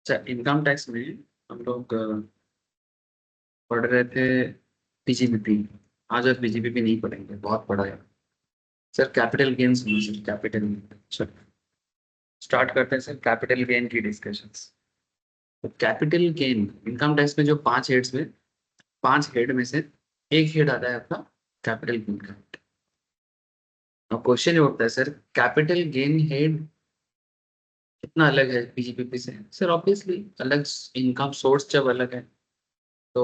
अच्छा, income tax में हम लोग पढ़ रहे थे पीजीबीपी। आज और पीजीबीपी नहीं पढ़ेंगे, बहुत पढ़ा है सर। कैपिटल गेन सुनो सर, कैपिटल गेन। चलो स्टार्ट करते हैं सर कैपिटल गेन की डिस्कशंस। तो कैपिटल गेन इनकम टैक्स में जो पांच हेड्स में, पांच हेड में से एक हेड आता है आपका कैपिटल गेन का। और क्वेश्चन ये उठता है सर, कैपिटल गेन हेड कितना अलग है पीजीबीपी से? सर ऑब्वियसली अलग, इनकम सोर्स जब अलग है तो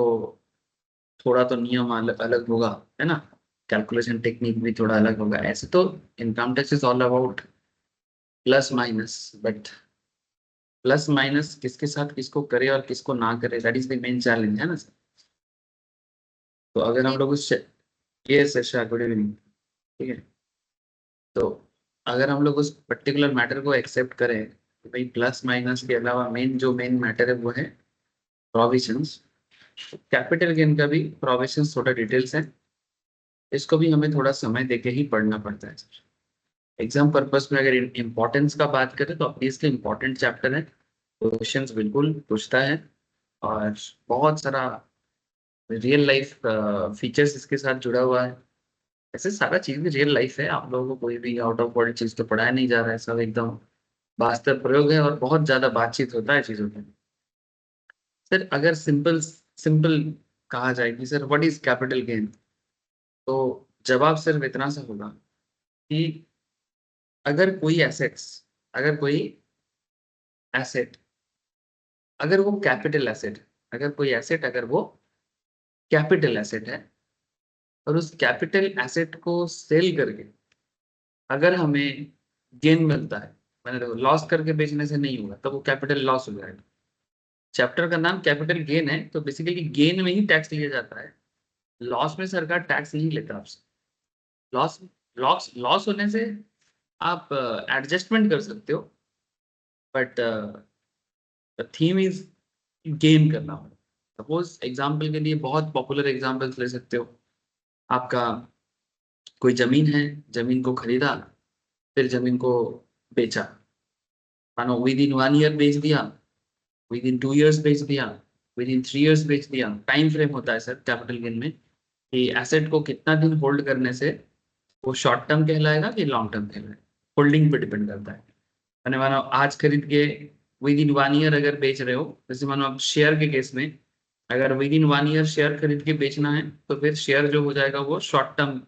थोड़ा तो नियम अलग अलग होगा, है ना। कैलकुलेशन टेक्निक भी थोड़ा अलग होगा। ऐसे तो income tax is all about plus minus, but plus minus किसके साथ किसको करे और किसको ना करे, that is the main challenge, है ना सर। तो अगर हम लोग उस, ये सर गुड इवनिंग, ठीक है। तो अगर हम लोग उस पर्टिकुलर मैटर को एक्सेप्ट करें कि भाई प्लस माइनस के अलावा मेन मैटर है वो है प्रोविजंस। कैपिटल गेन का भी प्रोविजंस थोड़ा डिटेल्स है, इसको भी हमें थोड़ा समय देके ही पढ़ना पड़ता है सर। एग्जाम पर्पस में अगर इम्पोर्टेंस का बात करें तो ऑब्वियसली इम्पोर्टेंट चैप्टर है, क्वेश्चंस बिल्कुल पूछता है। और बहुत सारा रियल लाइफ फीचर्स इसके साथ जुड़ा हुआ है। ऐसे सारा चीज भी रियल लाइफ है, आप लोगों को कोई भी आउट ऑफ वर्ल्ड चीज तो पढ़ाया नहीं जा रहा है, सब एकदम वास्तव प्रयोग है और बहुत ज्यादा बातचीत होता है चीजों पे। सर अगर सिंपल सिंपल कहा जाए कि sir what is capital gain, तो जवाब सिर्फ इतना सा होगा कि अगर कोई एसेट्स, अगर कोई एसेट, अगर वो कैपिटल एसेट, अगर कोई एसेट अगर वो कैपिटल एसेट है और उस कैपिटल एसेट को सेल करके अगर हमें गेन मिलता है, मैंने देखो लॉस करके बेचने से नहीं होगा तो वो कैपिटल लॉस हो जाएगा। चैप्टर का नाम कैपिटल गेन है तो बेसिकली गेन में ही टैक्स लिया जाता है, लॉस में सरकार टैक्स नहीं लेता आपसे। लॉस, लॉस लॉस होने से आप एडजस्टमेंट कर सकते हो, बट थीम इज गेन करना। सपोज एग्जाम्पल के लिए बहुत पॉपुलर एग्जाम्पल्स ले सकते हो। आपका कोई जमीन है, जमीन को खरीदा, फिर जमीन को बेचा, मानो विद इन 1 ईयर बेच दिया, विद इन 2 ईयर्स बेच दिया, विद इन 3 ईयर्स बेच दिया। टाइम फ्रेम होता है सर कैपिटल गेन में कि एसेट को कितना दिन होल्ड करने से वो शॉर्ट टर्म कहलाएगा कि लॉन्ग टर्म कहलाएगा, होल्डिंग पे डिपेंड करता है। मैंने मानो आज खरीद के विद इन 1 ईयर अगर बेच रहे हो, जैसे मानो आप शेयर के केस में अगर विद इन 1 ईयर शेयर खरीद के बेचना है तो फिर शेयर जो हो जाएगा वो शॉर्ट टर्म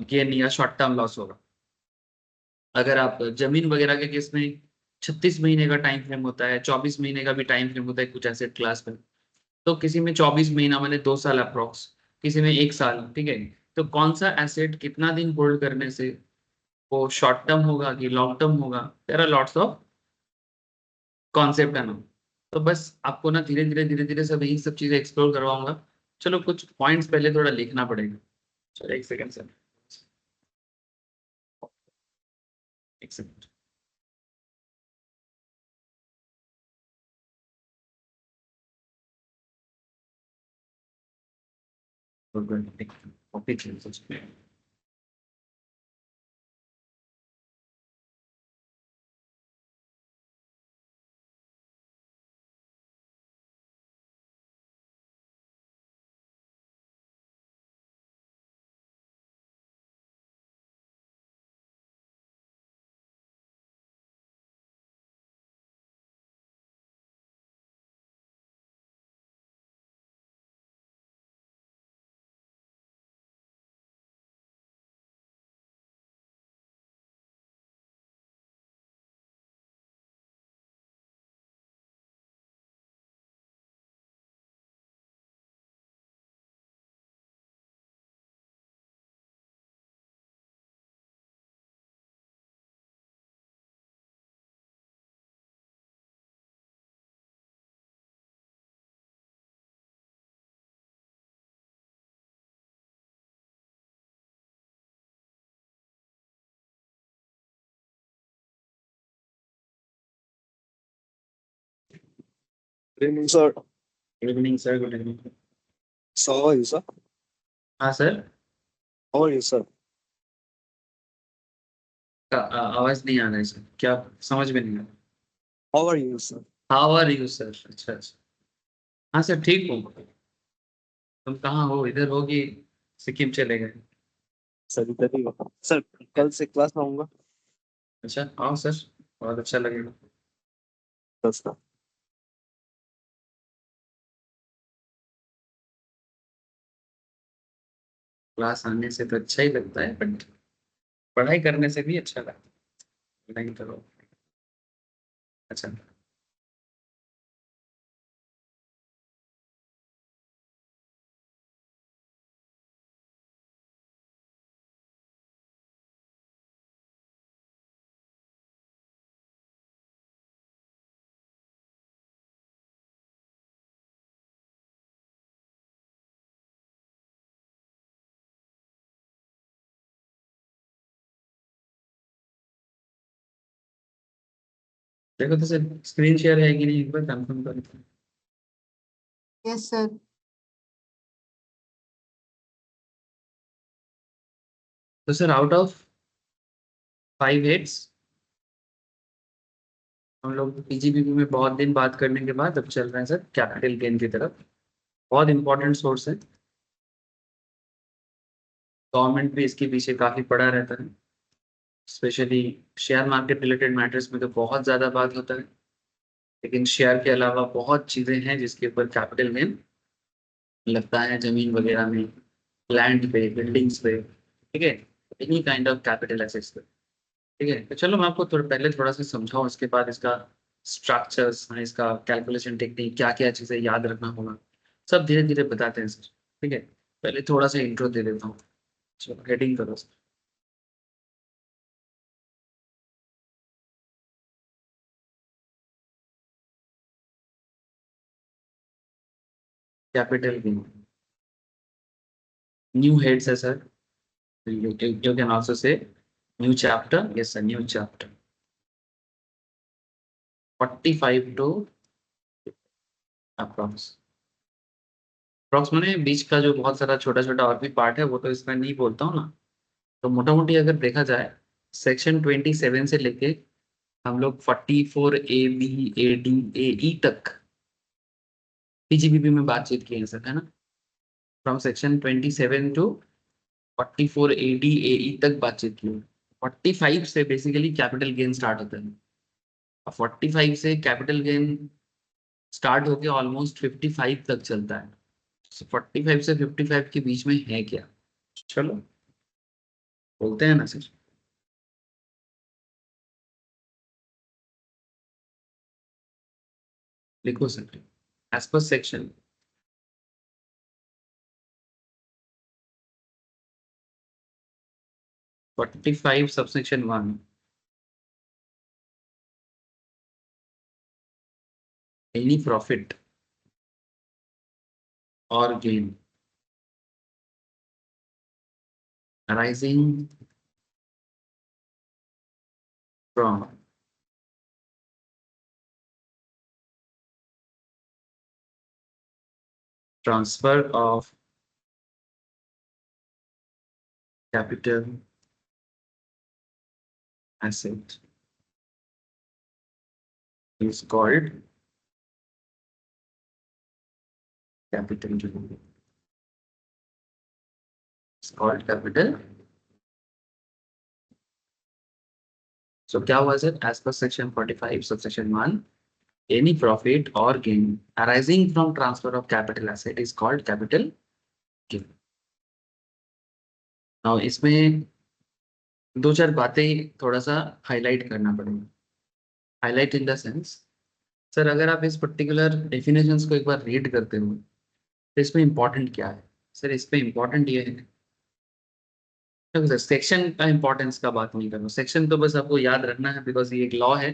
गेन या शॉर्ट टर्म लॉस होगा। अगर आप जमीन वगैरह के केस में 36 महीने का टाइम फ्रेम होता है, 24 महीने का भी टाइम फ्रेम होता है कुछ एसेट क्लास में। तो किसी में 24 महीना मैंने 2 साल अप्रोक्स, किसी में 1 साल, ठीक है। तो कौन सा एसेट कितना दिन होल्ड करने से वो शॉर्ट टर्म होगा कि लॉन्ग टर्म होगा, there are lots of concept है ना। तो बस आपको ना धीरे धीरे सब यही सब चीजें एक्सप्लोर करवाऊंगा। चलो कुछ पॉइंट्स पहले थोड़ा लिखना पड़ेगा। चलो एक सेकंड सर, एक second. Copy change. Good evening, sir. Good evening sir, good evening. So, how are you, sir? हाँ sir. How are you, sir? आवाज नहीं आ रहा है सर, क्या समझ में नहीं आ रहा? How are you, sir? How are you sir? अच्छा अच्छा। हाँ सर ठीक हूँ। तुम कहाँ हो? इधर हो कि सिक्किम चले गए? सर इधर ही हो सर। कल से क्लास में आऊंगा। अच्छा आओ सर, बहुत अच्छा लगेगा। बस का। क्लास आने से तो अच्छा ही लगता है, बट पढ़ाई करने से भी अच्छा लगता है। नहीं करो। अच्छा। देखो तो सर स्क्रीन शेयर है कि नहीं, एक बार कंफर्म करो। Yes sir. तो सर आउट ऑफ 5 हेड्स हम लोग पीजीबीबी में बहुत दिन बात करने के बाद अब चल रहे हैं सर कैपिटल गेन की तरफ। बहुत इंपॉर्टेंट सोर्स है। गवर्नमेंट भी इसके पीछे काफी पड़ा रहता है। Specially share market related matters में तो बहुत ज्यादा बात होता है, लेकिन शेयर के अलावा बहुत चीजें हैं जिसके ऊपर कैपिटल गेन लगता है। जमीन वगैरह में, लैंड पे, बिल्डिंग्स पे, ठीक है, any kind of capital assets पे। ठीक है, तो चलो मैं आपको पहले थोड़ा सा समझाऊं, उसके बाद इसका स्ट्रक्चर्स, इसका कैलकुलेशन टेक्निक, क्या क्या चीज़ें याद रखना होगा, सब धीरे धीरे बताते हैं सर। ठीक है, पहले थोड़ा सा इंट्रो दे देता हूँ। चलो हेडिंग करो sir. Capital gain, new heads है sir. You can also say new chapter. Yes sir, new chapter. 45 two approx. Approx मैंने बीच का जो बहुत सारा छोटा छोटा और भी पार्ट है वो तो इसमें नहीं बोलता हूँ ना। तो मोटा मोटी अगर देखा जाए, सेक्शन 27 से लेके हम लोग 44 A B A D A E तक पीजीबीबी में बातचीत की है सर, है ना। From section 27 to 44 A D A E तक बातचीत की है। 45 से बेसिकली कैपिटल गेन स्टार्ट होता है। और 45 से कैपिटल गेन स्टार्ट होके ऑलमोस्ट 55 तक चलता है। 45 से 55 के बीच में है क्या? चलो बोलते हैं ना सर। लिखो sir, as per section 45 subsection 1, any profit or gain arising from transfer of capital asset is called capital gain. It's called capital. So क्या हुआ sir? As per section 45 subsection 1, any profit or gain arising from transfer of capital asset is called capital gain. Now इसमें दो चार बातें थोड़ा सा highlight करना पड़ेगा। Highlight in the sense, sir अगर आप इस पर्टिकुलर डेफिनेशंस को एक बार रीड करते हो तो इसमें इंपॉर्टेंट क्या है? सर इसमें इंपॉर्टेंट ये है, सेक्शन का इंपॉर्टेंस का बात नहीं कर रहा हूँ। सेक्शन तो बस आपको याद रखना है बिकॉज ये एक लॉ है,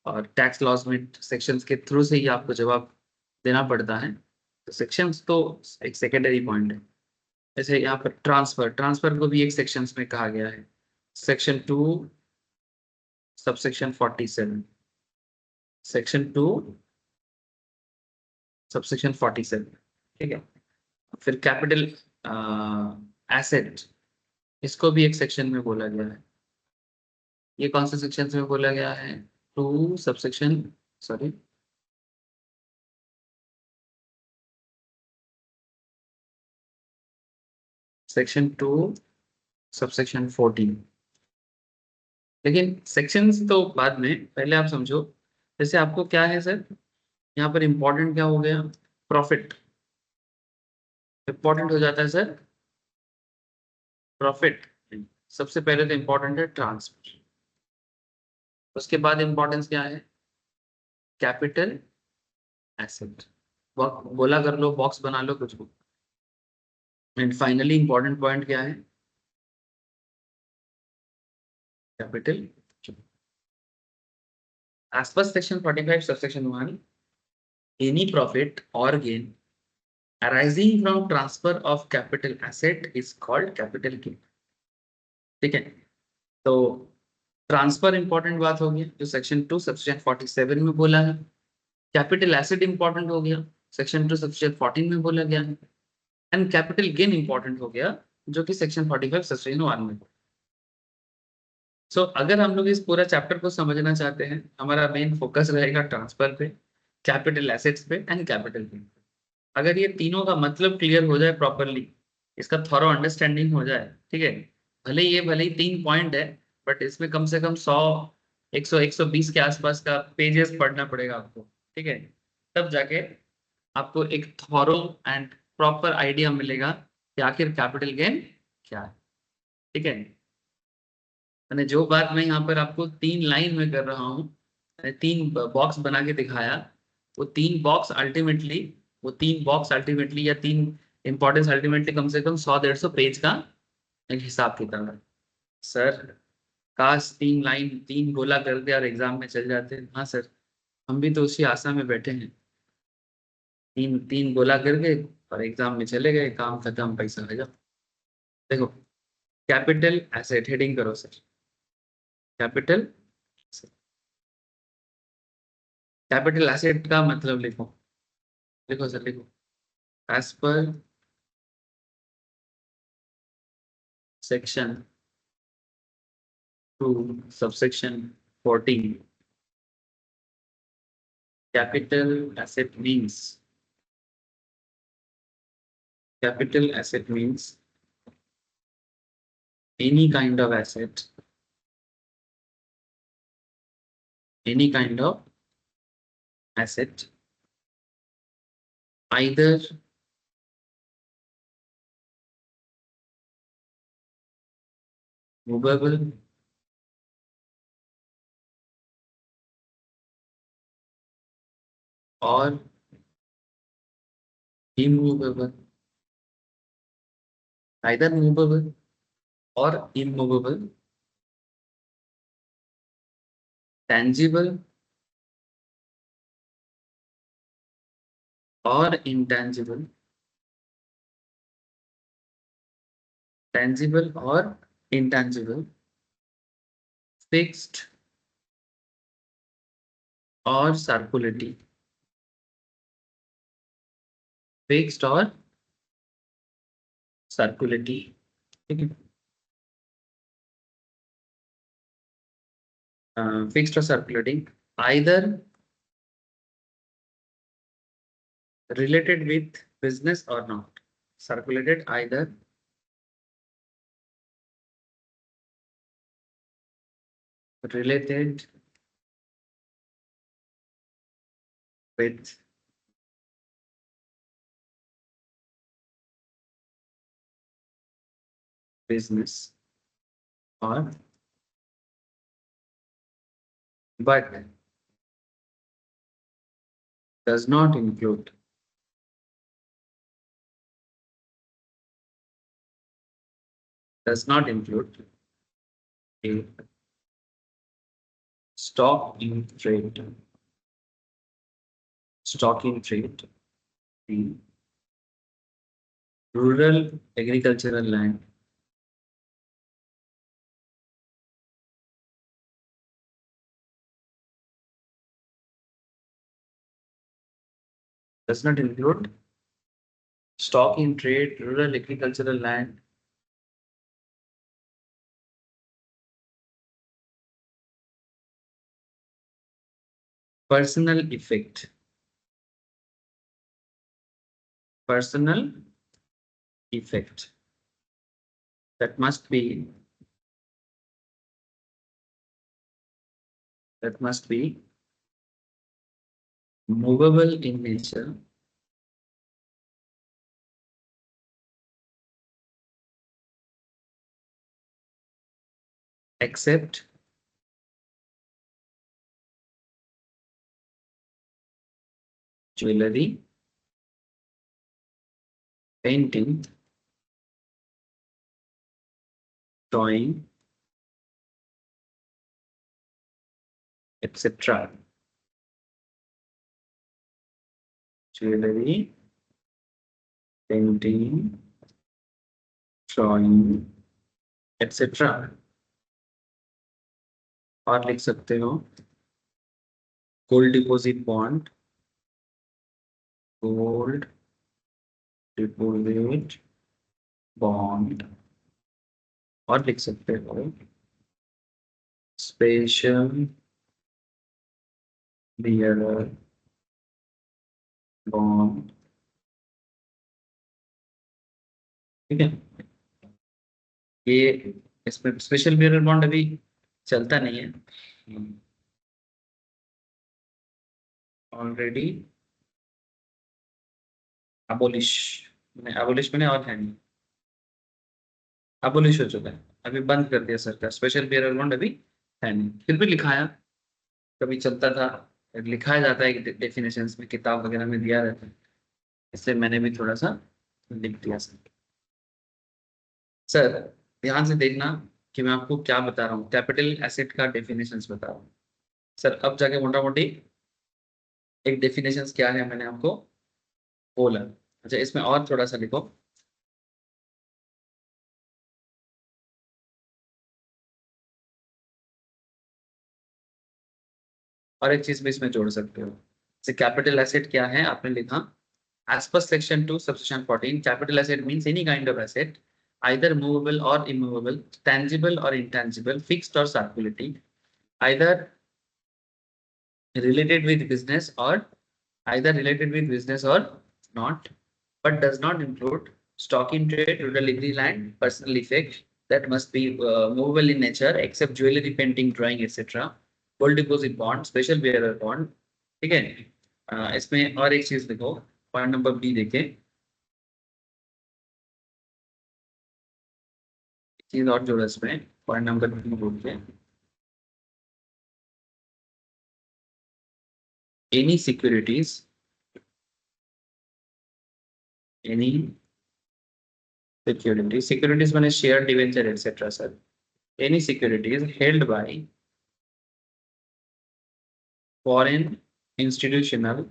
और टैक्स लॉज में सेक्शंस के थ्रू से ही आपको जवाब देना पड़ता है। तो सेक्शंस तो एक सेकेंडरी पॉइंट है। जैसे यहाँ पर ट्रांसफर, ट्रांसफर को भी एक सेक्शंस में कहा गया है। Section 2 subsection 47, section 2 subsection 47। ठीक है, फिर कैपिटल एसेट, इसको भी एक सेक्शन में बोला गया है। ये कौन से सेक्शन में बोला गया है? 2 सबसेक्शन, सॉरी, सेक्शन 2 सबसेक्शन 14। लेकिन सेक्शंस तो बाद में, पहले आप समझो। जैसे आपको क्या है सर, यहाँ पर इंपॉर्टेंट क्या हो गया, प्रॉफिट इंपॉर्टेंट हो जाता है सर, प्रॉफिट। सबसे पहले तो इंपॉर्टेंट है ट्रांसफर, उसके बाद इंपॉर्टेंस क्या है, कैपिटल एसेट। बोला कर लो, बॉक्स बना लो कुछ को। एंड फाइनली इंपॉर्टेंट पॉइंट क्या है, capital. As per section 45 subsection 1, any profit or gain arising from transfer of capital asset is called capital gain। ठीक है, तो ट्रांसफर इंपॉर्टेंट बात हो गया जो सेक्शन 2 सबसेक्शन 47 में बोला है। कैपिटल एसेट इंपॉर्टेंट हो गया, सेक्शन 2 सबसेक्शन 14 में बोला गया है। एंड कैपिटल गेन इंपॉर्टेंट हो गया जो कि सेक्शन 45 सबसेक्शन 1 में। सो अगर हम लोग इस पूरा चैप्टर को समझना चाहते हैं, हमारा मेन फोकस रहेगा ट्रांसफर पे, कैपिटल एसेट्स पे एंड कैपिटल गेन। अगर ये तीनों का मतलब क्लियर हो जाए प्रॉपरली, इसका थॉरो अंडरस्टैंडिंग हो जाए, ठीक है, भले ही 3 पॉइंट है, बट इसमें कम से कम 100 100 120 के आसपास का पेजेस पढ़ना पड़ेगा आपको। ठीक है, तब जाके आपको एक थॉरो एंड प्रॉपर आइडिया मिलेगा कि आखिर कैपिटल गेन क्या है। ठीक है, मैंने जो बात मैं यहाँ पर आपको 3 लाइन में कर रहा हूँ, मैंने 3 बॉक्स बना के दिखाया, वो 3 बॉक्स अल्टीमेटली, या 3 इंपॉर्टेंस अल्टीमेटली कम से कम 100 150 पेज का एक हिसाब किताब है। सर काश 3 लाइन 3 गोला कर दिया और एग्जाम में चल जाते। हाँ सर, हम भी तो उसी आशा में बैठे हैं, 3 3 गोला करके और एग्जाम में चले गए, काम खत्म, पैसा आ जाओ। देखो, कैपिटल एसेट हेडिंग करो सर, कैपिटल कैपिटल एसेट का मतलब लिखो, लिखो सर लिखो, as per section 2 subsection 14, capital asset means any kind of asset, any kind of asset, either movable or immovable, either movable or immovable, tangible or intangible, tangible or intangible, fixed or circulating, fixed or circulating, ठीक है, fixed or circulating, either related with business or not, circulated either related with business or but does not include a stock in trade, in rural agricultural land, does not include stock in trade, rural agricultural land, personal effect, personal effect, that must be movable in nature except jewelry, painting, drawing, etc. Jewelry, painting, drawing, etc. और लिख सकते हो gold deposit bond, gold deposit bond, और लिख सकते हो special bearer bond. ठीक है, ये इसमें स्पेशल बियरर बॉन्ड अभी चलता नहीं है ऑलरेडी, अबोलिश मैंने और है नहीं, अबोलिश हो चुका है, अभी बंद कर दिया सरकार, स्पेशल बियरर बॉन्ड अभी है नहीं, फिर भी लिखाया, कभी चलता था, लिखाया जाता है डेफिनेशंस में, किताब वगैरह में दिया रहता है, इसलिए मैंने भी थोड़ा सा लिख दिया सर। सर ध्यान से देखना कि मैं आपको क्या बता रहा हूँ, कैपिटल एसेट का डेफिनेशंस बता रहा हूँ सर। अब जाके मोटा मोटी एक डेफिनेशंस क्या है मैंने आपको बोला। अच्छा, इसमें और थोड़ा सा लिखो, और एक चीज भी इसमें जोड़ सकते हो, जैसे कैपिटल एसेट क्या है आपने लिखा, as per section 2 subsection 14, capital asset means any kind of asset either movable or immovable, tangible or intangible, fixed or circulating, either related with business or not, but does not include stock in trade, rural agri land, personal effect, that must be movable in nature except jewelry, painting, drawing, etc. Gold deposit bond, special bearer bond। ठीक है, इसमें और एक चीज देखो, point number B देखें, चीज और जोड़ा इसमें, पॉइंट नंबर बी बोल के, एनी सिक्योरिटीज, एनी सिक्योरिटीज मैंने share, debenture etcetera sir, any securities held by foreign institutional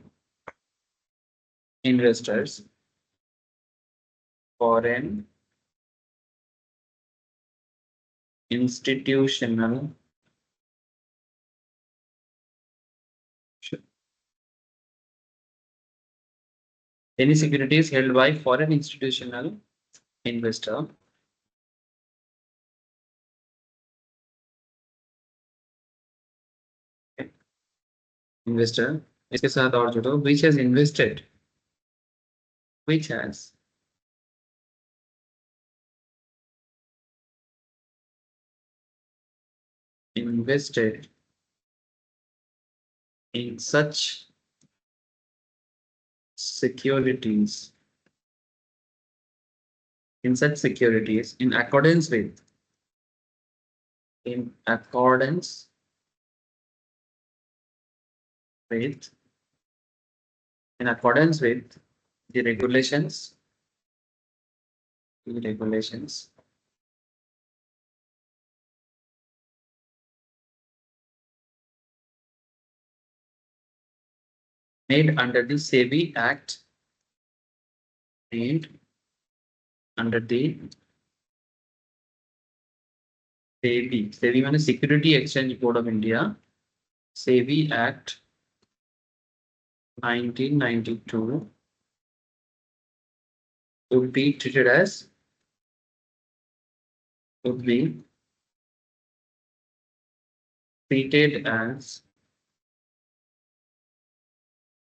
investors, foreign institutional any securities held by foreign institutional investor investor इसके साथ और जोड़ो, which has invested in such securities in accordance with in accordance with the regulations made under the SEBI Act, made under the SEBI माने Security Exchange Board of India, SEBI Act 1992 would be treated as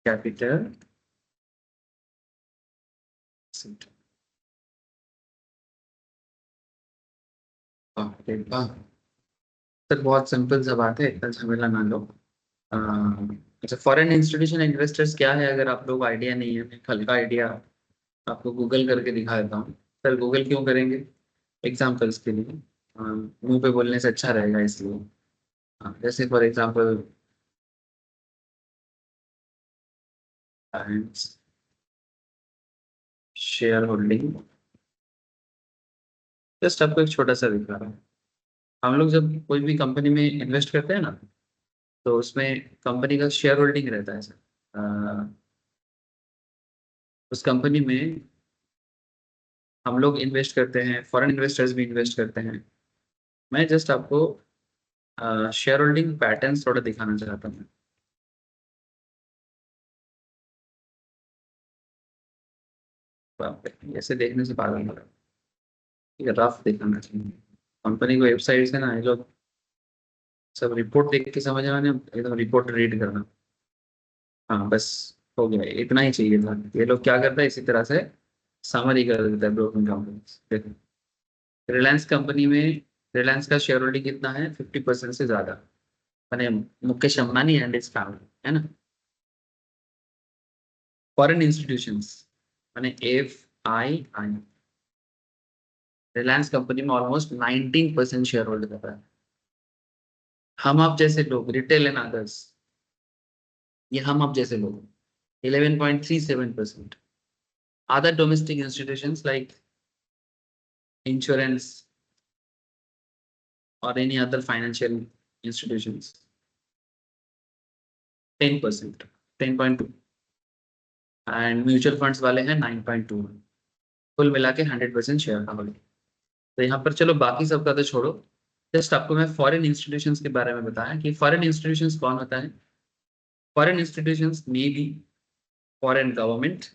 capital asset। अरे वाह sir, बहुत simple सा बात है, इतना झमेला ना लो। अ, अच्छा, फॉरेन इंस्टीट्यूशन इन्वेस्टर्स क्या है, अगर आप लोग आइडिया नहीं है, मैं हल्का आइडिया आपको गूगल करके दिखा देता हूँ। सर गूगल क्यों करेंगे? एग्जाम्पल्स के लिए, मुंह पे बोलने से अच्छा रहेगा इसलिए। जैसे for example share holding, just आपको एक छोटा सा दिखा रहा हूँ। हम लोग जब कोई भी कंपनी में इन्वेस्ट करते हैं ना, तो उसमें कंपनी का शेयर होल्डिंग रहता है सर। उस कंपनी में हम लोग इन्वेस्ट करते हैं, फॉरेन इन्वेस्टर्स भी इन्वेस्ट करते हैं। मैं जस्ट आपको शेयर होल्डिंग पैटर्न्स थोड़ा दिखाना चाहता हूँ। बाप रे, ऐसे देखने से पागल लग रहा है। ये रफ दिखाना चाहिए। कंपनी की वेबसाइट है ना, ये लोग सब रिपोर्ट देख के समझ आने, एकदम रिपोर्ट रीड करना। हाँ बस, हो गया, इतना ही चाहिए था। ये लोग क्या करता है, इसी तरह से समरी कर देता है ब्रोकिंग कंपनी। देखो, रिलायंस कंपनी में रिलायंस का शेयर होल्डिंग कितना है, 50% से ज्यादा। मैंने Mukesh Ambani and is family, है ना। फॉरेन इंस्टीट्यूशंस मैंने FII, रिलायंस कंपनी में ऑलमोस्ट 19% शेयर होल्ड कर रहा है। हम आप जैसे लोग, रिटेल एंड अदर्स, ये हम आप जैसे लोग 11.37%। Other domestic institutions like insurance और any other financial institutions 10%, 10.2। And mutual funds वाले हैं 9.2। कुल मिला के 100% शेयर का होल्डिंग। तो यहाँ पर चलो बाकी सबका तो छोड़ो, जस्ट आपको मैं फॉरेन इंस्टीट्यूशंस के बारे में बताया कि फॉरेन इंस्टीट्यूशंस कौन होता है। Foreign institutions may be foreign government,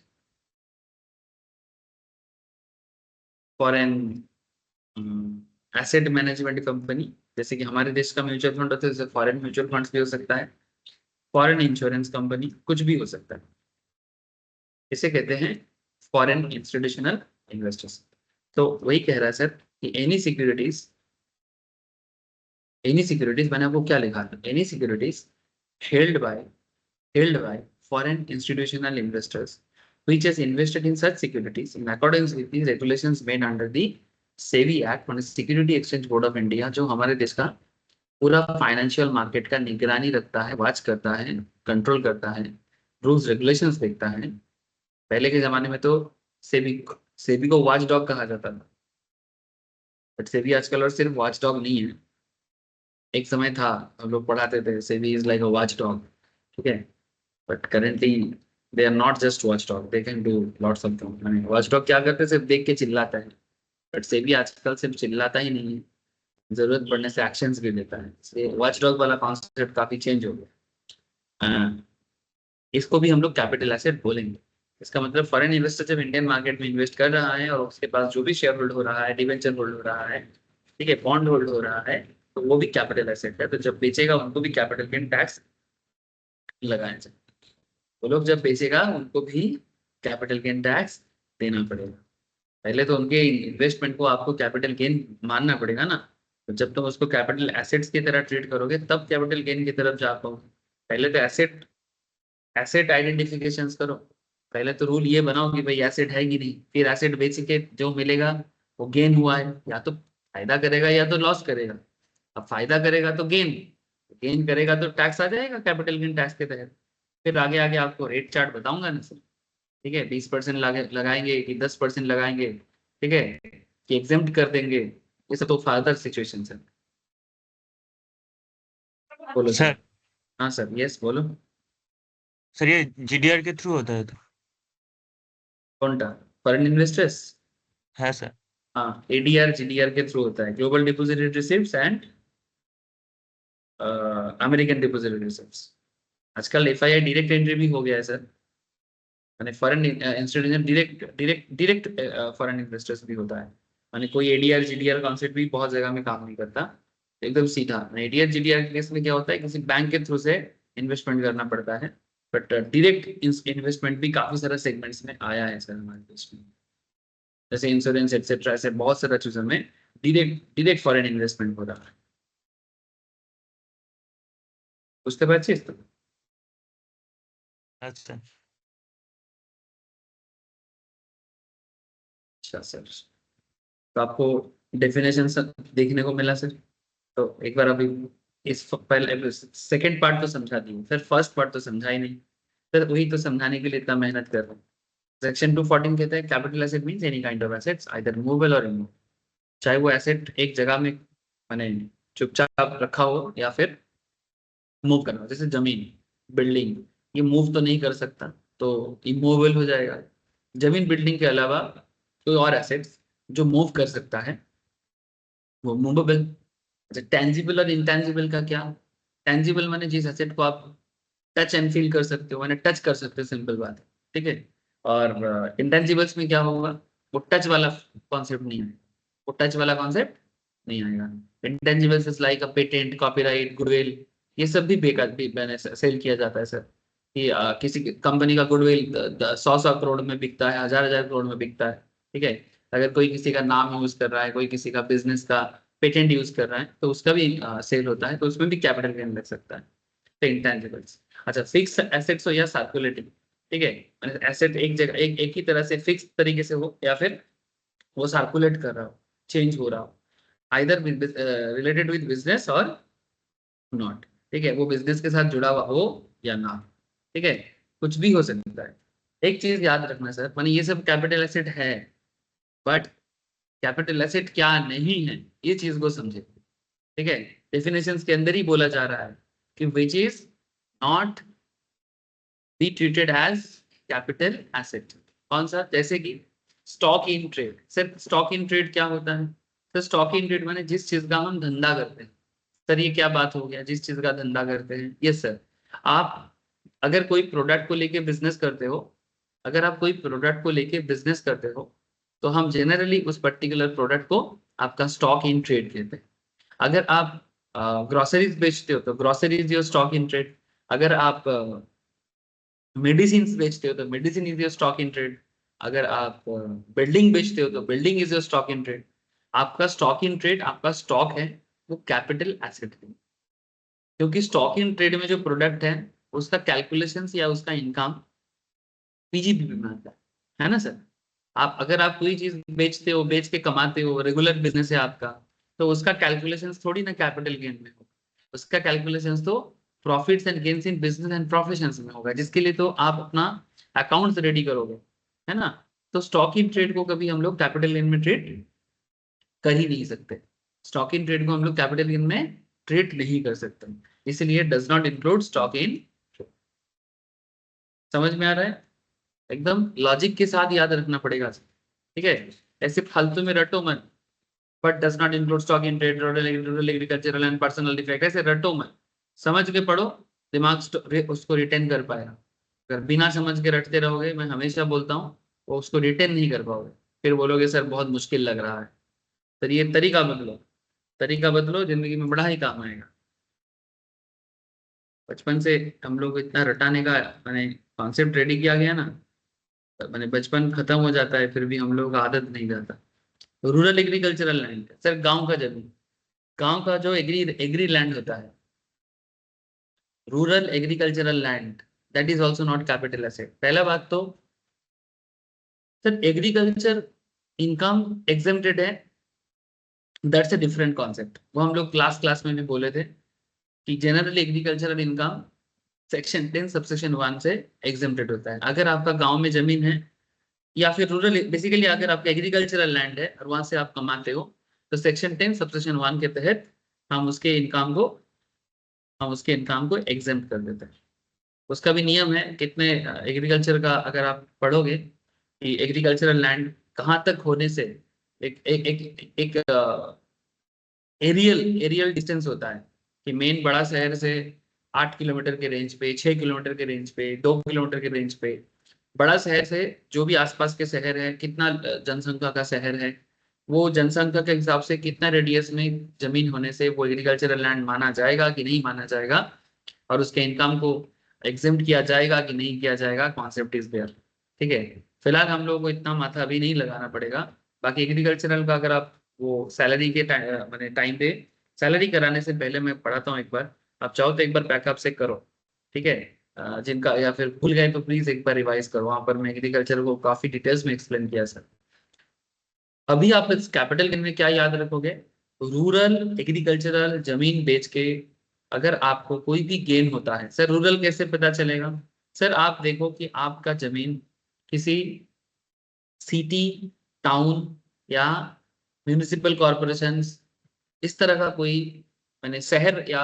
foreign asset management company, जैसे कि हमारे देश का म्यूचुअल फंड होता है, जैसे फॉरेन म्यूचुअल फंड्स भी हो सकता है। फॉरेन इंश्योरेंस कंपनी, कुछ भी हो सकता है। इसे कहते हैं फॉरेन इंस्टीट्यूशनल इन्वेस्टर्स। तो वही कह रहा है सर कि एनी सिक्योरिटीज मैंने आपको क्या लिखा था, any securities held by held by foreign institutional investors which has invested in such securities in accordance with the regulations made under the SEBI Act, माने security exchange board of India, जो हमारे देश का पूरा फाइनेंशियल मार्केट का निगरानी रखता है, वॉच करता है, कंट्रोल करता है, रूल्स रेगुलेशंस देखता है। पहले के जमाने में तो सेबी सेबी को वॉच डॉग कहा जाता था, बट सेबी आजकल और सिर्फ वॉच डॉग नहीं है। एक समय था, हम लोग पढ़ाते थे SEBI is like a watchdog, ठीक है। But currently they are not just watchdog, they can do lots of things. मैंने वॉचडॉग क्या करते हैं, सिर्फ देख के चिल्लाता है। बट सेबी आजकल सिर्फ चिल्लाता ही नहीं है, जरूरत पड़ने से एक्शंस भी लेता है। इसलिए वॉचडॉग वाला कॉन्सेप्ट काफी चेंज हो गया। इसको भी हम लोग कैपिटल एसेट बोलेंगे। इसका मतलब फॉरेन इन्वेस्टर जब इंडियन मार्केट में इन्वेस्ट कर रहा है और उसके पास जो भी शेयर होल्ड हो रहा है, डिवेंचर होल्ड हो रहा है, ठीक है, बॉन्ड होल्ड हो रहा है, तो वो भी कैपिटल एसेट है। तो जब बेचेगा उनको भी कैपिटल गेन टैक्स लगाया जाए। वो लोग जब बेचेगा उनको भी कैपिटल गेन टैक्स देना पड़ेगा। पहले तो उनके इन्वेस्टमेंट को आपको कैपिटल गेन मानना पड़ेगा ना। तो जब तुम उसको कैपिटल एसेट्स की तरह ट्रीट करोगे तब कैपिटल गेन की तरफ जा पाओगे। पहले तो एसेट एसेट आइडेंटिफिकेशन करो। पहले तो रूल ये बनाओ कि भाई एसेट है कि नहीं, फिर एसेट बेच के जो मिलेगा वो गेन हुआ है, या तो फायदा करेगा या तो लॉस करेगा। अब फायदा करेगा तो गेन, गेन करेगा तो टैक्स आ जाएगा कैपिटल गेन टैक्स के तहत। फिर आगे आगे आपको रेट चार्ट बताऊंगा ना सर, ठीक है। 20% लगाएंगे कि 10% लगाएंगे, ठीक है, कि एग्जेम्प्ट कर देंगे, ये सब तो फर्दर सिचुएशन है। बोलो सर। सर हाँ सर, यस बोलो। सर ये GDR के थ्रू होता है तो? कौन सा? Foreign investors? है सर। हाँ, ADR GDR के थ्रू होता है, global depository receipts and American depository receipts. आजकल FII डायरेक्ट एंट्री भी हो गया है सर, माने foreign institution direct direct direct foreign investors भी होता है। माने कोई ADR GDR कॉन्सेप्ट भी बहुत जगह में काम नहीं करता, एकदम सीधा। ADR GDR के केस में क्या होता है, किसी बैंक के थ्रू से इन्वेस्टमेंट करना पड़ता है। बट डायरेक्ट इन्वेस्टमेंट भी काफी सारे सेगमेंट्स में आया है सर हमारे देश में, जैसे इंश्योरेंस एक्सेट्रा, ऐसे बहुत सारे चीजों में डिरेक्ट फॉरेन इन्वेस्टमेंट हो रहा है। বুঝতে পারছিস তো? अच्छा अच्छा सर, तो आपको डेफिनेशन देखने को मिला सर। तो एक बार अभी पहले सेकंड पार्ट तो समझा दी, फिर फर्स्ट पार्ट तो समझा ही नहीं। सर वही तो समझाने के लिए इतना मेहनत कर रहा हूँ। सेक्शन 214 कहते हैं capital asset means any kind of assets either movable और इमूवेबल, चाहे वो एसेट एक जगह में माने चुपचाप रखा हो या फिर मूव करना हो। जैसे जमीन, बिल्डिंग, ये मूव तो नहीं कर सकता तो इमूवेबल हो जाएगा। जमीन बिल्डिंग के अलावा कोई और एसेट्स जो मूव कर सकता है वो मूवेबल। अच्छा, टेंजिबल और इंटेंजिबल का क्या? टेंजिबल माने जिस एसेट को आप टच एंड फील कर सकते हो, माने टच कर सकते हो, सिंपल बात है, ठीक है। और इंटेंजिबल्स में क्या होगा, वो टच वाला कॉन्सेप्ट नहीं है, वो टच वाला कॉन्सेप्ट नहीं आएगा। Intangibles is like a patent, copyright, goodwill, ये सब भी बेकार भी मैंने सेल किया जाता है सर। कि किसी कंपनी का गुडविल 100 करोड़ में बिकता है, हजार करोड़ में बिकता है, ठीक है। अगर कोई किसी का नाम यूज कर रहा है, कोई किसी का बिजनेस का पेटेंट यूज कर रहा है, तो उसका भी सेल होता है, तो उसमें भी कैपिटल गेन लग सकता है। तो इंटेंजिबल्स। अच्छा, फिक्स एसेट्स हो या सर्कुलेटिंग, ठीक है, एसेट एक जगह एक ही तरह से फिक्स तरीके से हो या फिर वो सर्कुलेट कर रहा हो, चेंज हो रहा हो, आइदर रिलेटेड विद बिजनेस और नॉट, ठीक है, वो बिजनेस के साथ जुड़ा हुआ हो या ना, ठीक है, कुछ भी हो सकता है। एक चीज याद रखना सर, माने ये सब कैपिटल एसेट है, बट कैपिटल एसेट क्या नहीं है, ये चीज को समझे, ठीक है। डेफिनेशंस के अंदर ही बोला जा रहा है कि which is not be treated as capital asset. कौन सा? जैसे कि stock in trade. Sir stock in trade क्या होता है? सर स्टॉक इन ट्रेड माने जिस चीज का हम धंधा करते हैं। सर ये क्या बात हो गया, जिस चीज का धंधा करते हैं? Yes sir. आप अगर कोई प्रोडक्ट को लेके बिजनेस करते हो, अगर आप कोई प्रोडक्ट को लेके बिजनेस करते हो, तो हम जनरली उस पर्टिकुलर प्रोडक्ट को आपका स्टॉक इन ट्रेड कहते हैं। अगर आप ग्रोसरीज बेचते हो तो groceries your stock in trade. अगर आप मेडिसिन बेचते हो तो medicine is your stock in trade. अगर आप बिल्डिंग बेचते हो तो building is your stock in trade. आपका स्टॉक इन ट्रेड, आपका स्टॉक है, वो कैपिटल एसेट है, क्योंकि स्टॉक इन ट्रेड में जो प्रोडक्ट है उसका कैलकुलेशन या उसका इनकम पीजीपी में आता है ना सर। आप अगर आप कोई चीज बेचते हो, बेच के कमाते हो, रेगुलर बिजनेस है आपका, तो उसका कैलकुलेशन थोड़ी ना कैपिटल गेन में होगा, उसका कैलकुलेशन तो profits and gains in business and professions में होगा, जिसके लिए तो आप अपना अकाउंट्स रेडी करोगे, है ना। तो स्टॉक इन ट्रेड को कभी हम लोग कैपिटल गेन में ट्रेड कर ही नहीं सकते। स्टॉक इन ट्रेड को हम लोग कैपिटल गेन में ट्रेड नहीं कर सकते, इसलिए does not include stock in. समझ में आ रहा है? एकदम लॉजिक के साथ याद रखना पड़ेगा, ठीक है। ऐसे फालतू में रटो मत, but does not include stock in trade, rural agricultural and personal defect, ऐसे रटो मत, समझ के पढ़ो, दिमाग उसको रिटेन कर पाएगा। अगर बिना समझ के रटते रहोगे, मैं हमेशा बोलता हूँ, वो उसको रिटेन नहीं कर पाओगे, फिर बोलोगे सर बहुत मुश्किल लग रहा है। सर ये तरीका बदलो, तरीका बदलो, जिंदगी में बड़ा ही काम आएगा। बचपन से हम लोग को इतना रटाने का मैंने कॉन्सेप्ट रेडी किया गया ना, मैंने बचपन खत्म हो जाता है फिर भी हम लोग का आदत नहीं जाता। रूरल एग्रीकल्चरल लैंड सर, गांव का जमीन, गांव का जो एग्री एग्री लैंड होता है, rural agricultural land, that is also not capital asset. पहला बात तो सर एग्रीकल्चर इनकम एग्जेम्प्टेड है, दैट्स अ डिफरेंट कॉन्सेप्ट। वो हम लोग क्लास में भी बोले थे कि general agricultural income section 10 subsection 1 से एग्जेम्प्टेड होता है। अगर आपका गांव में जमीन है या फिर रूरल, बेसिकली अगर आपका एग्रीकल्चरल लैंड है और वहां से आप कमाते हो, तो सेक्शन 10 सबसेक्शन 1 के तहत हम उसके इनकम को एग्जेम्प्ट कर देते हैं। उसका भी नियम है कितने, एग्रीकल्चर का अगर आप पढ़ोगे कि एग्रीकल्चरल लैंड कहाँ तक होने से एक एक एक, एक एरियल एरियल डिस्टेंस होता है कि मेन बड़ा शहर से 8 किलोमीटर के रेंज पे, 6 किलोमीटर के रेंज पे, 2 किलोमीटर के रेंज पे, बड़ा शहर से जो भी आसपास के शहर है, कितना जनसंख्या का शहर है, वो जनसंख्या के हिसाब से कितना रेडियस में जमीन होने से वो एग्रीकल्चरल लैंड माना जाएगा कि नहीं माना जाएगा, और उसके इनकम को एग्जेम्प्ट किया जाएगा कि नहीं किया जाएगा, कॉन्सेप्ट इज देयर, ठीक है। फिलहाल हम लोगों को इतना माथा अभी नहीं लगाना पड़ेगा। बाकी एग्रीकल्चरल का अगर आप वो सैलरी के मैंने टाइम पे सैलरी कराने से पहले मैं पढ़ाता हूँ एक बार। आप चाहो तो एक बार बैकअप से करो, ठीक है। जिनका या फिर भूल गए तो प्लीज एक बार रिवाइज करो, वहां पर मैं एग्रीकल्चर को काफी डिटेल्स में एक्सप्लेन किया सर। अभी आप इस कैपिटल गेन में क्या याद रखोगे? रूरल एग्रीकल्चरल जमीन बेच के अगर आपको कोई भी गेन होता है, सर रूरल कैसे पता चलेगा? सर आप देखो कि आपका जमीन किसी सिटी, टाउन या म्यूनिसिपल कॉरपोरेशन, इस तरह का कोई मैंने शहर या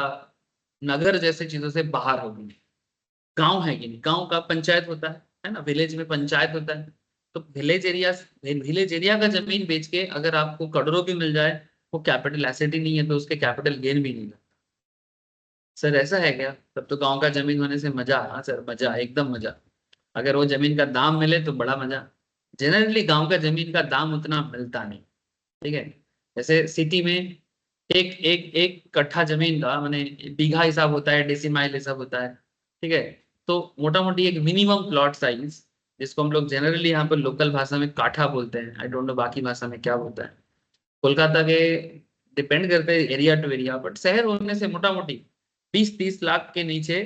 नगर जैसे चीजों से बाहर होगी। गांव है कि नहीं, गांव का पंचायत होता है ना, विलेज में पंचायत होता है। तो विलेज एरिया का जमीन बेच के अगर आपको करोड़ों भी मिल जाए, वो कैपिटल एसेट ही नहीं है, तो उसके कैपिटल गेन भी नहीं है। सर ऐसा है क्या? तब तो गांव का जमीन होने से मजा, हाँ सर मजा, एकदम मजा। अगर वो जमीन का दाम मिले तो बड़ा मजा। जनरली गांव का जमीन का दाम उतना मिलता नहीं, ठीक है। जैसे सिटी में एक एक एक कट्ठा जमीन का मैंने बीघा हिसाब होता है, डेसिमाइल हिसाब होता है, ठीक है। तो मोटा मोटी एक मिनिमम प्लॉट साइज, जिसको हम लोग जनरली यहाँ पर लोकल भाषा में काठा बोलते हैं, आई डोंट नो बाकी भाषा में क्या बोलता है, कोलकाता के डिपेंड करते हैं एरिया टू एरिया, बट शहर होने से मोटा मोटी 20-30 लाख के नीचे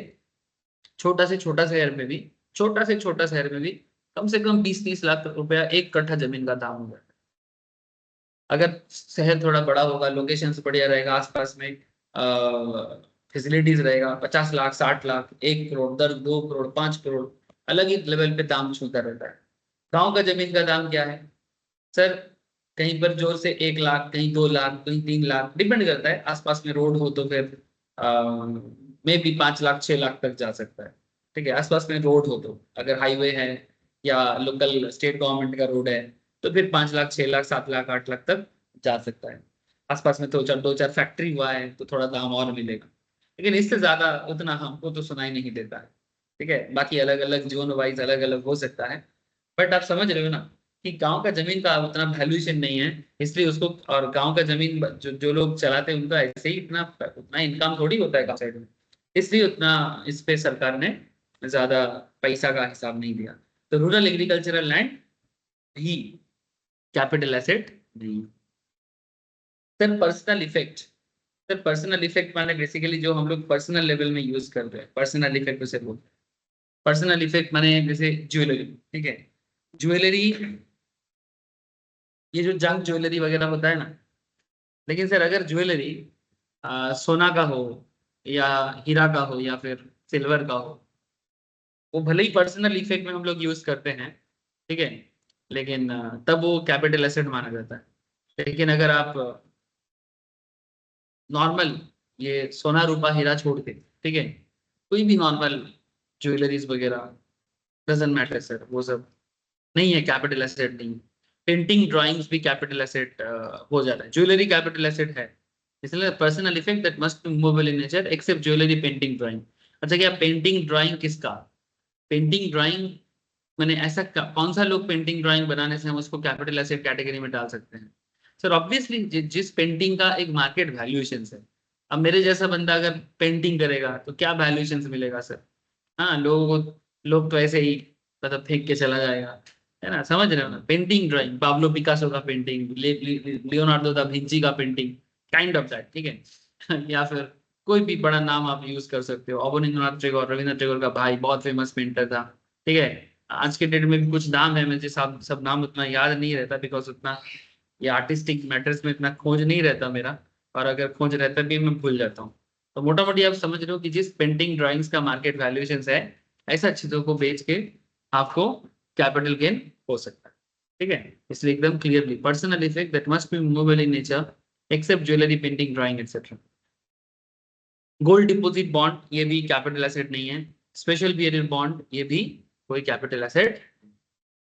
छोटा से छोटा शहर में भी, छोटा से छोटा शहर में भी कम से कम 20-30 लाख रुपया एक कट्ठा जमीन का दाम होगा। अगर शहर थोड़ा बड़ा होगा, लोकेशन बढ़िया रहेगा, आसपास में फैसिलिटीज रहेगा, 50 लाख, 60 लाख, 1 करोड़, 2 करोड़, 5 करोड़, अलग ही लेवल पे दाम छूता रहता है। गांव का जमीन का दाम क्या है सर? कहीं पर जोर से 1 लाख, कहीं 2 लाख, कहीं 3 लाख, डिपेंड करता है। आसपास में रोड हो तो फिर में भी 5 लाख, 6 लाख तक जा सकता है, ठीक है। आसपास में रोड हो तो, अगर हाईवे है या लोकल स्टेट गवर्नमेंट का रोड है, तो फिर 5 लाख, 6 लाख, 7 लाख, 8 लाख तक जा सकता है। आसपास में तो दो चार फैक्ट्री हुआ है तो थोड़ा दाम और मिलेगा, लेकिन इससे ज्यादा उतना हमको तो सुनाई नहीं देता है, ठीक है। बाकी अलग अलग जोन वाइज अलग अलग हो सकता है, बट आप समझ रहे हो ना कि गांव का जमीन का उतना वैल्यूएशन नहीं है, इसलिए उसको, और गांव का जमीन जो लोग चलाते हैं उनका ऐसे ही इतना उतना इनकम थोड़ी होता है गांव साइड में, इसलिए उतना इस पे सरकार ने ज्यादा पैसा का हिसाब नहीं दिया। तो रूरल एग्रीकल्चरल लैंड ही कैपिटल एसेट नहीं। Sir personal effect, sir personal effect माने बेसिकली जो हम लोग पर्सनल लेवल में यूज करते हैं, पर्सनल इफेक्ट उसे बोलते हैं। पर्सनल इफेक्ट माने जैसे ज्वेलरी, ठीक है। ज्वेलरी, ये जो जंग ज्वेलरी वगैरह होता है ना, लेकिन सर अगर ज्वेलरी सोना का हो या हीरा का हो या फिर सिल्वर का हो, वो भले ही पर्सनल इफेक्ट में हम लोग यूज करते हैं, ठीक है, लेकिन तब वो कैपिटल एसेट माना जाता है। लेकिन अगर आप नॉर्मल ये सोना रूपा हीरा छोड़ के, ठीक है, कोई भी नॉर्मल ज्वेलरीज वगैरह, डजेंट मैटर सर, वो सब नहीं है, कैपिटल एसेट नहीं। पेंटिंग ड्राइंग्स भी कैपिटल एसेट हो जाता है, ज्वेलरी कैपिटल एसेट है। इसलिए personal effect that must be movable in nature except jewellery, painting, drawing. अच्छा क्या पेंटिंग ड्राइंग किसका? पेंटिंग ड्राइंग मैंने ऐसा कौन सा लोग पेंटिंग ड्राइंग बनाने से हम उसको कैपिटल एसेट कैटेगरी में डाल सकते हैं? सर ऑब्वियसली जिस पेंटिंग का एक मार्केट वैल्यूएशन है। अब मेरे जैसा बंदा अगर पेंटिंग करेगा तो क्या वैल्यूएशन मिलेगा सर? हाँ, लोग तो ऐसे ही मतलब फेंक के चला जाएगा, है ना, समझ रहे हो ना। पेंटिंग ड्राइंग, पाब्लो पिकासो का पेंटिंग, लियोनार्डो दा विंची का पेंटिंग, काइंड ऑफ दैट, ठीक है। या फिर कोई भी बड़ा नाम आप यूज कर सकते हो, अवनींद्रनाथ टैगोर, रविंद्रनाथ टैगोर का भाई, बहुत फेमस पेंटर था, ठीक है। आज के डेट में भी कुछ नाम है, मुझे सब नाम उतना याद नहीं रहता, बिकॉज उतना ये आर्टिस्टिक मैटर्स में इतना खोज नहीं रहता मेरा, और अगर खोज रहता भी मैं भूल जाता हूँ। तो मोटा मोटी आप समझ रहे हो कि जिस पेंटिंग ड्राइंग्स का मार्केट वैल्यूएशन है, ऐसा चीजों को बेच के आपको कैपिटल गेन हो सकता है, ठीक है। इसलिए एकदम clearly personal effect that must be movable in nature except jewellery, painting, drawing etcetera. Gold deposit bond ये भी कैपिटल एसेट नहीं है। स्पेशल पीरियड बॉन्ड ये भी कोई कैपिटल एसेट।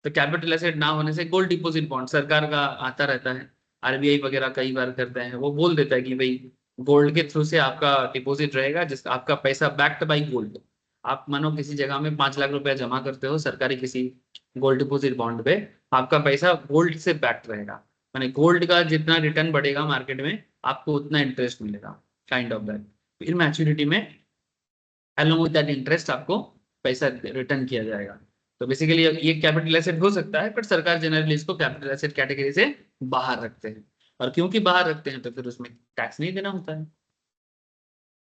तो कैपिटल एसेट ना होने से गोल्ड डिपॉजिट बॉन्ड सरकार का आता रहता है, आरबीआई वगैरह कई बार करते हैं, वो बोल देता है कि भाई गोल्ड के थ्रू से आपका डिपॉजिट रहेगा, जिस आपका पैसा बैक्ड बाई गोल्ड। आप मानो किसी जगह में 5 लाख रुपया जमा करते हो सरकारी किसी गोल्ड डिपॉजिट बॉन्ड पे, आपका पैसा गोल्ड से बैक्ड रहेगा, माने गोल्ड का जितना रिटर्न बढ़ेगा मार्केट में आपको उतना इंटरेस्ट मिलेगा, काइंड ऑफ दैट। फिर मैच्योरिटी में along with that इंटरेस्ट आपको पैसा रिटर्न किया जाएगा। तो बेसिकली ये कैपिटल एसेट हो सकता है, बट सरकार जनरली इसको कैपिटल एसेट कैटेगरी से बाहर रखते हैं। और क्योंकि बाहर रखते हैं तो फिर उसमें टैक्स नहीं देना होता है,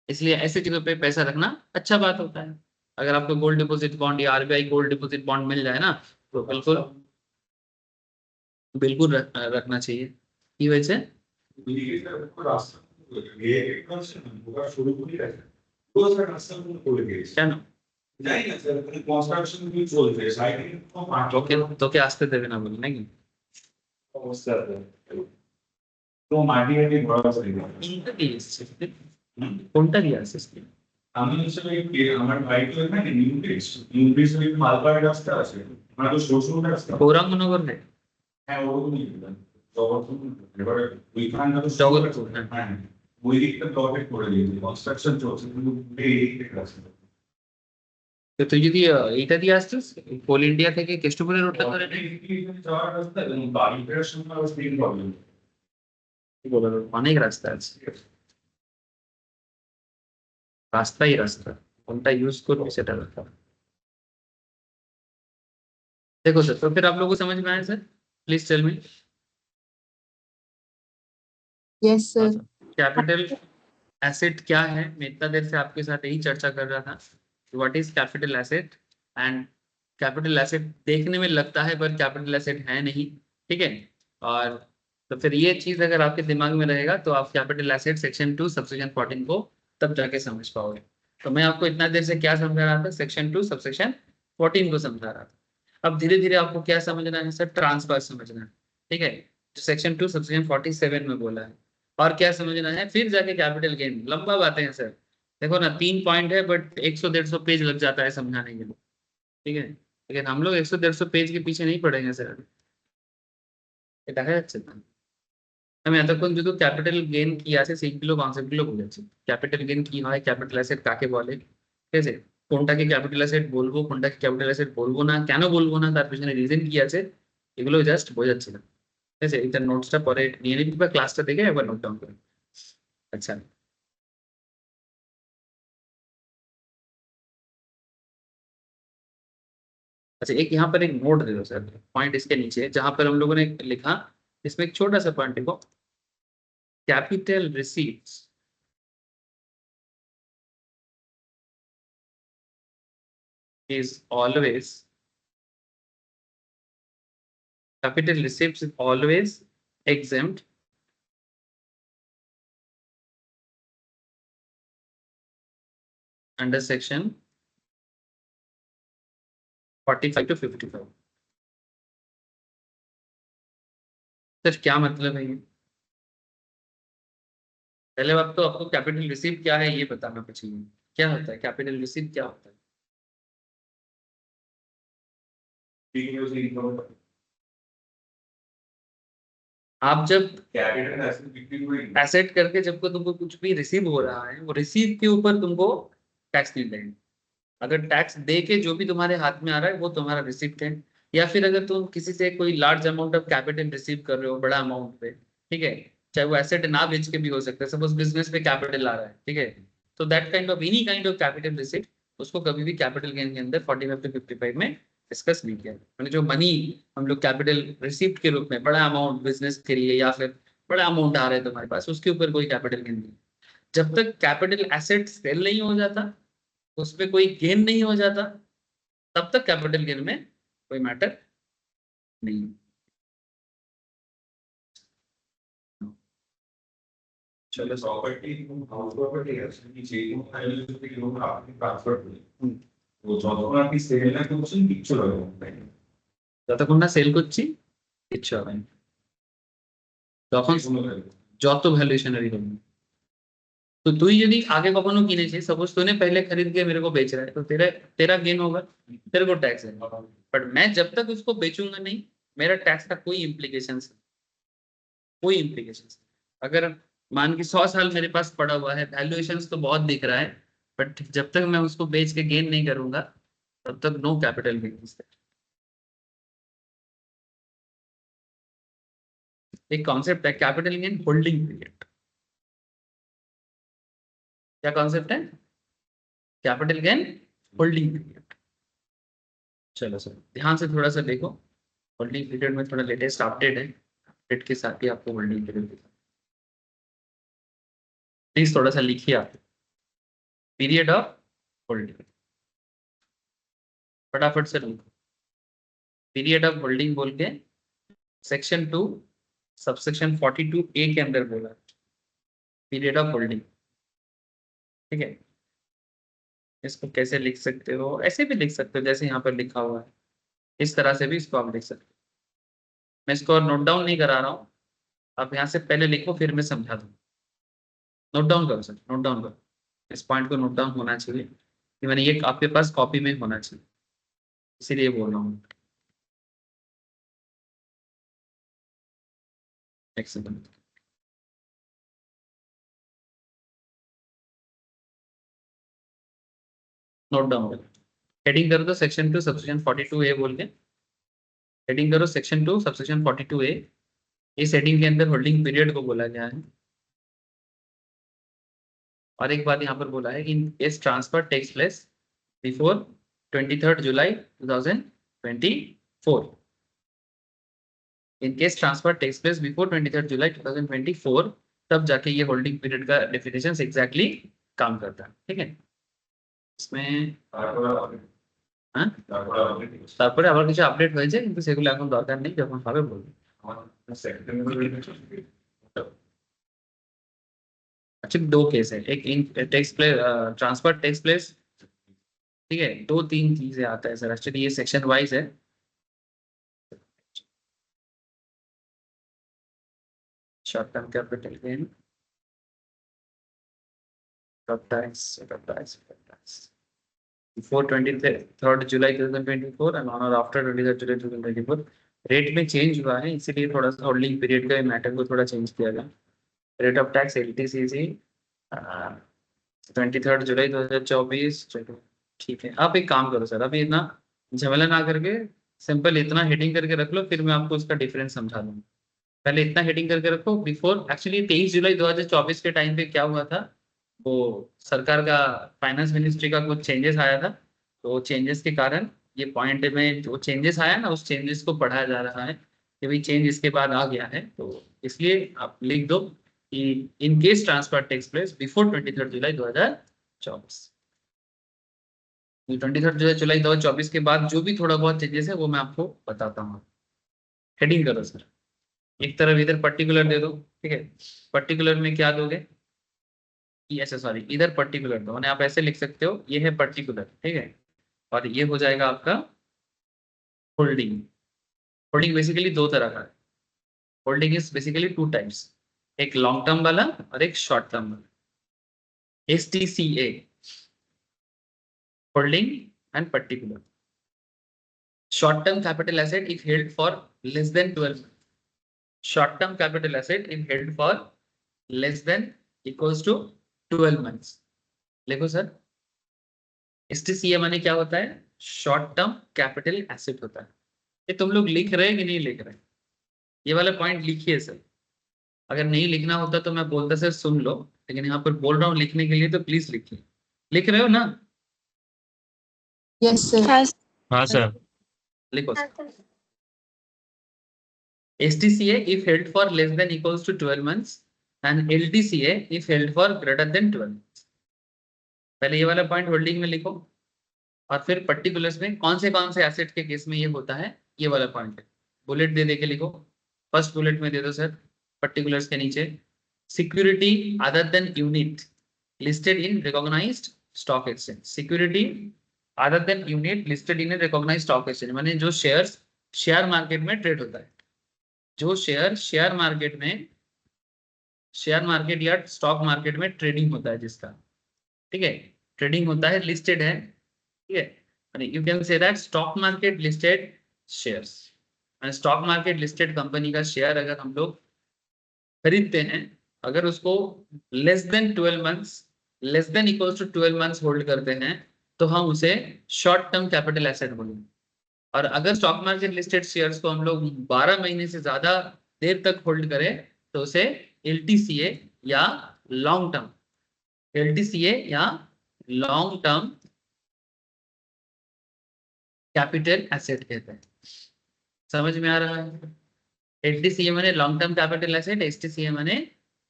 इसलिए ऐसी चीजों पे पैसा रखना अच्छा बात होता है। अगर आपको गोल्ड डिपॉजिट बॉन्ड या आरबीआई गोल्ड डिपॉजिट बॉन्ड मिल जाए ना, तो बिल्कुल बिल्कुल रखना चाहिए। की वजह से क्या ना, তোকে আসতে দেবে না বলে নাকি? কোনটা দিয়ে এসেছে? কোনটা দিয়ে আসছে? আমি হচ্ছে আমার বাইক তো এখানে নিউ ব্রিজ মালপাড়া রাস্তা আছে, মানে তো শ্বশুর রাস্তা। গৌরাঙ্গনগর নেই, হ্যাঁ ওরকমই জগৎপুর, এবারে ওইখানটা তো জগৎপুর, হ্যাঁ। হ্যাঁ ওই দিকটা ব্লকেট করে দিয়েছে, কনস্ট্রাকশন চলছে কিন্তু এই দিকটা রাস্তা। তো তুই যদি এইটা দিয়ে আসছিস কোল ইন্ডিয়া থেকে কেষ্টপুরের রোডটা ধরে নে। যাওয়ার রাস্তা এবং বাড়ি ফেরার সময় সেম প্রবলেম। অনেক রাস্তা আছে, রাস্তাই রাস্তা, কোনটা ইউজ করবি সেটা ব্যাপার। देखो सर, तो फिर आप लोगों को समझ में आया sir? Please tell me. Yes, sir. Capital asset क्या है? मैं इतना देर से आपके साथ यही चर्चा कर रहा था, what is capital asset. And capital asset देखने में लगता है पर कैपिटल एसेट है नहीं, ठीक है। और तो फिर ये चीज अगर आपके दिमाग में रहेगा तो आप कैपिटल एसेट सेक्शन 2 सबसेक्शन 14 को तब जाके समझ पाओगे। तो मैं आपको इतना देर से क्या समझा रहा था? सेक्शन 2 सबसेक्शन 14 को समझा रहा था। अब धीरे धीरे आपको क्या समझना है सर? ट्रांसफर समझना है, ठीक है, जो सेक्शन 2 सबसेक्शन 47 में बोला है। और क्या समझना है? फिर जाके कैपिटल गेन। लंबा बातें हैं सर, देखो ना 3 पॉइंट है बट 100-150 पेज लग जाता है समझाने के लिए, ठीक है। लेकिन हम लोग 100-150 पेज के पीछे नहीं पढ़ेंगे सर, ये দেখা যাচ্ছে না। আমি এতক্ষণ শুধু ক্যাপিটাল গেইন কি আছে সেইগুলো কনসেপ্টগুলো বলেছি। ক্যাপিটাল গেইন কি হয়, ক্যাপিটাল অ্যাসেট কাকে বলে, ঠিক আছে, কোনটাকে ক্যাপিটাল অ্যাসেট বলবো, কোনটাকে ক্যাপিটাল অ্যাসেট বলবো না, কেন বলবো না, তার পিছনে রিজন কি আছে, এগুলো জাস্ট বোঝাচ্ছিলাম, ঠিক আছে। এটা নোটসটা পরে নিয়ে নিবি বা ক্লাসটা দেখে একবার নোট ডাউন করে। अच्छा, अच्छा एक यहाँ पर एक नोट दे दो सर, पॉइंट इसके नीचे जहां पर हम लोगों ने लिखा, इसमें एक छोटा सा पॉइंट देखो, capital receipts is always, capital receipts is always exempt under section 45 to 55। Sir क्या मतलब है ये? पहले बात तो आपको कैपिटल रिसीप्ट क्या है ये बताना चाहिए। क्या होता है कैपिटल रिसीप्ट, क्या होता है? आप जब कैपिटल एसेट बिक्री हुई एसेट करके जब को तुमको कुछ भी रिसीव हो रहा है, वो रिसीव के ऊपर तुमको टैक्स नहीं देंगे। अगर टैक्स दे के जो भी तुम्हारे हाथ में आ रहा है वो तुम्हारा रिसिप्ट है। या फिर अगर तुम किसी से कोई large amount of capital receive कर रहे हो बड़ा अमाउंट पे, ठीक है, चाहे वो एसेट ना बेच के भी हो सकता है, सपोज बिजनेस पे कैपिटल आ रहा है, ठीक है, तो that kind of any kind of capital receipt उसको कभी भी कैपिटल गेन के अंदर 45 to 55 में डिस्कस नहीं किया। मैंने जो मनी हम लोग कैपिटल रिसिप्ट के रूप में बड़ा अमाउंट बिजनेस के लिए या फिर बड़ा अमाउंट आ रहा है तुम्हारे पास, उसके ऊपर कोई कैपिटल गेन नहीं। जब तक कैपिटल एसेट सेल नहीं हो जाता, उसमें कोई गेन नहीं हो जाता, तब तक कैपिटल गेन में कोई मैटर नहीं। चलो प्रॉपर्टी हाउस प्रॉपर्टी है उसकी चेंज फाइल जो लोग आपने ट्रांसफर করে वो যতক্ষণ আপনি সেল না করছেন কিচ্ছু হবে না, যতক্ষণ না সেল করছি কিচ্ছু হবে না, তখন যত ভ্যালুয়েশনারি হবে। तो তুই যদি আগে কখনো কিনেছিস, सपोज तूने पहले खरीद के मेरे को बेच रहा है, तो तेरा तेरा गेन होगा, तेरे को टैक्स है। बट मैं जब तक उसको बेचूंगा नहीं, मेरा टैक्स का कोई इम्प्लीकेशन, कोई इम्प्लीकेशन। अगर मान के 100 साल मेरे पास पड़ा हुआ है, वैल्यूएशन तो बहुत दिख रहा है, बट जब तक मैं उसको बेच के गेन नहीं करूंगा तब तक नो कैपिटल गेन। एक कॉन्सेप्ट है कैपिटल गेन होल्डिंग पीरियड। क्या कॉन्सेप्ट है? Capital gain holding period. चलो सर ध्यान से थोड़ा सा देखो, होल्डिंग पीरियड में थोड़ा लेटेस्ट अपडेट है, डेट के साथ ही आपको होल्डिंग पीरियड दिखा। प्लीज थोड़ा सा लिखिए आप, पीरियड ऑफ होल्डिंग फटाफट से लिखो। पीरियड ऑफ होल्डिंग बोल के सेक्शन 2 सबसेक्शन 42A के अंदर बोला पीरियड ऑफ होल्डिंग। ठीक है, इसको कैसे लिख सकते हो, ऐसे भी लिख सकते हो जैसे यहाँ पर लिखा हुआ है, इस तरह से भी इसको आप लिख सकते हो। मैं इसको नोट डाउन नहीं करा रहा हूँ, आप यहाँ से पहले लिखो फिर मैं समझा दूँ। नोट डाउन करो सर, नोट डाउन करो, इस पॉइंट को नोट डाउन होना चाहिए कि मैंने ये आपके पास कॉपी में होना चाहिए, इसीलिए बोल रहा हूँ। एक सेकंड, नोट डाउन करो, हेडिंग करो तो सेक्शन 2 सबसेक्शन 42A बोल के हेडिंग करो, सेक्शन 2 सबसेक्शन 42A। इस हेडिंग के अंदर होल्डिंग पीरियड को बोला गया है। और एक बात यहाँ पर बोला है, in case transfer takes place before 23 July 2024। In case transfer takes place before 23 जुलाई 2024, तब जाके ये होल्डिंग पीरियड का डेफिनेशन एग्जैक्टली काम करता है। ठीक है, इसमें তারপরে আবার কিছু আপডেট হয়েছে কিন্তু সেগুলো এখন দরকার নেই, যখন হবে বলবো। अच्छा, दो केस है, एक in takes place transfer takes place, ठीक है, दो तीन चीजें आता है सर, एक्चुअली ये सेक्शन वाइज है। Short term capital gain, before 23rd July 2024 and on or after 23rd July 2024 rate में चेंज हुआ है, इसीलिए थोड़ा सा होल्डिंग पीरियड का मैटर को थोड़ा चेंज किया गया। Rate of tax LTCC 23rd July 2024। चलो ठीक है, आप एक काम करो सर, अभी इतना झमेला ना करके सिंपल इतना हेडिंग करके रख लो, फिर मैं आपको उसका डिफरेंस समझा दूंगा। पहले इतना हेडिंग करके रखो, बिफोर एक्चुअली 23 जुलाई 2024 के टाइम पे क्या हुआ था, वो सरकार का फाइनेंस मिनिस्ट्री का कुछ चेंजेस आया था, तो चेंजेस के कारण ये पॉइंट में जो चेंजेस आया ना, उस चेंजेस को पढ़ाया जा रहा है कि भाई चेंज इसके बाद आ गया है, तो इसलिए आप लिख दो कि in case transfer takes place before 23 जुलाई 2024। 23 जुलाई 2024 के बाद जो भी थोड़ा बहुत चेंजेस है वो मैं आपको बताता हूँ। हेडिंग करो सर, एक तरफ इधर पर्टिकुलर दे दो, ठीक है, पर्टिकुलर में क्या दोगे, ऐसे सॉरी इधर पर्टिकुलर दो, आप ऐसे लिख सकते हो, ये है पर्टिकुलर, ठीक है, और ये हो जाएगा आपका होल्डिंग। होल्डिंग बेसिकली दो तरह का है, holding is basically two types, एक लॉन्ग टर्म वाला और एक शॉर्ट टर्म वाला। STCA holding and particular. Short term capital asset if held for less than 12, short term capital asset if held for less than equals to 12 months. देखो sir, STCA माने क्या होता है, short term capital asset होता है। ये तुम लोग लिख रहे हैं कि नहीं लिख रहे, ये वाला पॉइंट लिखिए सर, अगर नहीं लिखना होता तो मैं बोलता सर सुन लो, लेकिन यहाँ पर बोल रहा हूँ लिखने के लिए, तो प्लीज लिखिए। लिख रहे हो ना? Yes, sir. हाँ सर। लिखो STCA if held for less than equals to 12 months and LTCA if held for greater than 12 months। पहले ये वाला पॉइंट होल्डिंग में लिखो, और फिर पर्टिकुलर्स में कौन से एसेट के केस में ये होता है, ये वाला पॉइंट है, बुलेट दे के लिखो। फर्स्ट बुलेट में दे दो सर, पर्टिकुलर्स के नीचे, security other than unit listed in recognised stock exchange. Security other than unit listed in recognised stock exchange माने जो शेयर्स शेयर मार्केट में ट्रेड होता है, जो शेयर मार्केट या स्टॉक मार्केट में ट्रेडिंग होता है जिसका, ठीक है, ट्रेडिंग होता है, लिस्टेड है, ठीक है, you can say that stock market listed shares. Stock market listed company का शेयर अगर हम लोग खरीदते हैं, अगर उसको less than 12 months, less than equals to 12 months hold करते हैं, तो हम उसे शॉर्ट टर्म कैपिटल एसेट बोलेंगे। और अगर स्टॉक मार्केट लिस्टेड शेयर्स को हम लोग 12 महीने से ज्यादा देर तक होल्ड करें, तो उसे LTCA या लॉन्ग टर्म, LTCA या लॉन्ग टर्म कैपिटल एसेट कहते हैं। समझ में आ रहा है? HTCA माने long term capital asset, HTCA माने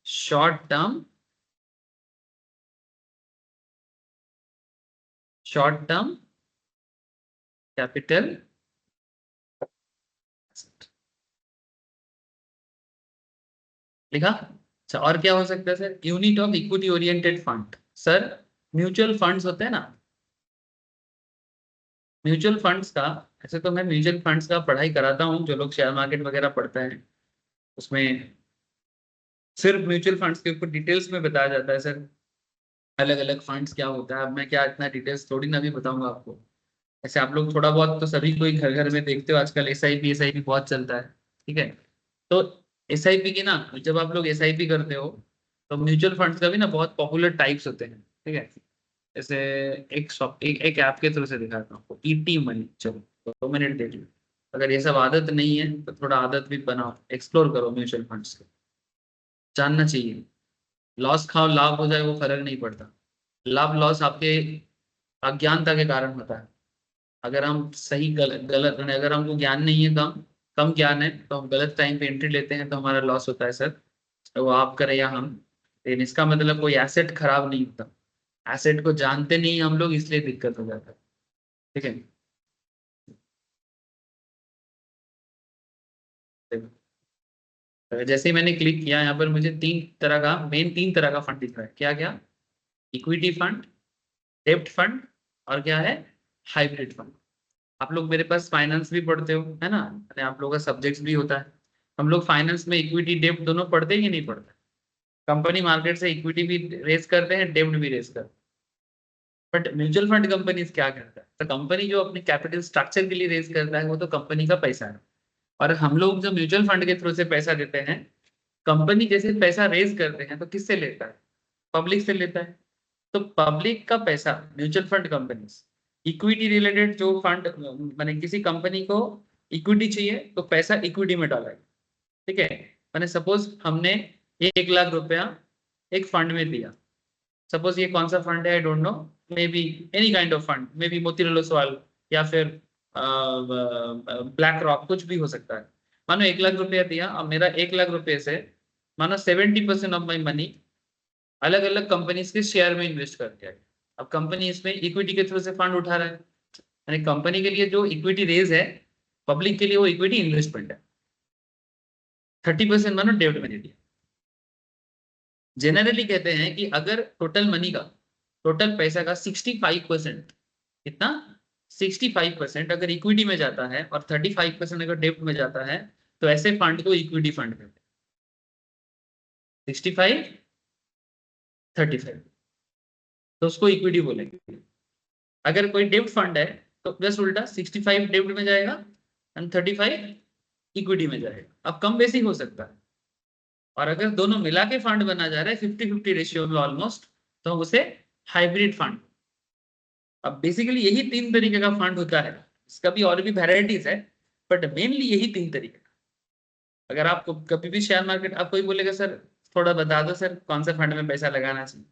शॉर्ट टर्म कैपिटल लिखा। अच्छा, और क्या हो सकता है sir? Unit of equity oriented fund. Sir mutual funds होते हैं ना, म्यूचुअल फंड्स का, ऐसे तो मैं म्यूचुअल फंड्स का पढ़ाई कराता हूँ, जो लोग शेयर मार्केट वगैरह पढ़ते हैं उसमें सिर्फ म्यूचुअल फंड्स के ऊपर डिटेल्स में बताया जाता है सर, अलग अलग फंड्स क्या होता है। अब मैं क्या इतना डिटेल्स थोड़ी ना भी बताऊंगा आपको। ऐसे आप लोग थोड़ा बहुत तो सभी कोई घर घर में देखते हो आजकल, एसआईपी बहुत चलता है, ठीक है। तो एसआईपी की ना, जब आप लोग एसआईपी करते हो तो म्यूचुअल फंड्स का भी ना बहुत पॉपुलर टाइप्स होते हैं, ठीक है। जैसे एक ऐप के थ्रू से दिखाता हूँ आपको, ईटी मनी। चलो 2 मिनट देख लो, अगर ये सब आदत नहीं है तो थोड़ा आदत भी बनाओ, एक्सप्लोर करो म्यूचुअल फंड्स को, जानना चाहिए। लॉस खाओ लाभ हो जाए वो फर्क नहीं पड़ता, लाभ लॉस आपके अज्ञानता के कारण होता है। अगर हम सही गलत अगर हमको ज्ञान नहीं है, कम कम ज्ञान है, तो हम गलत टाइम पे एंट्री लेते हैं तो हमारा लॉस होता है सर। तो वो आप करें या हम, लेकिन इसका मतलब कोई एसेट खराब नहीं होता। एसेट को जानते नहीं हम लोग, इसलिए दिक्कत हो जाता है, ठीक है। देखो, जैसे ही मैंने क्लिक किया यहाँ पर मुझे तीन तरह का फंड दिख रहा है। क्या क्या? इक्विटी फंड, डेब्ट फंड, और क्या है? Hybrid fund. आप लोग मेरे पास फाइनेंस भी पढ़ते हो, है ना, यानी आप लोगों का सब्जेक्ट्स भी होता है। हम लोग फाइनेंस में इक्विटी डेब्ट दोनों पढ़ते हैं कि नहीं पढ़ते? कंपनी मार्केट से इक्विटी भी रेस करते हैं, डेब्ट भी रेस करते हैं। बट म्यूचुअल फंड कंपनीज क्या करता है? तो कंपनी जो अपने कैपिटल स्ट्रक्चर के लिए रेस करता है वो तो कंपनी का पैसा है। और हम लोग जो म्यूचुअल फंड के थ्रू से पैसा देते हैं, कंपनी जैसे पैसा रेज करते हैं तो किससे लेता है? पब्लिक से लेता है। तो पब्लिक का पैसा mutual fund company, equity related जो फंड, माने किसी कंपनी को इक्विटी चाहिए तो पैसा इक्विटी में डाला है, ठीक है। मैंने सपोज हमने 1 लाख रुपया एक फंड में दिया, सपोज ये कौन सा फंड है I don't know, may be any kind of fund, may be Motilal Oswal या फिर ब्लैक रॉक, कुछ भी हो सकता है। मानो 1 लाख रुपया दिया, अब मेरा 1 लाख रुपये से मानो 70% ऑफ माई मनी अलग अलग कंपनीज के शेयर में इन्वेस्ट कर दिया। अब कंपनी इसमें इक्विटी के थ्रू से फंड उठा रहा है, यानी कंपनी के लिए जो इक्विटी रेज है, पब्लिक के लिए वो इक्विटी इन्वेस्टमेंट है। 30% मानो डेब्ट में दे दिया। जनरली कहते हैं कि अगर टोटल मनी का, टोटल पैसा का 65%, कितना? 65% अगर इक्विटी में जाता है और 35% अगर डेब्ट में जाता है, तो ऐसे फंड को इक्विटी फंड कहते हैं। 65 35, तो उसको इक्विटी बोलेंगे। अगर कोई डेब्ट फंड है तो जस्ट उल्टा, 65 डेब्ट में जाएगा एंड 35 इक्विटी में जाएगा। अब कम बेसी हो सकता है। और अगर दोनों मिला के फंड बना जा रहा है 50-50 रेशियो में ऑलमोस्ट, तो उसे हाइब्रिड फंड। अब बेसिकली यही 3 तरीके का फंड होता है, इसका भी और भी वेराइटीज है, बट मेनली यही 3 तरीके का। अगर आपको कभी भी शेयर मार्केट, आप कोई बोलेगा सर थोड़ा बता दो सर कौन से फंड में पैसा लगाना चाहिए।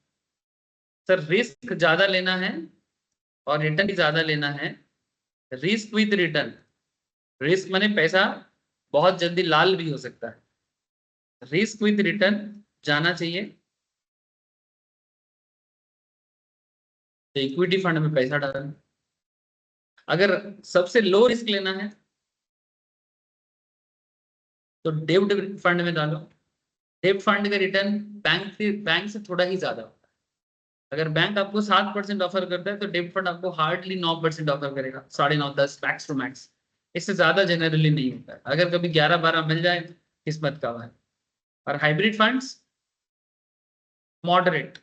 सर रिस्क ज्यादा लेना है और रिटर्न भी ज्यादा लेना है। रिस्क विद रिटर्न, रिस्क माने पैसा बहुत जल्दी लाल भी हो सकता है, रिस्क विद रिटर्न जाना चाहिए तो इक्विटी फंड में पैसा डालना। अगर सबसे लो रिस्क लेना है तो डेब्ट फंड में डालो। डेब्ट फंड का रिटर्न बैंक से थोड़ा ही ज्यादा होता है। अगर बैंक आपको 7% ऑफर करता है तो डेब्ट फंड आपको हार्डली 9% ऑफर करेगा, 9.5-10 मैक्स टू मैक्स, इससे ज्यादा जनरली नहीं होता है। अगर कभी 11-12 मिल जाए किस्मत का है। और हाइब्रिड फंड्स मॉडरेट,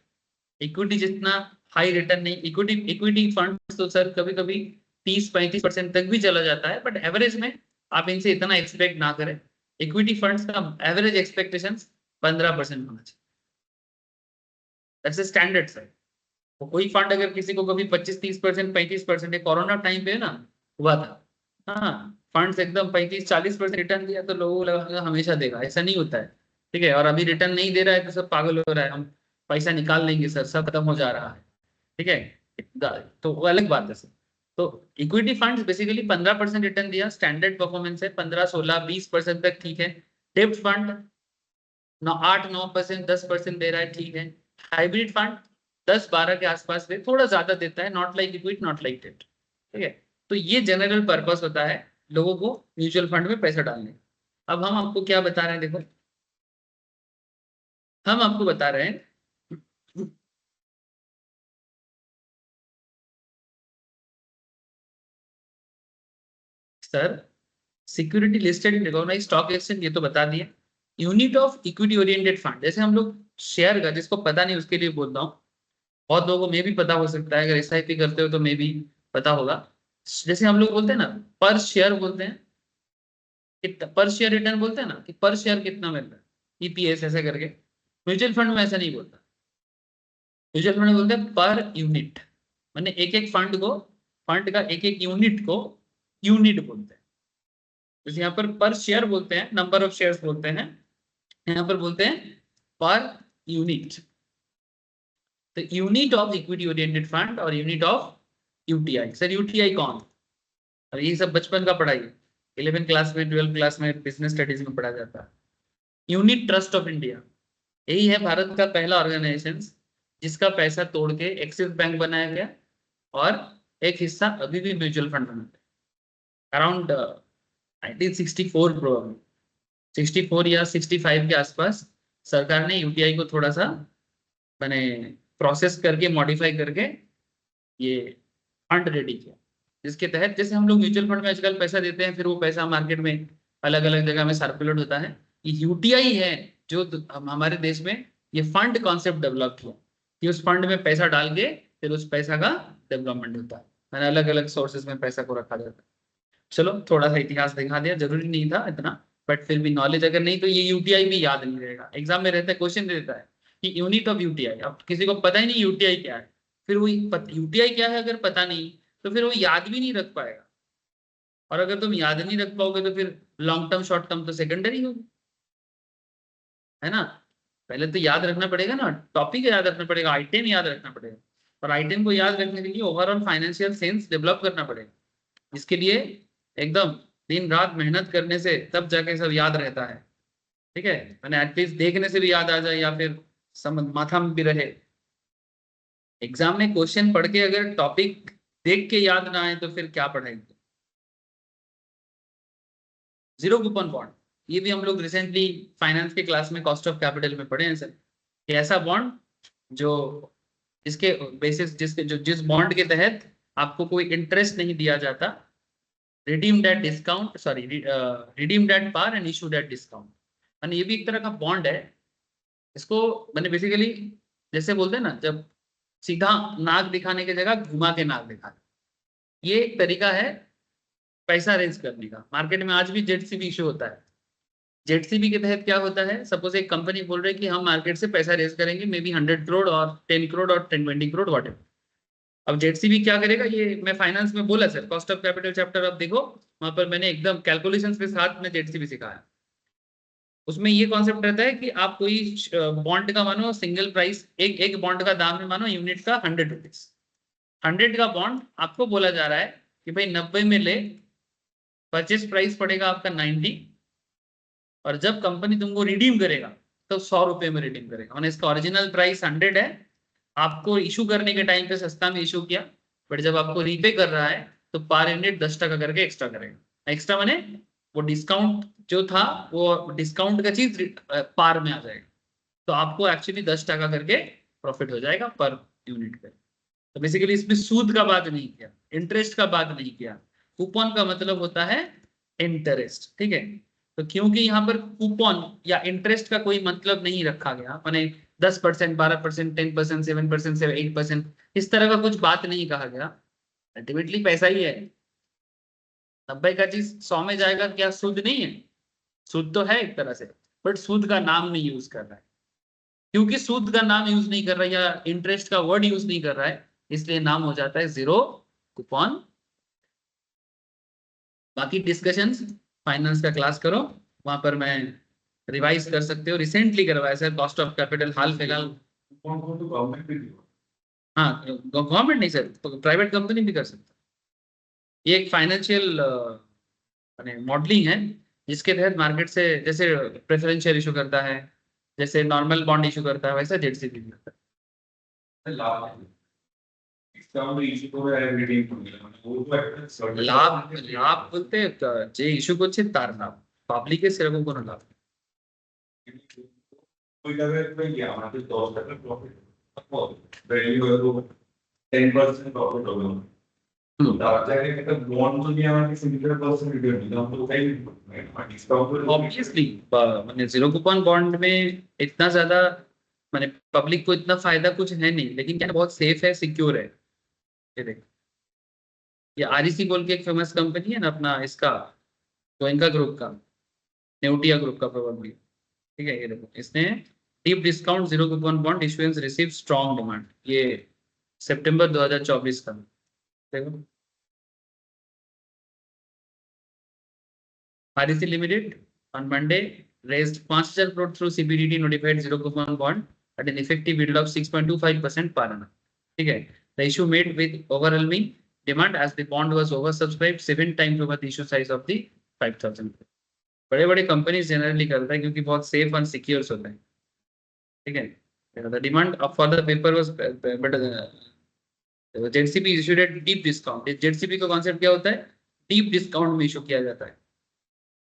इक्विटी जितना हाई रिटर्न नहीं। इक्विटी इक्विटी फंड्स तो सर कभी कभी 30-35% तक भी चला जाता है, बट एवरेज में आप इनसे इतना एक्सपेक्ट ना करें। इक्विटी फंड्स का एवरेज एक्सपेक्टेशन 15% होना चाहिए, दैट्स स्टैंडर्ड सर। तो कोई फंड अगर किसी को कभी 25-30%, 35%, कोरोना टाइम पे ना हुआ था, हाँ, फंड्स एकदम 35-40% रिटर्न दिया तो लोगों को लगा हमेशा देगा, ऐसा नहीं होता है, ठीक है। और अभी रिटर्न नहीं दे रहा है तो सब पागल हो रहा है, हम पैसा निकाल लेंगे सर, सब खत्म हो जा रहा है, ठीक है। तो वो अलग बात है सर। तो इक्विटी फंड्स बेसिकली 15% रिटर्न दिया, स्टैंडर्ड परफॉर्मेंस है, 15, 16, 20% तक ठीक है। डेब्ट फंड 8-9%, 10% दे रहा है, ठीक है। हाइब्रिड फंड 10-12 के आसपास दे, थोड़ा ज्यादा देता है, not like equity, not like डेब्ट, ठीक है। तो ये जनरल पर्पस होता है लोगों को म्यूचुअल फंड में पैसा डालने का। अब हम आपको क्या बता रहे हैं, देखो हम आपको बता रहे हैं sir security listed in recognised stock exchange, ये तो बता दिए। Unit of equity oriented fund, जैसे हम लोग शेयर का, जिसको पता नहीं उसके लिए बोल रहा हूँ, बहुत लोगों को मे भी पता हो सकता है, अगर एसआईपी करते हो तो मे भी पता होगा। जैसे हम लोग बोलते हैं ना पर शेयर बोलते हैं, कितना पर शेयर रिटर्न बोलते हैं ना, कि पर शेयर कितना मिल रहा है, ईपीएस ऐसे करके। म्यूचुअल फंड में ऐसा नहीं बोलता, म्यूचुअल फंड में बोलते हैं पर यूनिट, मैंने एक एक फंड को, फंड का एक एक यूनिट को यूनिट बोलते हैं। जैसे यहाँ पर शेयर बोलते हैं, नंबर ऑफ शेयर्स बोलते हैं, यहाँ पर बोलते हैं पर यूनिट। तो unit of equity oriented fund और unit of UTI. Sir UTI कौन? और ये सब बचपन का पढ़ाई है, 11th क्लास में 12th क्लास में बिजनेस स्टडीज में पढ़ा जाता है। यूनिट ट्रस्ट ऑफ इंडिया, यही है भारत का पहला ऑर्गेनाइजेशन जिसका पैसा तोड़ के एक्सिस बैंक बनाया गया, और एक हिस्सा अभी भी म्यूचुअल फंड में अराउंड 1964 प्रोबेबली 64 या 65 के आसपास सरकार ने यूटीआई को थोड़ा सा मैंने प्रोसेस करके मॉडिफाई करके ये फंड रेडी किया, जिसके तहत जैसे हम लोग म्यूचुअल फंड में आजकल पैसा देते हैं, फिर वो पैसा मार्केट में अलग अलग जगह में सर्कुलेट होता है। ये यूटीआई है जो हमारे देश में ये फंड कॉन्सेप्ट डेवलप किया, कि उस फंड में पैसा डाल के फिर उस पैसा का डेवलपमेंट होता है, मैंने अलग अलग सोर्सेज में पैसा को रखा जाता है। चलो थोड़ा सा इतिहास दिखा दिया, जरूरी नहीं था इतना, बट फिर भी नॉलेज अगर नहीं तो ये यूटीआई भी याद नहीं रहेगा। एग्जाम में रहता है, क्वेश्चन देता है कि यूनिट ऑफ यूटीआई, अब किसी को पता ही नहीं यूटीआई क्या है, फिर वो यूटीआई क्या है अगर पता नहीं तो फिर वो याद भी नहीं रख पाएगा, और अगर तुम याद नहीं रख पाओगे तो फिर लॉन्ग टर्म शॉर्ट टर्म तो सेकेंडरी होगी, है ना। पहले तो याद रखना पड़ेगा ना, टॉपिक याद रखना पड़ेगा, आइटम याद रखना पड़ेगा, और आइटम को याद रखने के लिए ओवरऑल फाइनेंशियल सेंस डेवलप करना पड़ेगा। इसके लिए एकदम दिन रात मेहनत करने से तब जाके सब याद रहता है, ठीक है। मैंने एटलीस्ट देखने से भी याद आ जाए, या फिर समझ माथा में भी रहे। एग्जाम में क्वेश्चन पढ़ के अगर टॉपिक देख के याद ना आए तो फिर क्या पढ़ाएंगे। जीरो कूपन बॉन्ड, ये भी हम लोग रिसेंटली फाइनेंस के क्लास में कॉस्ट ऑफ कैपिटल में पढ़े हैं सर, कि ऐसा बॉन्ड जो इसके बेसिस जिसके जो जिस बॉन्ड के तहत आपको कोई इंटरेस्ट नहीं दिया जाता, redeemed at discount, sorry redeemed at par and issued at discount, यानी ये भी एक तरह का बॉन्ड है। इसको मैंने बेसिकली जैसे बोलते हैं ना, जब सीधा नाक दिखाने की जगह घुमा के नाक दिखा, ये एक तरीका है पैसा रेज करने का। मार्केट में आज भी जेडसीबी इशू होता है। जेडसीबी के तहत क्या होता है, सपोज एक कंपनी बोल रही है कि हम मार्केट से पैसा रेज करेंगे, मे बी 100 करोड़ और 10 करोड़ और 10-20 करोड़ वॉट। अब जेडसीबी क्या करेगा, ये मैं फाइनेंस में बोला sir, cost of capital chapter आप देखो, वहां पर मैंने एकदम कैलकुलेशंस के साथ में जेडसीबी सिखाया। उसमें ये कॉन्सेप्ट रहता है कि आप कोई बॉन्ड का मानो सिंगल प्राइस, एक बॉन्ड का दाम है मानो यूनिट का 100 रुपीज, 100 का बॉन्ड आपको बोला जा रहा है कि भाई 90 में ले, परचेस प्राइस पड़ेगा आपका 90, और जब कंपनी तुमको रिडीम करेगा तो 100 रुपए में रिडीम करेगा। मैंने इसका ओरिजिनल प्राइस 100 है, आपको इशू करने के टाइम पे सस्ता में इशू किया, बट जब आपको रीपे कर रहा है तो पर यूनिट 10 टका करके एक्स्ट्रा करेगा। एक्स्ट्रा माने वो डिस्काउंट जो था वो डिस्काउंट का चीज पार में आ जाएगा, तो आपको एक्चुअली 10 टका करके प्रॉफिट हो जाएगा पर यूनिट पे। तो बेसिकली इसमें सूद का बात नहीं किया, इंटरेस्ट का बात नहीं किया। कूपन का मतलब होता है इंटरेस्ट, ठीक है। तो क्योंकि यहाँ पर कूपन या इंटरेस्ट का कोई मतलब नहीं रखा गया, मैंने 10%, 12%, 10%, 7%, 8%, इस तरह का कुछ बात नहीं कहा गया। अल्टीमेटली पैसा ही है, 90 का चीज 100 में जाएगा, क्या सूद नहीं है? सूद तो है एक तरह से, बट सूद का नाम नहीं यूज कर रहा है। क्योंकि सूद का नाम यूज नहीं कर रहा है या इंटरेस्ट का वर्ड यूज नहीं कर रहा है, इसलिए नाम हो जाता है जीरो कूपन। बाकी डिस्कशंस फाइनेंस का क्लास करो, वहां पर मैं रिवाइज कर सकते हो, रिसेंटली करवाया सर कॉस्ट ऑफ कैपिटल हाल फिलहाल। तो गवर्नमेंट भी दिया। हाँ गवर्नमेंट नहीं सर, प्राइवेट कंपनी भी कर सकता। ये एक फाइनेंशियल मॉडलिंग है जिसके तहत मार्केट से जैसे प्रेफरेंस शेयर इशू करता है, जैसे नॉर्मल बॉन्ड इशू करता है, वैसा जेडसीबी करता लाभ डिस्काउंट इशू तो है रिडीम করলে মানে ও তো একটা है। certain লাভ লাভ বলতে যে ইস্যু করছে তার লাভ, পাবলিকের সেরকম কোনো লাভ নেই। ওই জায়গায় তো কি আমাদের 10 টাকা প্রফিট কত ভ্যালু হলো 10% প্রফিট হলো হুম। তার জায়গায় একটা বন্ড যদি আমাকে 70% রিটার্ন দিতাম তো ওটাই ডিসকাউন্ট করে ऑब्वियसली मैंने जीरो कूपन बॉन्ड में इतना ज्यादा मैंने पब्लिक को इतना फायदा कुछ है नहीं, लेकिन क्या है, बहुत सेफ है, सिक्योर है। ये देख, ये आरईसी बोल के एक फेमस कंपनी है ना अपना, इसका गोयनका ग्रुप का, नेउटिया ग्रुप का प्रोबेबली, ठीक है। ये देखो, इसने deep discount zero coupon bond issuance receive strong demand, ये सितंबर 2024 का, देखो REC Limited on Monday raised 5,000 crore through CBDT notified zero coupon bond at an effective yield of 6.25% per annum. ठीक है, the issue made with overwhelming demand as the bond was oversubscribed 7 times over the issue size of the 5,000. बड़े बड़े companies generally करता है क्योंकि बहुत safe and secure होता है, ठीक है। The demand for the paper was but ZCB issued at deep discount. ZCB का कॉन्सेप्ट क्या होता है, डीप डिस्काउंट में इशू किया जाता है,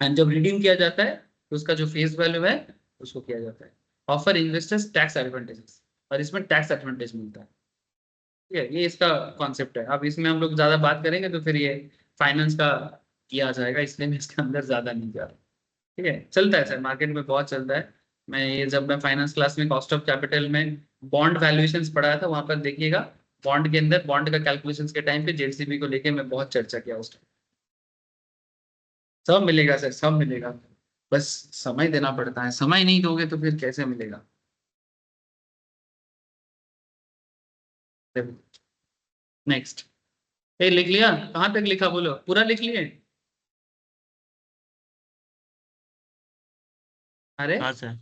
एंड जब रिडीम किया जाता है तो उसका जो फेस वैल्यू है उसको किया जाता है। ऑफर इन्वेस्टर्स टैक्स एडवांटेजेस, और इसमें टैक्स एडवांटेज मिलता है, ठीक है। ये इसका कॉन्सेप्ट है। अब इसमें हम लोग ज्यादा बात करेंगे तो फिर ये फाइनेंस का किया जाएगा, इसलिए मैं इसके अंदर ज्यादा नहीं जा रहा, ठीक है। चलता है सर, मार्केट में बहुत चलता है। जब मैं फाइनेंस क्लास में कॉस्ट ऑफ कैपिटल में बॉन्ड वैल्यूएशंस पढ़ाया था, वहां पर देखिएगा बॉन्ड के अंदर बॉन्ड का कैलकुलेशंस के टाइम पे जेडसीबी को लेके मैं बहुत चर्चा किया उस टाइम। सब मिलेगा सर, सब मिलेगा, बस समय देना पड़ता है, समय नहीं दोगे तो फिर कैसे मिलेगा। नेक्स्ट, ए लिख लिया, कहाँ तक लिखा बोलो, पूरा लिख लिए? अरे हाँ सर।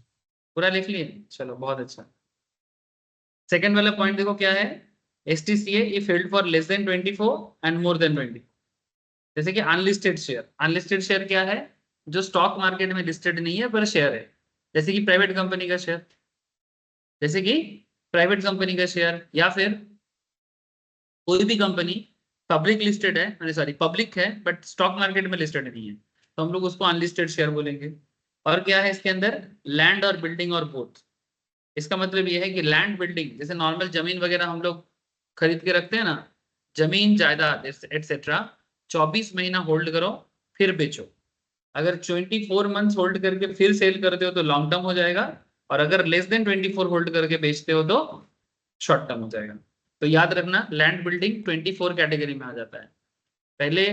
पूरा लिख लिए, चलो बहुत अच्छा। सेकंड वाला पॉइंट देखो क्या है, STCA if held for less than 24 and more than 20, जैसे कि अनलिस्टेड शेयर। अनलिस्टेड शेयर क्या है, जो स्टॉक मार्केट में लिस्टेड नहीं है पर शेयर है, जैसे कि प्राइवेट कंपनी का शेयर, जैसे कि प्राइवेट कंपनी का शेयर, या फिर कोई भी कंपनी पब्लिक लिस्टेड है, सॉरी पब्लिक है बट स्टॉक मार्केट में लिस्टेड नहीं है, तो हम लोग उसको अनलिस्टेड शेयर बोलेंगे। और क्या है इसके अंदर, लैंड और बिल्डिंग और बोथ। इसका मतलब ये है कि लैंड बिल्डिंग, जैसे नॉर्मल जमीन वगैरह हम लोग खरीद के रखते हैं ना, जमीन जायदाद एटसेट्रा, 24 महीना होल्ड करो फिर बेचो। अगर 24 मंथ्स होल्ड करके फिर सेल करते हो तो लॉन्ग टर्म हो जाएगा, और अगर लेस देन 24 होल्ड करके बेचते हो तो शॉर्ट टर्म हो जाएगा। तो याद रखना, लैंड बिल्डिंग 24 कैटेगरी में आ जाता है। पहले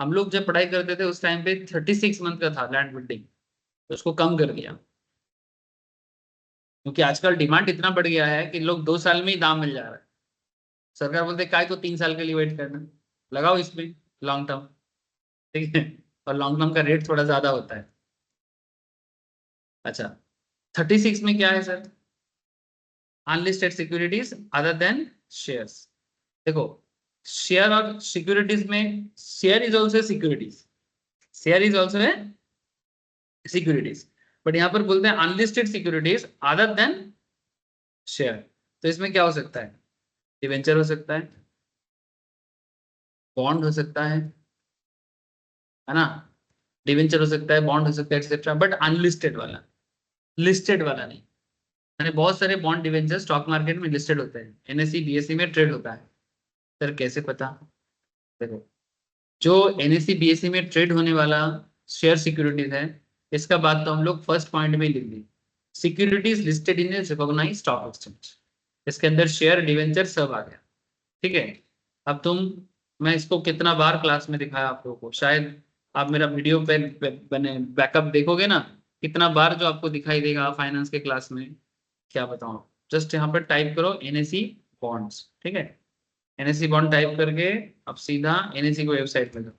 हम लोग जब पढ़ाई करते थे उस टाइम पे 36 मंथ का था लैंड बिल्डिंग, तो उसको कम कर दिया, क्योंकि आजकल डिमांड इतना बढ़ गया है कि लोग 2 साल में ही दाम मिल जा रहा है। सरकार बोलते काय तो 3 साल के लिए वेट करना, लगाओ इसमें लॉन्ग टर्म, ठीक है, और लॉन्ग टर्म का रेट थोड़ा ज्यादा होता है। अच्छा, 36 में क्या है sir, unlisted securities other than shares. देखो शेयर और सिक्योरिटीज में, share is also securities, share is also है सिक्योरिटीज, बट यहाँ पर बोलते हैं unlisted securities other than share. तो इसमें क्या हो सकता है, डिवेंचर हो सकता है, बॉन्ड हो सकता है ना, डिवेंचर हो सकता है, बॉन्ड हो सकता है एक्सेट्रा, बट अनलिस्टेड वाला, लिस्टेड वाला नहीं। यानी बहुत सारे बॉन्ड डिवेंचर स्टॉक मार्केट में लिस्टेड होते हैं, NSE BSE में ट्रेड होता है। सर कैसे पता, देखो जो NSE BSE में ट्रेड होने वाला शेयर सिक्योरिटीज है, इसका बात तो हम लोग फर्स्ट पॉइंट में लिख दी, securities listed in recognised stock exchange, इसके अंदर शेयर डिवेंचर सब आ गया, ठीक है। अब मैं इसको कितना बार क्लास में दिखाया आप लोगों को, शायद आप मेरा वीडियो पे बने बैकअप देखोगे ना, कितना बार जो आपको दिखाई देगा फाइनेंस के क्लास में, क्या बताऊं। जस्ट यहाँ पर टाइप करो NSE बॉन्ड्स, ठीक है, NSE बॉन्ड टाइप करके अब सीधा NSE को वेबसाइट में जाओ।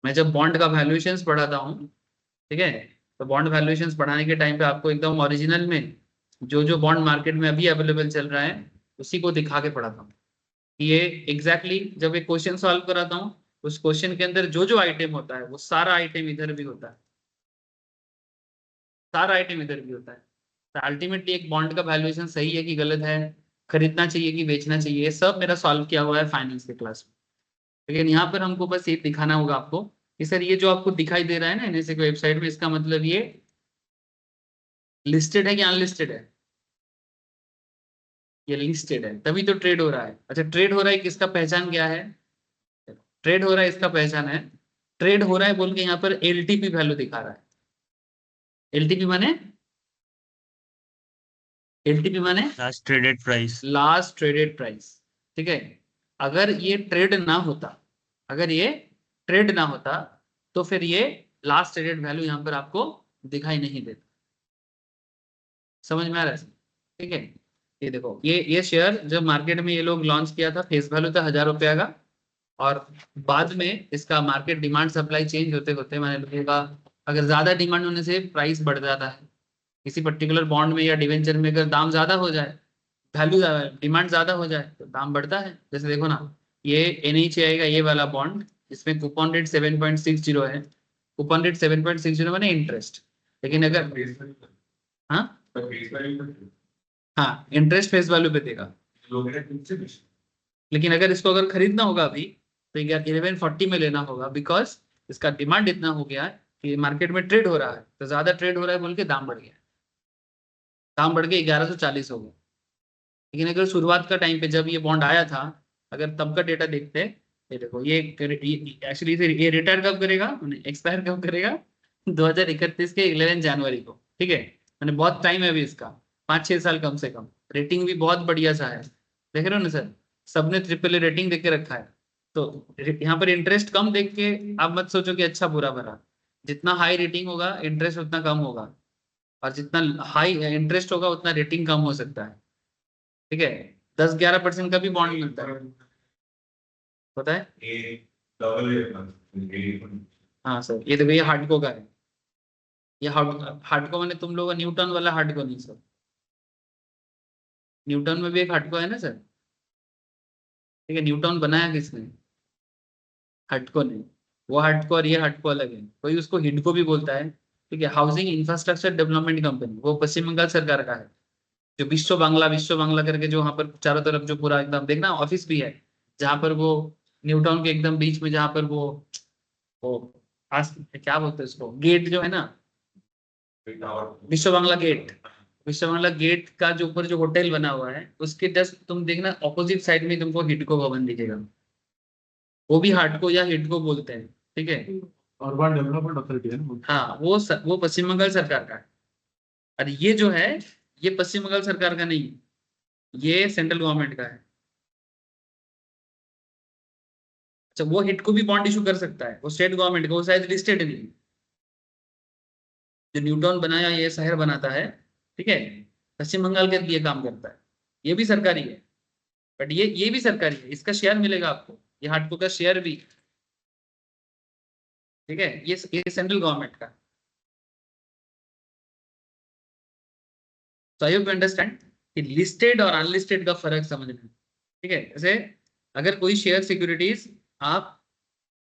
मैं जब बॉन्ड का वैल्यूएशंस पढ़ाता हूँ, ठीक है, तो बॉन्ड वैल्यूएशंस पढ़ाने के टाइम पे आपको एकदम ओरिजिनल में जो जो बॉन्ड मार्केट में अभी अवेलेबल चल रहा है उसी को दिखा के पढ़ाता हूँ, ये एग्जैक्टली जब एक क्वेश्चन सॉल्व कराता हूँ उस क्वेश्चन के अंदर जो जो आइटम होता है वो सारा आइटम इधर भी होता है, सारा आइटम इधर भी होता है। तो अल्टीमेटली एक बॉन्ड का वैल्यूएशन सही है कि गलत है, खरीदना चाहिए कि बेचना चाहिए, ये सब मेरा सॉल्व किया हुआ है फाइनेंस के क्लास में। लेकिन यहाँ पर हमको बस ये दिखाना होगा आपको कि सर ये जो आपको दिखाई दे रहा है ना एनएसए की वेबसाइट में, इसका मतलब ये लिस्टेड है कि अनलिस्टेड है? ये लिस्टेड है तभी तो ट्रेड हो रहा है। अच्छा ट्रेड हो रहा है, किसका पहचान क्या है? ट्रेड हो रहा है, इसका पहचान है, ट्रेड हो रहा है बोल के यहाँ पर एलटीपी वैल्यू दिखा रहा है। एलटीपी माने, एलटीपी माने last traded price. Last traded price. ठीक है, अगर ये ट्रेड ना होता, अगर ये ट्रेड ना होता तो फिर ये लास्ट ट्रेडेड वैल्यू यहाँ पर आपको दिखाई नहीं देता। समझ में आ रहा है? ठीक है, ये देखो ये शेयर जब मार्केट में ये लोग लॉन्च किया था फेस वैल्यू था 1000 रुपया का, और बाद में इसका मार्केट डिमांड सप्लाई चेंज होते होते मैंने लोगों का, अगर ज्यादा डिमांड होने से प्राइस बढ़ जाता है किसी पर्टिकुलर बॉन्ड में या डिवेंचर में, अगर दाम ज्यादा हो जाए, वैल्यू डिमांड ज्यादा हो जाए तो दाम बढ़ता है। जैसे देखो ना, ये एनएचए का ये वाला बॉन्ड, इसमें कूपन रेट 7.60 है, कूपन रेट 7.60 माने इंटरेस्ट। लेकिन अगर हाँ हाँ इंटरेस्ट फेस वैल्यू पे देगा, लेकिन अगर इसको अगर खरीदना होगा अभी तो 1140 में लेना होगा, बिकॉज इसका डिमांड इतना हो गया है कि मार्केट में ट्रेड हो रहा है, तो ज्यादा ट्रेड हो रहा है बोल के दाम बढ़ गया, दाम बढ़ के 1140 हो गया। लेकिन अगर शुरुआत का टाइम पे जब ये बॉन्ड आया था, अगर तब का डेटा देखते, ये देखो ये एक्चुअली ये रिटायर कब करेगा, एक्सपायर कब करेगा 2031 के 11 जनवरी को। ठीक है, मैंने बहुत टाइम है अभी इसका, 5-6 साल कम से कम। रेटिंग भी बहुत बढ़िया सा है, देख रहे हो ना सर, सबने ट्रिपल ए रेटिंग देख के रखा है। तो यहाँ पर इंटरेस्ट कम देख के आप मत सोचो कि अच्छा बुरा भरा, जितना हाई रेटिंग होगा इंटरेस्ट उतना कम होगा, और जितना हाई इंटरेस्ट होगा उतना रेटिंग कम हो सकता है। ठीक है, 10-11% का भी बॉन्ड मिलता है, पता है? हाँ सर, ये देखो ये हार्डको का है, ये हार्डको मैंने तुम लोग न्यूटन वाला हार्डको नहीं सर, न्यूटन में भी एक हार्डको है ना सर। ठीक है, न्यूटन बनाया किसने? हार्डको ने। वो हार्डको और ये हार्डको अलग है, कोई उसको हिडको भी बोलता है। ठीक है, हाउसिंग इंफ्रास्ट्रक्चर डेवलपमेंट कंपनी, वो पश्चिम बंगाल सरकार का है। जो विश्व बांग्ला करके जो वहां पर चारों तरफ जो पूरा एकदम देखना ऑफिस भी है, जहाँ पर वो न्यूटाउन के एकदम बीच में, जहाँ पर वो क्या बोलते हैं उसको, गेट जो है ना, विश्व बांग्ला गेट, विश्व बांग्ला गेट का जो ऊपर जो होटल बना हुआ है उसके जस्ट तुम देखना ऑपोजिट साइड में तुमको हिडको भवन दिखेगा, वो भी हार्डको या हिडको बोलते हैं। ठीक है, अर्बन डेवलपमेंट अथॉरिटी है ना। हाँ वो पश्चिम बंगाल सरकार का है। और ये जो है ये पश्चिम बंगाल सरकार का नहीं है, ये सेंट्रल गवर्नमेंट का है। अच्छा वो हिडको भी बॉन्ड इशू कर सकता है, वो स्टेट गवर्नमेंट का, वो शायद लिस्टेड नहीं है। जो न्यूटन बनाया ये शहर बनाता है, ठीक है, पश्चिम बंगाल के लिए काम करता है, ये भी सरकारी है। बट ये भी सरकारी है, इसका शेयर मिलेगा आपको, ये हार्डको का शेयर भी। ठीक है, ये सेंट्रल गवर्नमेंट का। सो आई होप यू अंडरस्टैंड कि लिस्टेड और अनलिस्टेड का फर्क समझना। ठीक है, जैसे अगर कोई शेयर सिक्योरिटीज आप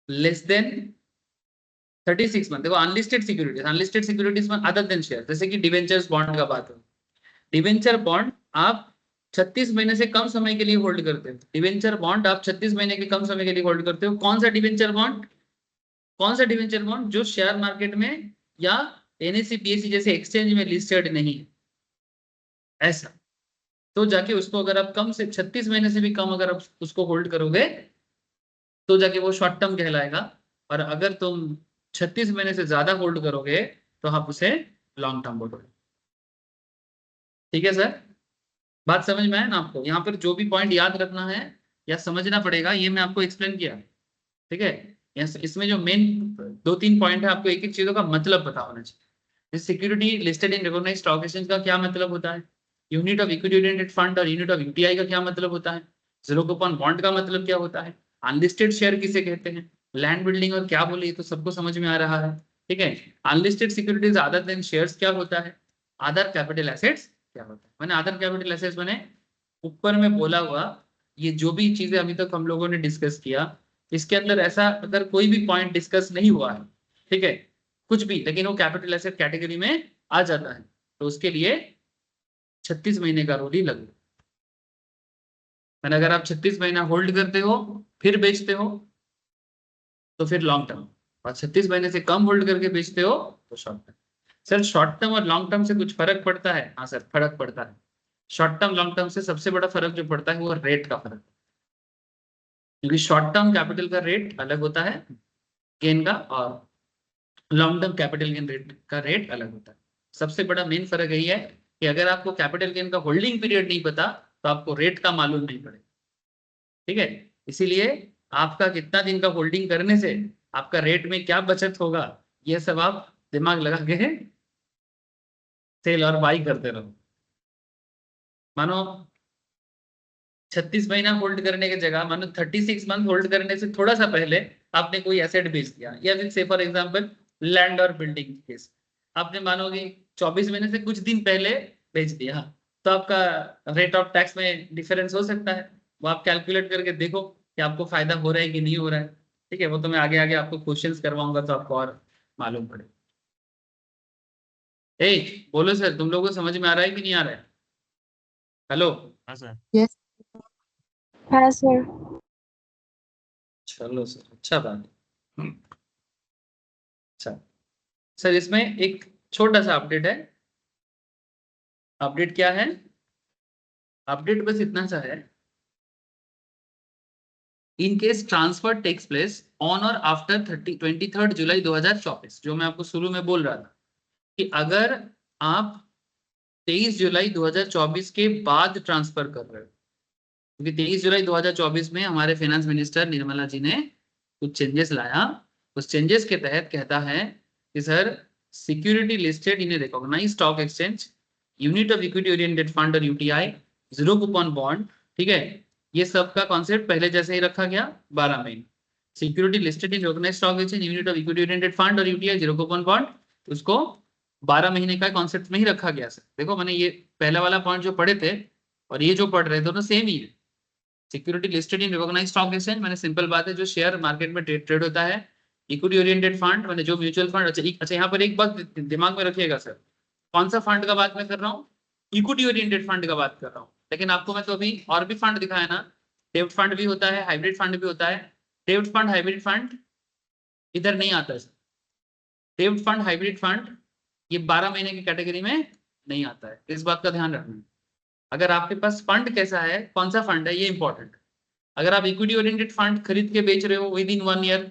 लेस देन 36 मंथ, देखो अनलिस्टेड सिक्योरिटीज में अदर देन शेयर, जैसे कि डिवेंचर्स बॉन्ड का बात हो, डिवेंचर बॉन्ड आप 36 महीने से कम समय के लिए होल्ड करते हो, डिवेंचर बॉन्ड आप 36 महीने के कम समय के लिए होल्ड करते हो। कौन सा डिवेंचर बॉन्ड, कौन सा डिवेंचर बॉन्ड? जो शेयर मार्केट में या एनएससी पीएससी जैसे एक्सचेंज में लिस्टेड नहीं है, ऐसा तो जाके उसको अगर आप कम से 36 महीने से भी कम अगर आप उसको होल्ड करोगे तो जाके वो शॉर्ट टर्म कहलाएगा। और अगर तुम 36 महीने से ज्यादा होल्ड करोगे तो आप उसे लॉन्ग टर्म बोलोगे। ठीक है सर, बात समझ में आया ना आपको? यहाँ पर जो भी पॉइंट याद रखना है या समझना पड़ेगा ये मैं आपको एक्सप्लेन किया। ठीक है, इसमें जो मेन 2-3 पॉइंट है, आपको एक एक चीजों का मतलब पता होना चाहिए। Security listed in recognised stock exchange का क्या मतलब होता है, unit of equity oriented fund और यूनिट ऑफ यूटीआई का क्या मतलब होता है, जीरो कूपन बॉन्ड का मतलब क्या होता है, अनलिस्टेड शेयर किसे कहते हैं, लैंड बिल्डिंग और क्या बोले, तो सबको समझ में आ रहा है। ठीक है, unlisted securities other than shares क्या होता है, अदर कैपिटल एसेट्स क्या होता है। मैंने अदर कैपिटल एसेट्स मैंने ऊपर में बोला हुआ ये जो भी चीजें अभी तक हम लोगों ने डिस्कस किया, इसके अंदर ऐसा अगर कोई भी पॉइंट डिस्कस नहीं हुआ है, ठीक है, कुछ भी, लेकिन वो कैपिटल एसेट कैटेगरी में आ जाता है, तो उसके लिए 36 महीने का रूल ही लगू। मैंने अगर आप 36 महीना होल्ड करते हो फिर बेचते हो तो फिर लॉन्ग टर्म, और 36 महीने से कम होल्ड करके बेचते हो तो short term. Sir short term और लॉन्ग टर्म से कुछ फर्क पड़ता है? हाँ सर फर्क पड़ता है। शॉर्ट टर्म लॉन्ग टर्म से सबसे बड़ा फर्क जो पड़ता है वो रेट का फर्क, क्योंकि शॉर्ट टर्म कैपिटल का रेट अलग होता है गेन का, और long term capital gain rate का रेट अलग होता है। सबसे बड़ा मेन फर्क यही है कि अगर आपको कैपिटल गेन का होल्डिंग पीरियड नहीं पता तो आपको रेट का मालूम नहीं पड़ेगा, ठीक है। इसीलिए आपका कितना दिन का होल्डिंग करने से आपका रेट में क्या बचत होगा, ये सब आप दिमाग लगा के सेल और बाई करते रहो। मानो 36 महीना होल्ड करने की जगह मानो 36 मंथ होल्ड करने से थोड़ा सा पहले आपने कोई एसेट बेच दिया, या फिर से फॉर एग्जांपल लैंड और बिल्डिंग केस, आपने मानो कि 24 महीने से कुछ दिन पहले बेच दिया, तो आपका रेट ऑफ टैक्स में डिफरेंस हो सकता है। वो आप कैलकुलेट करके देखो कि आपको फायदा हो रहा है कि नहीं हो रहा है, ठीक है। वो तो मैं आगे आगे आपको क्वेश्चंस करवाऊंगा तो आपको और मालूम पड़े। ए बोलो सर, तुम लोगों को समझ में आ रहा है कि नहीं आ रहा है? हेलो। हाँ सर। Yes. हाँ सर। चलो सर, अच्छा बात है। अच्छा सर, इसमें एक छोटा सा अपडेट है। अपडेट क्या है? अपडेट बस इतना सा है, in case transfer takes place on और आफ्टर 23 जुलाई 2024, जो मैं आपको शुरू में बोल रहा था कि अगर आप 23 जुलाई 2024 के बाद ट्रांसफर कर रहे हो, क्योंकि 23 जुलाई 2024 में हमारे फाइनेंस मिनिस्टर निर्मला जी ने कुछ चेंजेस लाया। उस चेंजेस के तहत कहता है कि sir security listed in a recognised stock exchange, unit of equity oriented fund और यूटीआई, जीरो कूपन बॉन्ड, ठीक है, ये सब का कॉन्सेप्ट पहले जैसे ही रखा गया 12 महीने। Security listed in recognised stock exchange, unit of equity oriented fund और यूटीआई, जीरो कूपन बॉन्ड, उसको 12 महीने का कॉन्सेप्ट में ही रखा गया। सर देखो मैंने ये पहला वाला पॉइंट जो पढ़े थे और ये जो पढ़ रहे दोनों सेम ही है। Security listed in recognised stock exchange मैंने सिंपल बात है, जो शेयर मार्केट में ट्रेड होता है। इक्विटी ओरिएंटेड फंड मैंने जो म्यूचुअल फंड, अच्छा यहाँ पर एक बात दिमाग में रखिएगा सर, कौन सा फंड का बात मैं कर रहा हूँ? इक्विटी ओरिएंटेड फंड का बात कर रहा हूँ। लेकिन आपको मैं तो अभी और भी फंड दिखाया ना, डेब्ट फंड भी होता है, हाइब्रिड फंड भी होता है। डेब्ट फंड हाइब्रिड फंड इधर नहीं आता है। डेब्ट फंड हाइब्रिड फंड ये 12 महीने की कैटेगरी में नहीं आता है, इस बात का ध्यान रखना। अगर आपके पास फंड कैसा है, कौन सा फंड है, ये इंपॉर्टेंट। अगर आप इक्विटी ओरिएंटेड फंड खरीद के बेच रहे हो विद इन 1 ईयर,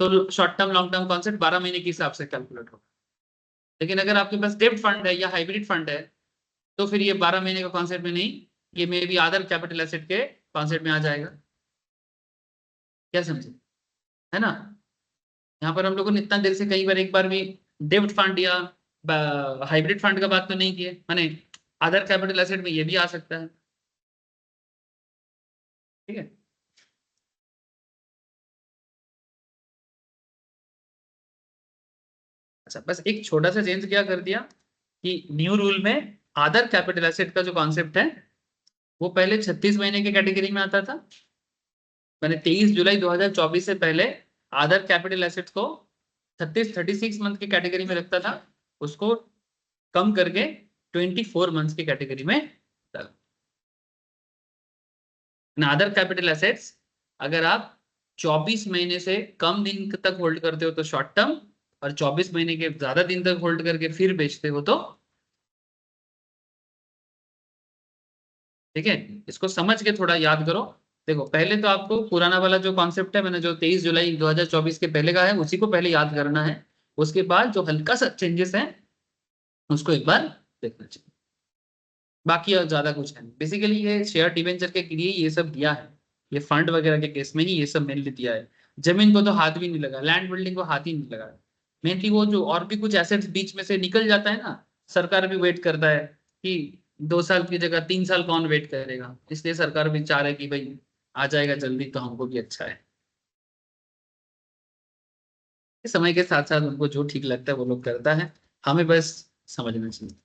तो short term long term concept 12 महीने के हिसाब से कैलकुलेट होगा। लेकिन अगर आपके पास डेब्ट फंड है या हाइब्रिड फंड है तो फिर ये 12 महीने का कॉन्सेप्ट में नहीं, ये मे भी अदर कैपिटल एसेट के कॉन्सेप्ट में आ जाएगा। क्या समझे, है ना? यहाँ पर हम लोगों ने इतना देर से कई बार एक बार भी डेब्ट फंड या हाइब्रिड फंड का बात तो नहीं किए, माने अदर कैपिटल एसेट में ये भी आ सकता है, ठीक है। अच्छा बस एक छोटा सा चेंज क्या कर दिया कि न्यू रूल में अदर कैपिटल एसेट का जो कॉन्सेप्ट है वो पहले 36 महीने के कैटेगरी में आता था। मैंने 23 जुलाई 2024 से पहले अदर कैपिटल एसेट्स को 36 मंथ की कैटेगरी में रखता था, उसको कम करके 24 मंथ्स की कैटेगरी में डाला। अदर कैपिटल एसेट्स अगर आप 24 महीने से कम दिन तक होल्ड करते हो तो शॉर्ट टर्म, और 24 महीने के ज्यादा दिन तक होल्ड करके फिर बेचते हो तो, ठीक है। इसको समझ के थोड़ा याद करो। देखो पहले तो आपको पुराना वाला जो कॉन्सेप्ट है, मैंने जो 23 जुलाई 2024 के पहले का है उसी को पहले याद करना है। उसके बाद जो हल्का सा चेंजेस है उसको एक बार देखना चाहिए, बाकी और ज्यादा कुछ है। बेसिकली ये शेयर डिवेंचर के लिए ये सब दिया है, ये फंड वगैरह के केस में ही ये सब मेनली दिया है। जमीन को तो हाथ भी नहीं लगा, लैंड बिल्डिंग को हाथ ही नहीं लगा। मेनली वो जो और भी कुछ एसेट्स बीच में से निकल जाता है ना, सरकार भी वेट करता है कि 2 साल की जगह 3 साल कौन वेट करेगा, इसलिए सरकार भी चाह रही है कि भाई आ जाएगा जल्दी तो हमको भी अच्छा है। समय के साथ साथ उनको जो ठीक लगता है वो लोग करता है, हमें बस समझना चाहिए।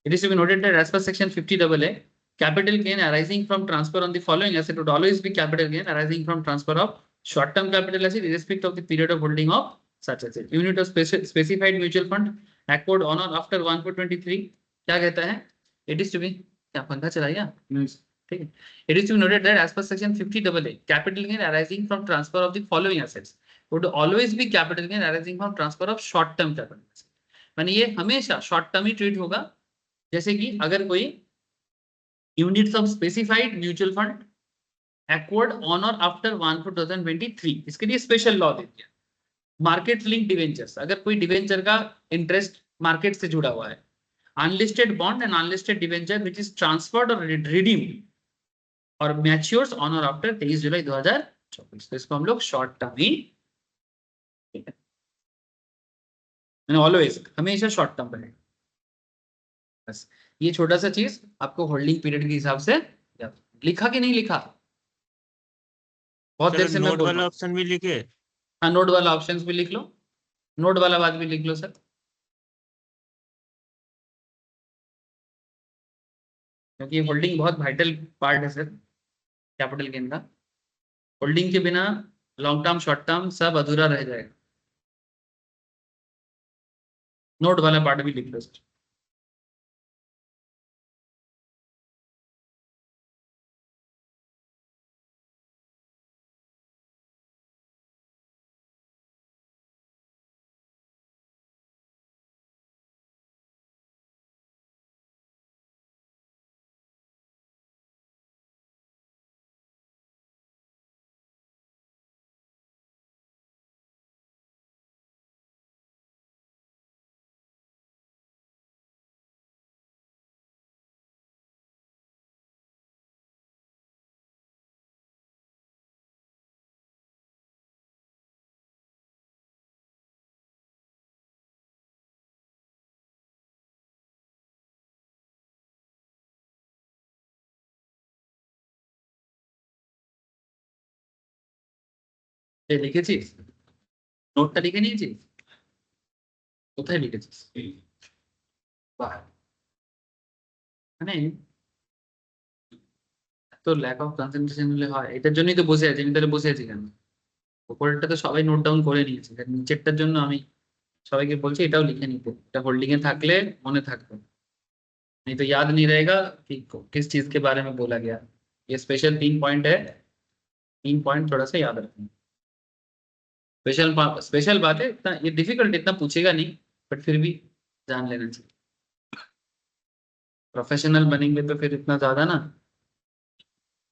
It is to be noted that as per section 50AA capital gain arising from transfer on the following asset would always be capital gain arising from transfer of short-term capital asset irrespective of the period of holding of such asset. Unit of specified mutual fund acquired on or after 1/4/23 क्या कहता है? It is to be क्या पंखा चलाया? ठीक है. It is to be noted that as per section 50AA, capital gain arising from transfer of the following assets would always be capital gain arising from transfer of short-term capital asset. माने ये हमेशा short term ही treat होगा. जैसे कि अगर कोई units of specified mutual fund acquired on और after 1/4/2023 इसके लिए स्पेशल लॉ दे दिया. मार्केट लिंक डिवेंचर्स, अगर कोई डिवेंचर का इंटरेस्ट मार्केट से जुड़ा हुआ है, unlisted bond and unlisted debenture which is transferred और रिडीम्ड और मैच्योर्स ऑन और आफ्टर 23 जुलाई 2024, तो इसको हम लोग शॉर्ट टर्म ही ऑलवेज हमेशा शॉर्ट टर्म रहेगा. बस ये छोटा सा चीज आपको होल्डिंग पीरियड के हिसाब से लिखा कि नहीं लिखा, बहुत देर से मैं नोट बोल वाला रहा हूं. ऑप्शन भी लिखे. हाँ, नोट वाला ऑप्शंस भी लिख लो, नोट वाला बात भी लिख लो सर, क्योंकि होल्डिंग बहुत वाइटल पार्ट है सर कैपिटल गेन का. होल्डिंग के बिना लॉन्ग टर्म शॉर्ट टर्म सब अधूरा रह जाएगा. नोट वाला पार्ट भी लिख लो सर. ये লিখেছিস, নোটটা লিখে নিয়েছিস, কোথায় লিখেছিস? বাহ, মানে তো ল্যাক অফ কনসেন্ট্রেশন হলে হয়. এটার জন্যই তো বসে আছি আমি, তাহলে বসে আছি কেন? উপরেরটা তো সবাই নোট ডাউন করে নিয়েছে, নিচেরটার জন্য আমি সবাইকে বলছি এটাও লিখে নিতে. এটা होल्डिंग में থাকলে মনে থাকবে, नहीं तो याद नहीं रहेगा कि किस चीज के बारे में बोला गया. ये स्पेशल 3 पॉइंट है, 3 पॉइंट थोड़ा सा याद रखना. स्पेशल बात है, इतना ये डिफिकल्ट इतना पूछेगा नहीं, बट फिर भी जान लेना चाहिए. प्रोफेशनल बनेंगे तो फिर इतना ज्यादा ना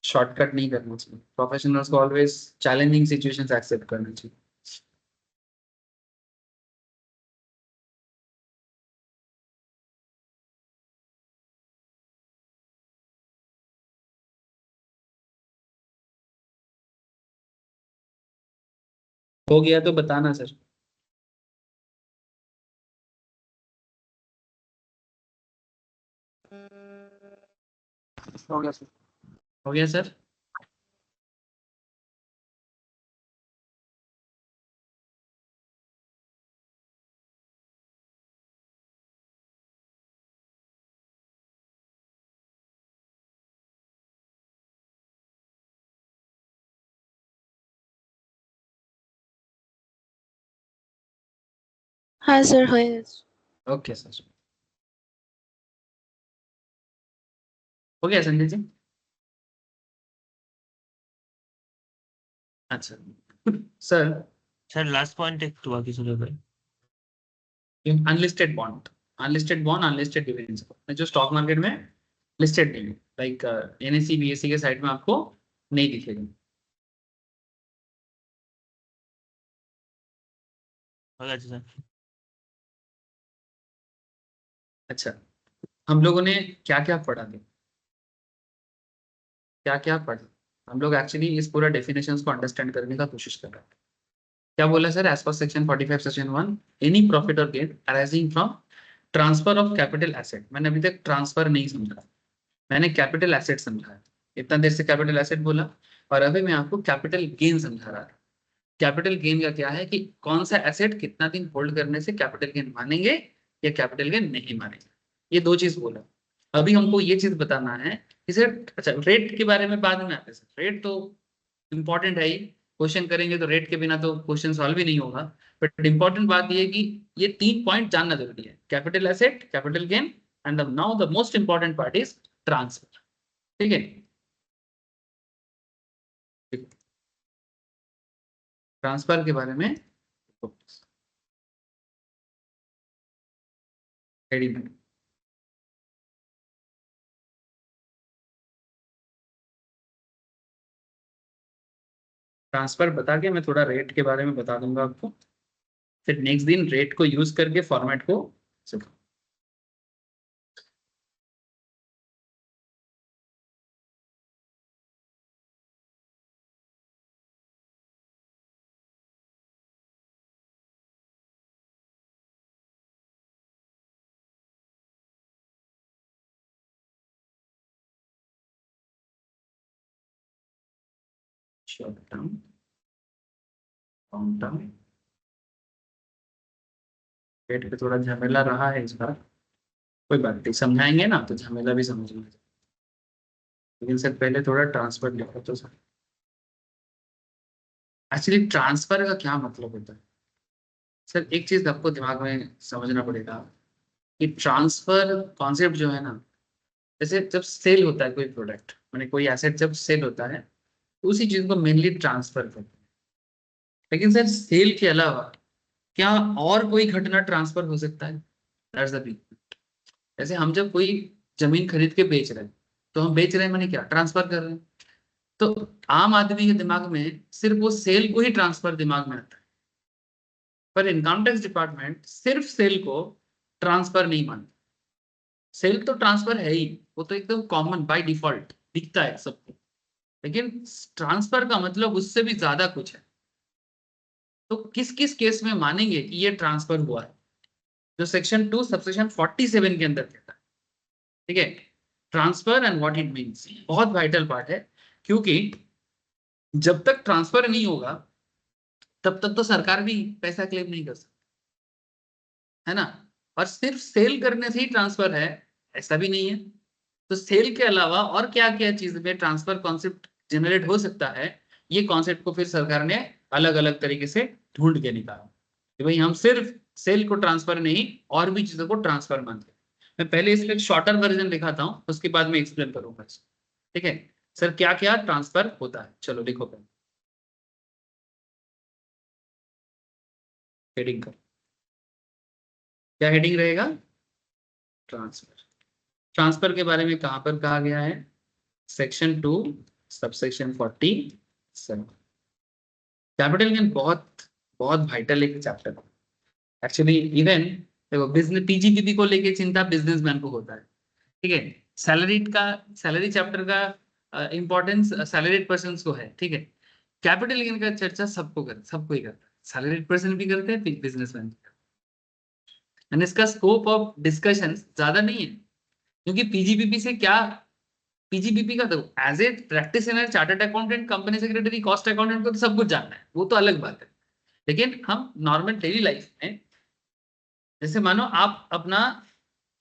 शॉर्टकट नहीं करना चाहिए. प्रोफेशनल्स को ऑलवेज चैलेंजिंग सिचुएशंस एक्सेप्ट करना चाहिए. हो गया तो बताना सर. हो गया सर. हो गया सर. हाँ सर हो गया. ओके सर, हो गया संजय जी. अच्छा सर, सर लास्ट पॉइंट एक तो बाकी सुनो भाई. अनलिस्टेड बॉन्ड, अनलिस्टेड डिवेंचर जो स्टॉक मार्केट में लिस्टेड नहीं है, लाइक एनएससी बीएससी के साइड में आपको नहीं दिखेगा. हो गया सर. अच्छा, हम लोगों ने क्या क्या पढ़ा था, क्या क्या पढ़ा? हम लोग एक्चुअली इस पूरा डेफिनेशंस को अंडरस्टैंड करने का कोशिश कर रहे हैं. क्या बोला sir? As per section 45 section 1 any profit or gain arising from transfer of capital asset. मैंने अभी तक ट्रांसफर नहीं समझा, मैंने कैपिटल एसेट समझा है. इतना देर से कैपिटल एसेट बोला और अभी मैं आपको कैपिटल गेन समझा रहा था. कैपिटल गेन का क्या है कि कौन सा एसेट कितना दिन होल्ड करने से कैपिटल गेन मानेंगे या कैपिटल गेन नहीं मानेंगे. ये दो चीज बोला. अभी हमको ये चीज बताना है कि सर अच्छा रेट के बारे में बाद में आते हैं सर, रेट तो इम्पोर्टेंट है ही, क्वेश्चन करेंगे तो रेट के बिना तो क्वेश्चन सॉल्व ही नहीं होगा। बट इम्पोर्टेंट बात ये है कि ये 3 पॉइंट जानना जरूरी है, capital asset, capital gain and now the most important part is transfer. ठीक है, ट्रांसफर के बारे में हेडिंग ट्रांसफर बता के मैं थोड़ा रेट के बारे में बता दूंगा आपको, फिर नेक्स्ट दिन रेट को यूज करके फॉर्मेट को सिखाऊंगा। Short term, long term, rate पे थोड़ा झमेला रहा है इस बार, कोई बात नहीं, समझाएंगे ना तो झमेला भी समझ में, लेकिन सर पहले थोड़ा ट्रांसफर लिखो तो सर। एक्चुअली ट्रांसफर का क्या मतलब होता है सर, एक चीज आपको दिमाग में समझना पड़ेगा कि ट्रांसफर कॉन्सेप्ट जो है ना, जैसे जब सेल होता है कोई प्रोडक्ट, मैंने कोई एसेट जब सेल होता है तो उसी चीज को मेनली ट्रांसफर करते हैं। लेकिन सर सेल के अलावा क्या और कोई घटना ट्रांसफर हो सकता है? That's the big. जैसे हम जब कोई जमीन खरीद के बेच रहे हैं तो हम बेच रहे हैं माने क्या, ट्रांसफर कर रहे हैं। तो आम आदमी के दिमाग में सिर्फ वो सेल को ही ट्रांसफर दिमाग में आता है, पर इनकम टैक्स डिपार्टमेंट सिर्फ सेल को ट्रांसफर नहीं मानता। सेल तो ट्रांसफर है ही, वो तो एकदम कॉमन बाय डिफॉल्ट दिखता है सबको, लेकिन ट्रांसफर का मतलब उससे भी ज्यादा कुछ है। तो किस किस केस में मानेंगे कि ये ट्रांसफर हुआ है, जो सेक्शन 2 सबसेक्शन 47 के अंदर कहता है। ठीक है, transfer and what it means बहुत वाइटल पार्ट है, क्योंकि जब तक ट्रांसफर नहीं होगा तब तक तो सरकार भी पैसा क्लेम नहीं कर सकती, है ना। और सिर्फ सेल करने से ही ट्रांसफर है ऐसा भी नहीं है। तो सेल के अलावा और क्या क्या चीज में ट्रांसफर कॉन्सेप्ट जनरेट हो सकता है, ये कॉन्सेप्ट को फिर सरकार ने अलग अलग तरीके से ढूंढ के निकाला कि भाई हम सिर्फ सेल को ट्रांसफर नहीं और भी चीजों को ट्रांसफर मानते हैं। मैं पहले इसका एक शॉर्टर वर्जन दिखाता हूँ, उसके बाद में एक्सप्लेन करूंगा। ठीक है सर, क्या क्या ट्रांसफर होता है, चलो लिखो पहले हेडिंग का, क्या हेडिंग रहेगा? ट्रांसफर। ट्रांसफर के बारे में कहां पर कहा गया है? Section 2 subsection 47। कैपिटल गेन बहुत बहुत वाइटल एक चैप्टर है एक्चुअली। इवन देखो बिजनेस पीजीपीपी को लेके चिंता बिजनेसमैन को होता है, ठीक है। सैलरी चैप्टर का इंपॉर्टेंस सैलरीड पर्सन को है, ठीक है। कैपिटल गेन का चर्चा सबको ही करता है, सैलरीड पर्सन भी करते हैं, बिजनेसमैन भी करते हैं। इसका स्कोप ऑफ डिस्कशन ज्यादा नहीं है, क्योंकि पीजीपीपी से क्या, पीजीपीपी का देखो as a practitioner, chartered accountant, company secretary, cost accountant को तो सब कुछ जानना है, वो तो अलग बात है। लेकिन हम नॉर्मल डेली लाइफ में, जैसे मानो आप अपना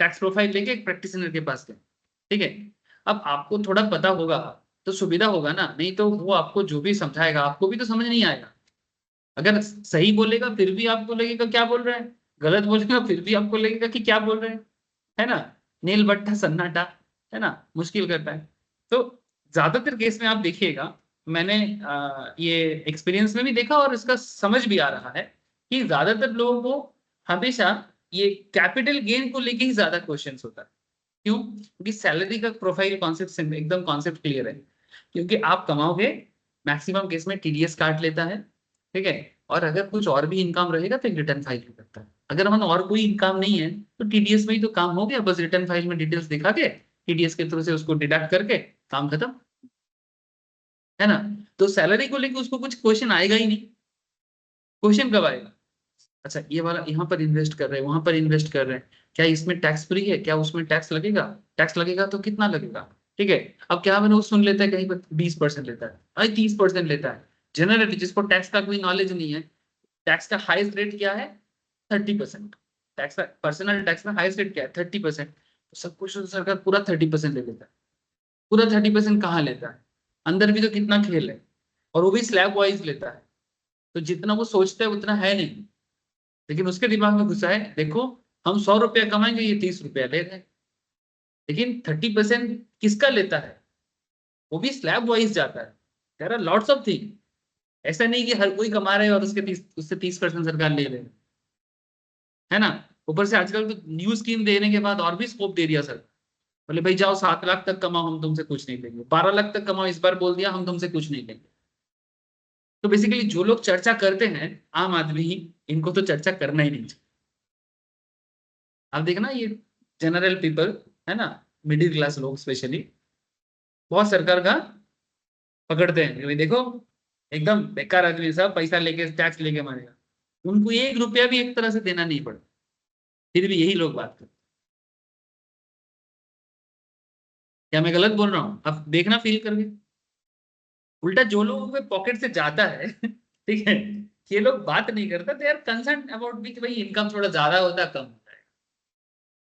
टैक्स प्रोफाइल लेके एक प्रैक्टिशनर के पास गए, ठीक है। अब आपको थोड़ा पता होगा तो सुविधा होगा ना, नहीं तो वो आपको जो भी समझाएगा आपको भी तो समझ नहीं आएगा। अगर सही बोलेगा फिर भी आपको लगेगा क्या बोल रहे हैं, गलत बोलेगा फिर भी आपको लगेगा कि क्या बोल रहे हैं, है ना। नील बट्टा सन्नाटा, है ना, मुश्किल करता है। तो ज्यादातर केस में आप देखिएगा, मैंने ये एक्सपीरियंस में भी देखा और इसका समझ भी आ रहा है कि ज्यादातर लोगों को हमेशा ये कैपिटल गेन को लेके ही ज्यादा क्वेश्चन होता है। क्यों? क्योंकि सैलरी का प्रोफाइल कॉन्सेप्ट एकदम कॉन्सेप्ट क्लियर है, क्योंकि आप कमाओगे, मैक्सिमम केस में टीडीएस काट लेता है, ठीक है। और अगर कुछ और भी इनकम रहेगा तो रिटर्न फाइल करता है। अगर हम और कोई इनकम नहीं है तो टीडीएस में ही तो काम हो गया, बस रिटर्न फाइल में डिटेल्स दिखा के टीडीएस के थ्रू से उसको डिडक्ट करके काम खत्म, है ना। तो सैलरी को लेकर उसको कुछ क्वेश्चन आएगा ही नहीं। क्वेश्चन कब आएगा? अच्छा ये वाला यहाँ पर इन्वेस्ट कर रहे हैं, वहां पर इन्वेस्ट कर रहे हैं, क्या इसमें टैक्स फ्री है, क्या उसमें टैक्स लगेगा, टैक्स लगेगा तो कितना लगेगा, ठीक है। अब क्या मैंने वो सुन लेता है कहीं पर 20% लेता है, अरे 30% लेता है। जनरली जिसको टैक्स का कोई नॉलेज नहीं है, टैक्स का हाईएस्ट रेट क्या है? 30%। टैक्स का पर्सनल टैक्स में हाईएस्ट रेट क्या है? 30%। सब कुछ तो सरकार पूरा 30% ले लेता है। पूरा 30% कहाँ लेता है? अंदर भी तो कितना खेल है, और वो भी स्लैब वाइज लेता है। तो जितना वो सोचता है उतना है नहीं, लेकिन उसके दिमाग में घुसा है, देखो हम 100 रुपया कमाएंगे, ये 30 रुपया ले रहे हैं। लेकिन 30% किसका लेता है? वो भी स्लैब वाइज जाता है। There are lots of thing. ऐसा नहीं कि हर कोई कमा रहे है और उससे 30% सरकार ले रहे हैं, है ना। ऊपर से आजकल तो न्यू स्कीम देने के बाद और भी स्कोप दे दिया सर। बोले भाई जाओ 7 लाख तक कमाओ, हम तुमसे कुछ नहीं लेंगे। 12 लाख तक कमाओ, इस बार बोल दिया हम तुमसे कुछ नहीं लेंगे। तो बेसिकली जो लोग चर्चा करते हैं, आम आदमी ही, इनको तो चर्चा करना ही नहीं चाहिए। आप देखना ये जनरल पीपल है ना, मिडिल क्लास लोग स्पेशली बहुत सरकार का पकड़ते हैं कि भाई देखो एकदम बेकार आदमी, सब पैसा लेके टैक्स लेके मारेगा। उनको 1 रुपया भी एक तरह से देना नहीं पड़ता, फिर भी यही लोग बात करते। क्या मैं गलत बोल रहा हूँ? आप देखना फील करके। उल्टा जो लोगों के पॉकेट से जाता है ठीक है, ये लोग बात नहीं करता, दे आर कंसर्न अबाउट भी कि भाई इनकम थोड़ा ज्यादा होता कम होता है।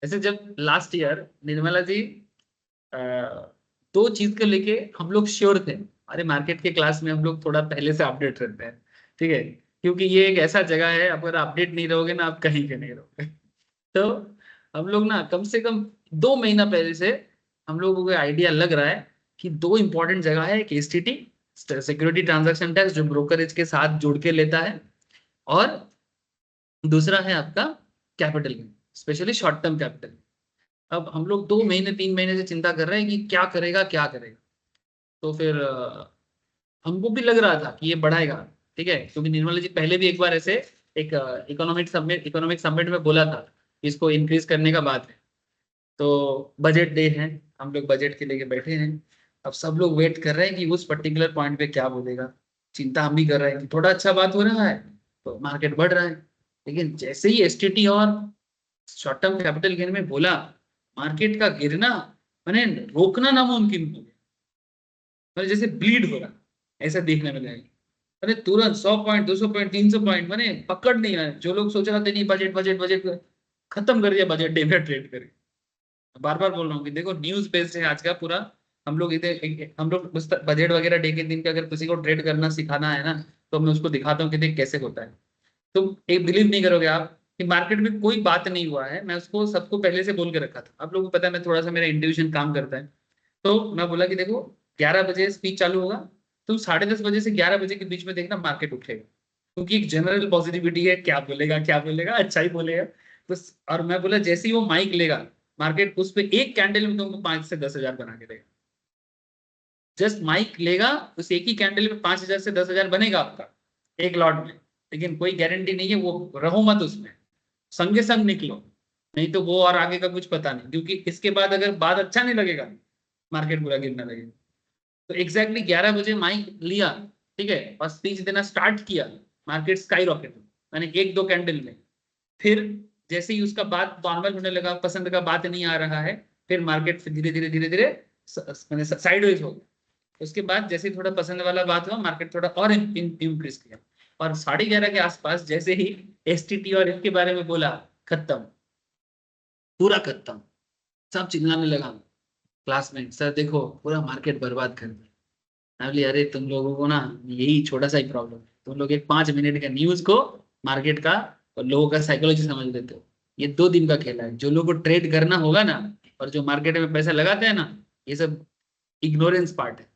ऐसे जब लास्ट ईयर निर्मला जी 2 चीज को लेके हम लोग श्योर थे, अरे मार्केट के क्लास में हम लोग थोड़ा पहले से अपडेट रहते हैं, ठीक है, क्योंकि ये एक ऐसा जगह है, अगर अपडेट नहीं रहोगे ना आप कहीं के नहीं रहोगे। तो हम लोग ना कम से कम 2 महीना पहले से हम लोगों को आइडिया लग रहा है कि 2 इंपॉर्टेंट जगह है, एक एसटीटी सिक्योरिटी ट्रांजैक्शन टैक्स जो ब्रोकरेज के साथ जुड़ के लेता है, और दूसरा है आपका capital gain, specially short term capital. अब हम लोग 2 महीने 3 महीने से चिंता कर रहे हैं कि क्या करेगा क्या करेगा। तो फिर हमको भी लग रहा था कि ये बढ़ाएगा, ठीक है, क्योंकि निर्मला जी पहले भी एक बार ऐसे एक इकोनॉमिक समिट में बोला था कि इसको इंक्रीज करने का बात है। तो बजट डे है, हम लोग बजट के लेके बैठे हैं। अब सब लोग वेट कर रहे हैं कि उस पर्टिकुलर पॉइंट पे क्या बोलेगा। चिंता हम भी कर रहे हैं कि थोड़ा अच्छा बात हो रहा है तो मार्केट बढ़ रहा है, लेकिन जैसे ही एसटीटी और शॉर्ट टर्म कैपिटल गेन में बोला, मार्केट का गिरना मैंने रोकना नामुमकिन हो गया। मतलब जैसे ब्लीड हो रहा ऐसा देखने में लगेगा। अरे तुरंत 100 पॉइंट 200 पॉइंट 300 पॉइंट मैंने पकड़ नहीं रहा है। जो लोग सोच रहे थे नहीं बजट बजट बजट, खत्म कर दिया बजट डे में ट्रेड करके। बार बार बोल रहा हूँ कि देखो न्यूज बेस्ड है आज का पूरा। हम लोग इधर हम लोग बजट वगैरह डे के दिन पे अगर किसी को ट्रेड करना सिखाना है ना, तो मैं उसको दिखाता हूँ कि देख कैसे होता है। तुम एक बिलीव नहीं करोगे आप कि मार्केट में कोई बात नहीं हुआ है, मैं उसको सबको पहले से बोल के रखा था। आप लोगों को पता है मैं थोड़ा सा मेरा इंट्यूशन काम करता है। तो मैं बोला कि देखो 11 बजे स्पीच चालू होगा, तुम 10:30 बजे से 11 बजे के बीच में देखना मार्केट उठेगा, क्योंकि एक जनरल पॉजिटिविटी है, क्या बोलेगा अच्छा ही बोलेगा बस। और मैं बोला जैसे ही वो माइक लेगा, मार्केट उस पर एक कैंडल में तुमको 5 से 10 हजार बना के देगा। जस्ट माइक लेगा, उस एक ही कैंडल में 5 हजार से 10 हजार बनेगा आपका एक लॉट में। लेकिन कोई गारंटी नहीं है, वो रहो मत उसमें, संगे संग निकलो, नहीं तो वो और आगे का कुछ पता नहीं। क्योंकि इसके बाद अगर बात अच्छा नहीं लगेगा, मार्केट पूरा गिरना लगेगा। तो एग्जैक्टली 11 बजे माइक लिया, ठीक है, और स्पीच देना स्टार्ट किया, मार्केट स्काई रॉकेट मैंने 1-2 कैंडल में। फिर जैसे ही उसका बात नॉर्मल होने लगा, पसंद का बात नहीं आ रहा है, फिर मार्केट धीरे धीरे धीरे धीरे मैंने साइडवेज हो गया। उसके बाद जैसे ही थोड़ा पसंद वाला बात हुआ, मार्केट थोड़ा और इंक्रीज किया। और 11:30 के आसपास जैसे ही एसटीटी और इसके बारे में बोला, खत्म, पूरा खत्म। सब चिल्लाने लगा क्लास में, सर देखो पूरा मार्केट बर्बाद कर दिया। मैं बोली अरे तुम लोगों को ना यही छोटा सा ही प्रॉब्लम है, तुम लोग एक 5 मिनट का न्यूज को मार्केट का और लोगों का साइकोलॉजी समझ लेते हो। ये 2 दिन का खेला है, जो लोगों को ट्रेड करना होगा ना, और जो मार्केट में पैसा लगाते हैं ना, ये सब इग्नोरेंस पार्ट है।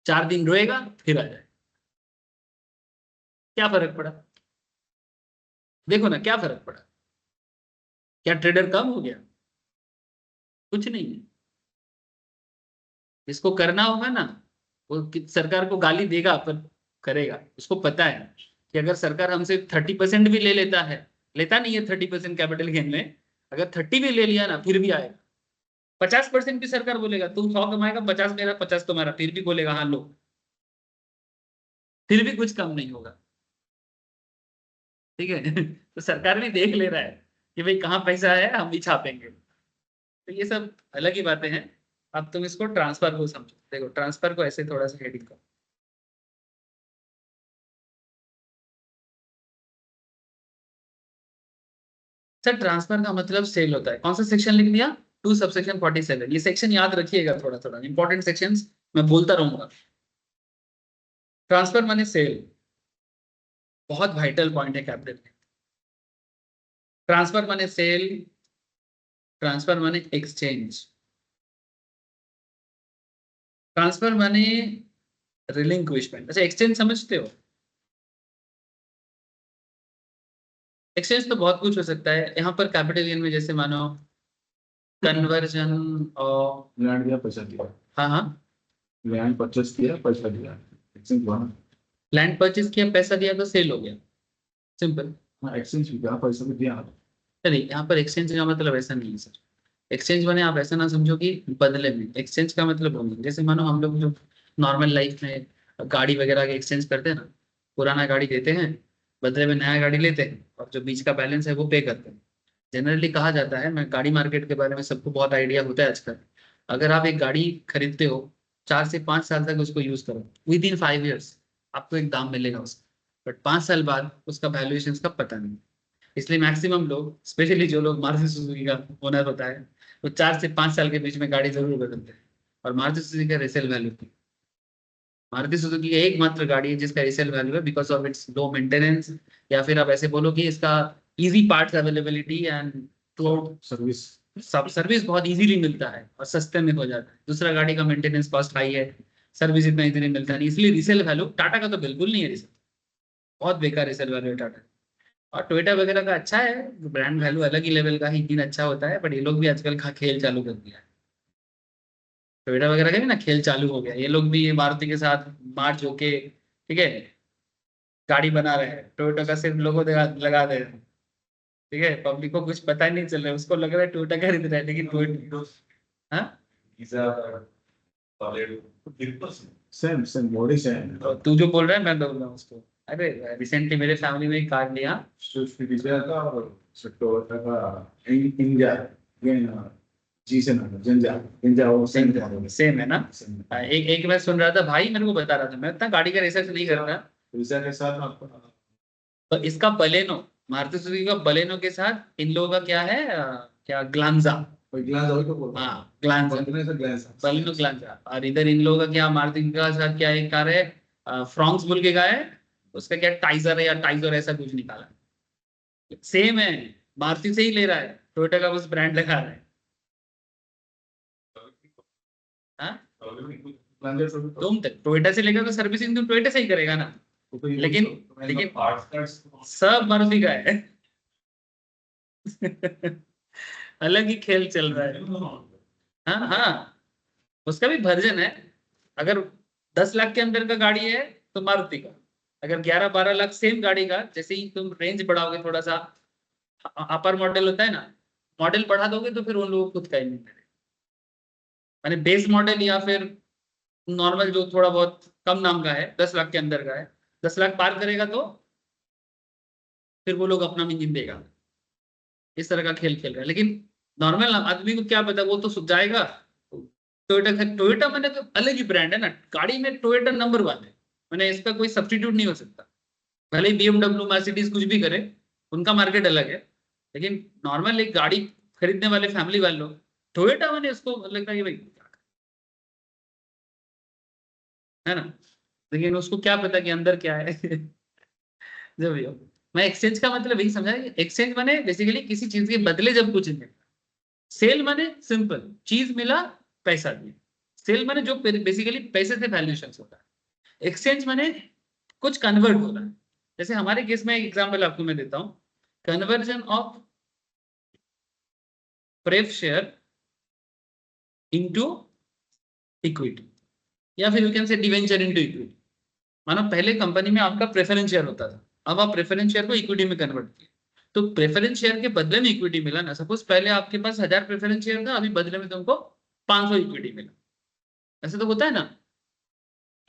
4 दिन रोएगा फिर आ जाए, क्या फर्क पड़ा? देखो ना क्या फर्क पड़ा, क्या ट्रेडर कम हो गया? कुछ नहीं है। इसको करना होगा ना, वो सरकार को गाली देगा पर करेगा। उसको पता है कि अगर सरकार हमसे 30% भी ले लेता है, लेता नहीं है 30% कैपिटल गेन में, अगर 30 भी ले लिया ना फिर भी आएगा। 50% भी सरकार बोलेगा तुम 100 कमाएगा, 50 मेरा 50 तुम्हारा, फिर भी बोलेगा हाँ लो, फिर भी कुछ कम नहीं होगा, ठीक है। तो सरकार भी देख ले रहा है कि भाई कहाँ पैसा है, हम भी छापेंगे। तो ये सब अलग ही बातें हैं। अब तुम इसको ट्रांसफर को समझो, देखो ट्रांसफर को ऐसे थोड़ा सा हेडिंग करो। सर ट्रांसफर का मतलब सेल होता है, कौन सा सेक्शन लिख दिया? 2 सबसेक्शन 47, ये सेक्शन याद रखिएगा, थोड़ा थोड़ा इंपॉर्टेंट सेक्शंस मैं बोलता रहूंगा। ट्रांसफर माने सेल, बहुत वाइटल पॉइंट है कैपिटल में। ट्रांसफर माने सेल, ट्रांसफर माने एक्सचेंज, ट्रांसफर माने रिलिंक्विशमेंट। अच्छा, एक्सचेंज समझते हो? एक्सचेंज तो बहुत कुछ हो सकता है यहाँ पर कैपिटल गेन में, जैसे मानो कन्वर्जन और लैंड दिया पैसा दिया, हाँ हाँ, लैंड परचेस किया पैसा दिया, एक्सचेंज हुआ ना। लैंड परचेज किया पैसा दिया तो सेल हो गया, सिंपल। हाँ एक्सचेंज किया पैसा भी दिया। चलिए, यहाँ पर एक्सचेंज का मतलब ऐसा नहीं है सर। एक्सचेंज माने आप ऐसा ना समझो कि बदले में, एक्सचेंज का मतलब होगा जैसे मानो हम लोग जो नॉर्मल लाइफ में गाड़ी वगैरह के एक्सचेंज करते हैं ना, पुराना गाड़ी देते हैं, बदले में नया गाड़ी लेते हैं, और जो बीच का बैलेंस है वो पे करते हैं। जनरली कहा जाता है, मैं गाड़ी मार्केट के बारे में सबको बहुत आइडिया होता है आजकल, अगर आप एक गाड़ी खरीदते हो 4 से 5 साल तक उसको यूज करो, विद इन 5 ईयर्स आपको एक दाम मिलेगा उसका, बट 5 साल बाद उसका वैल्यूएशन का पता नहीं। इसलिए मैक्सिमम लोग, स्पेशली जो लोग मारुति सुजुकी का ओनर होता है, वो 4 से 5 साल के बीच में गाड़ी जरूर बदलते हैं। और मारुति सुजुकी का रिसेल वैल्यू, मारुति सुजुकी की एकमात्र गाड़ी है जिसका रिसेल वैल्यू है because of its low maintenance, या फिर आप ऐसे बोलो कि इसका easy parts availability and through service सब सर्विस बहुत इजीली मिलता है और सस्ते में हो जाता है। दूसरा गाड़ी का मेंटेनेंस कॉस्ट हाई है, सर्विस इतना इजीली मिलता नहीं, इसलिए रिसेल वैल्यू टाटा का तो बिल्कुल नहीं है, रिसेल बहुत बेकार रिसेल वैल्यू है टाटा। और टोयोटा वगैरह का अच्छा है, ब्रांड वैल्यू अलग ही लेवल का, इंजन अच्छा होता है, बट ये लोग भी आजकल का खेल चालू कर दिया है। टोयोटा वगैरह का भी ना खेल चालू हो गया, ये लोग भी मारुति के साथ मार्च होके, ठीक है, गाड़ी बना रहे हैं, टोयोटा का सिर्फ लोगो लगा दे रहे हैं, ठीक है, पब्लिक को कुछ पता ही नहीं चल रहा है, उसको लग रहा है टोयोटा खरीद रहा है, लेकिन टोयोटा, हाँ सेम सेम बॉडी सेम। तो तू जो बोल रहा है मैं बोल रहा हूँ उसको। अरे रिसेंटली मेरे फैमिली में एक कार लिया, स्विफ्ट डिजायर का और टोयोटा का इंडिया जी से ना जंजा जंजा वो सेम सेम है ना। एक एक मैं सुन रहा था, भाई मेरे को बता रहा था, मैं इतना गाड़ी का रिसर्च नहीं कर रहा, वीजा के साथ आपको तो इसका बलेनो, मारुति सुजुकी का बलेनो के साथ इन लोगों का क्या है, क्या ग्लांजा, कोई ग्लास और तो बोल हाँ ग्लांजा, कंपनी से ग्लास बलेनो ग्लांजा। और इधर इन लोगों का क्या, मारुति का साथ क्या एक कार है, फ्रॉन्क्स बोल के का है, उसका क्या टाइजर है या टाइजर ऐसा कुछ निकाला, सेम है, मारुति से ही ले रहा है, टोयोटा का उस ब्रांड लगा रहा है। हाँ तुम टोयोटा से लेकर तो सर्विसिंग तुम टोयोटा से ही करेगा ना, लेकिन सब मारुति का है। अलग ही खेल चल रहा है। हाँ हाँ, उसका भी वर्जन है, अगर 10 लाख के अंदर का गाड़ी है तो मारुति का, अगर 11-12 लाख सेम गाड़ी का, जैसे ही तुम रेंज बढ़ाओगे थोड़ा सा, अपर मॉडल होता है ना, मॉडल बढ़ा दोगे तो फिर उन लोगों को खुद का ही नहीं मिलेगा, माने बेस मॉडल या फिर नॉर्मल जो थोड़ा बहुत कम नाम का है, 10 लाख के अंदर का है, 10 लाख पार करेगा तो फिर वो लोग अपना इंजन देगा, इस तरह का खेल खेल रहा है। लेकिन नॉर्मल आदमी को क्या पता, वो तो जाएगा टोयोटा। टोयोटा मैंने तो अलग ही ब्रांड है ना, गाड़ी में टोयोटा नंबर 1 है, मैंने इसका कोई सब्स्टिट्यूट नहीं हो सकता, भले ही BMW मर्सिडीज कुछ भी करे, उनका मार्केट अलग है, लेकिन नॉर्मल एक गाड़ी खरीदने वाले फैमिली वाले लोग टोयोटा मैंने उसको लगता है कि भाई है ना, लेकिन उसको क्या पता कि अंदर क्या है। जब भी हो, मैं एक्सचेंज का मतलब यही समझा, एक्सचेंज माने बेसिकली किसी चीज के बदले जब कुछ मिलता, सेल माने सिंपल चीज मिला पैसा दिया, सेल माने जो बेसिकली पैसे से वैल्यूएशन होता है, एक्सचेंज माने कुछ कन्वर्ट होता है। जैसे हमारे केस में एक एग्जांपल आपको मैं देता हूं, conversion of pref share into equity, या फिर you can say debenture into equity. मानो पहले कंपनी में आपका प्रेफरेंस शेयर होता था, अब आप प्रेफरेंस शेयर को इक्विटी में कन्वर्ट किए, तो प्रेफरेंस शेयर के बदले में इक्विटी मिला ना, सपोज पहले आपके पास 1000 प्रेफरेंस शेयर था, अभी बदले में तुमको 500 इक्विटी मिला, ऐसे तो होता है ना,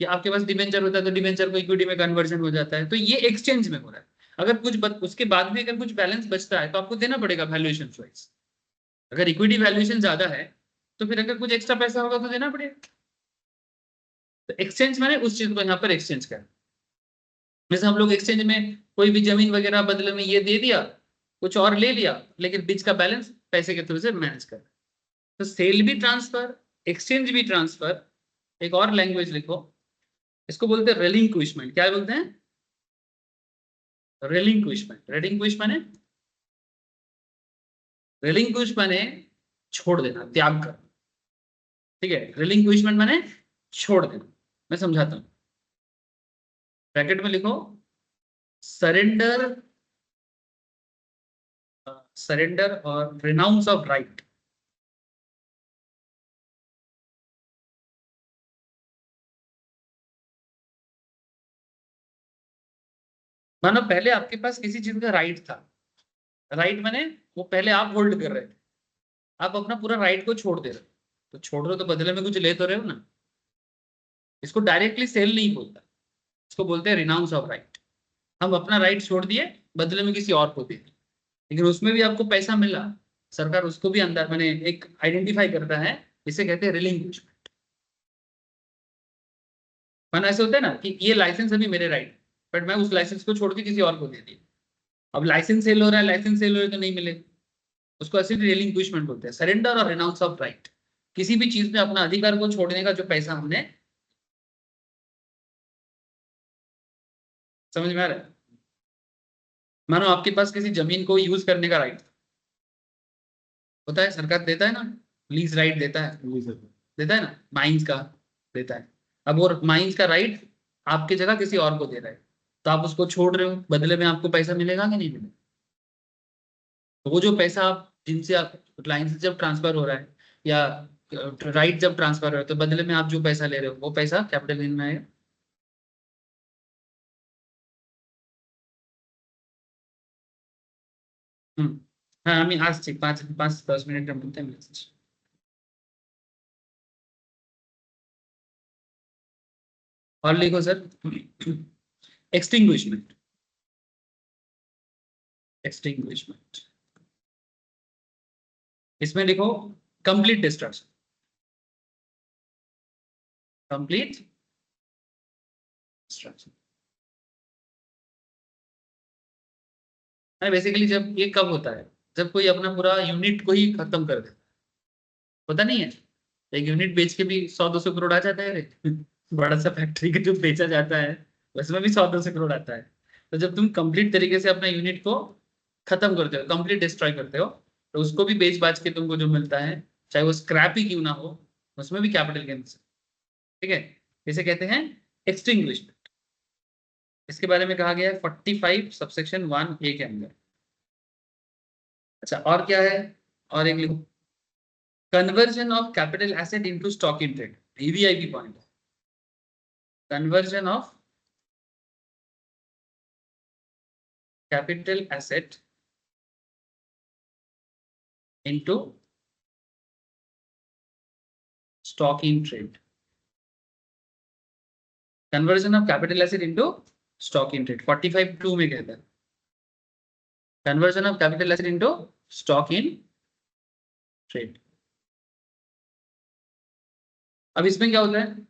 कि आपके पास डिबेंचर होता है तो डिबेंचर को इक्विटी में कन्वर्जन हो जाता है, तो ये एक्सचेंज में हो रहा है। अगर कुछ उसके बाद भी अगर कुछ बैलेंस बचता है तो आपको देना पड़ेगा वैल्यूएशन वाइज, अगर इक्विटी वैल्यूएशन ज्यादा है तो फिर अगर कुछ एक्स्ट्रा पैसा होगा तो देना पड़ेगा। तो एक्सचेंज मैंने उस चीज को यहाँ पर एक्सचेंज कर, जैसे हम लोग एक्सचेंज में कोई भी जमीन वगैरह बदले में ये दे दिया, कुछ और ले लिया, लेकिन बीच का बैलेंस पैसे के थ्रू से मैनेज कर, तो सेल भी ट्रांसफर, एक्सचेंज भी ट्रांसफर। एक और लैंग्वेज लिखो, इसको बोलते हैं रेलिंक्विशमेंट। क्या बोलते हैं? रेलिंक्विशमेंट। रेलिंक्विश माने, रेलिंक्विश माने छोड़ देना, त्याग कर। ठीक है, रेलिंक्विशमेंट माने छोड़ देना। मैं समझाता हूं, ब्रैकेट में लिखो सरेंडर, सरेंडर और रिनाउंस ऑफ राइट। मानो पहले आपके पास किसी चीज का राइट था, राइट माने वो पहले आप होल्ड कर रहे थे, आप अपना पूरा राइट को छोड़ दे रहे हो। तो छोड़ रहे हो तो बदले में कुछ ले तो रहे हो ना। इसको डायरेक्टली सेल नहीं बोलता, इसको बोलते हैं रिनाउंस ऑफ राइट। हम अपना राइट छोड़ दिए, बदले में किसी और को दे दिया, लेकिन उसमें भी आपको पैसा मिला, सरकार उसको भी अंदर मैंने एक आइडेंटिफाई करता है, इसे कहते हैं रिलिंक्विशमेंट। माना ऐसे होता है ना कि ये लाइसेंस अभी मेरे राइट, बट मैं उस लाइसेंस को छोड़ के किसी और को दे दिया। अब लाइसेंस सेल हो रहा है, लाइसेंस सेल हो रहा है तो नहीं मिले, उसको ऐसे रिलिंक्विशमेंट बोलते हैं। सरेंडर और रिनाउंस ऑफ राइट, किसी भी चीज में अपना अधिकार को छोड़ने का जो पैसा हमने, समझ में आ रहा है? मानो आपके पास किसी जमीन को यूज करने का राइट होता है, सरकार देता है ना, लीज राइट देता है, देता है ना, माइंस का देता है। अब वो माइंस का राइट आपकी जगह किसी और को दे रहा है, तो आप उसको छोड़ रहे हो, बदले में आपको पैसा मिलेगा कि नहीं मिलेगा? तो वो जो पैसा आप जिनसे आप लाइन से जब ट्रांसफर हो रहा है या राइट जब ट्रांसफर हो रहा है, तो बदले में आप जो पैसा ले रहे हो वो पैसा कैपिटल गेन में आएगा। हाँ, আমি আসছি 5-10 মিনিটের মধ্যে আমি আসছি। और लिखो सर एक्सटिंग्विशमेंट। एक्सटिंग्विशमेंट इसमें लिखो complete destruction. Complete destruction basically जब ये कब होता है, जब कोई अपना पूरा यूनिट को ही खत्म कर देता है। होता नहीं है, एक यूनिट बेच के भी 100-200 करोड़ आ जाता है रे। बड़ा सा फैक्ट्री का जो बेचा जाता है उसमें भी 100-200 करोड़ आता है। तो जब तुम कंप्लीट तरीके से अपना यूनिट को खत्म करते हो, कंप्लीट डिस्ट्रॉय करते हो, तो उसको भी बेच बाच के तुमको जो मिलता है, चाहे वो स्क्रैप ही क्यों ना हो, उसमें भी कैपिटल गेन। ठीक है, इसे कहते हैं एक्सटिंग्विशमेंट। इसके बारे में कहा गया है 45 सबसेक्शन 1A के अंदर। अच्छा, और क्या है? और एक लिखो conversion of capital asset into stock in trade. VVIP point, conversion of capital asset into stock in trade. Conversion of capital asset into stock in trade 45(2) में कहता है conversion of capital asset into stock in trade. अब इसमें क्या होता है,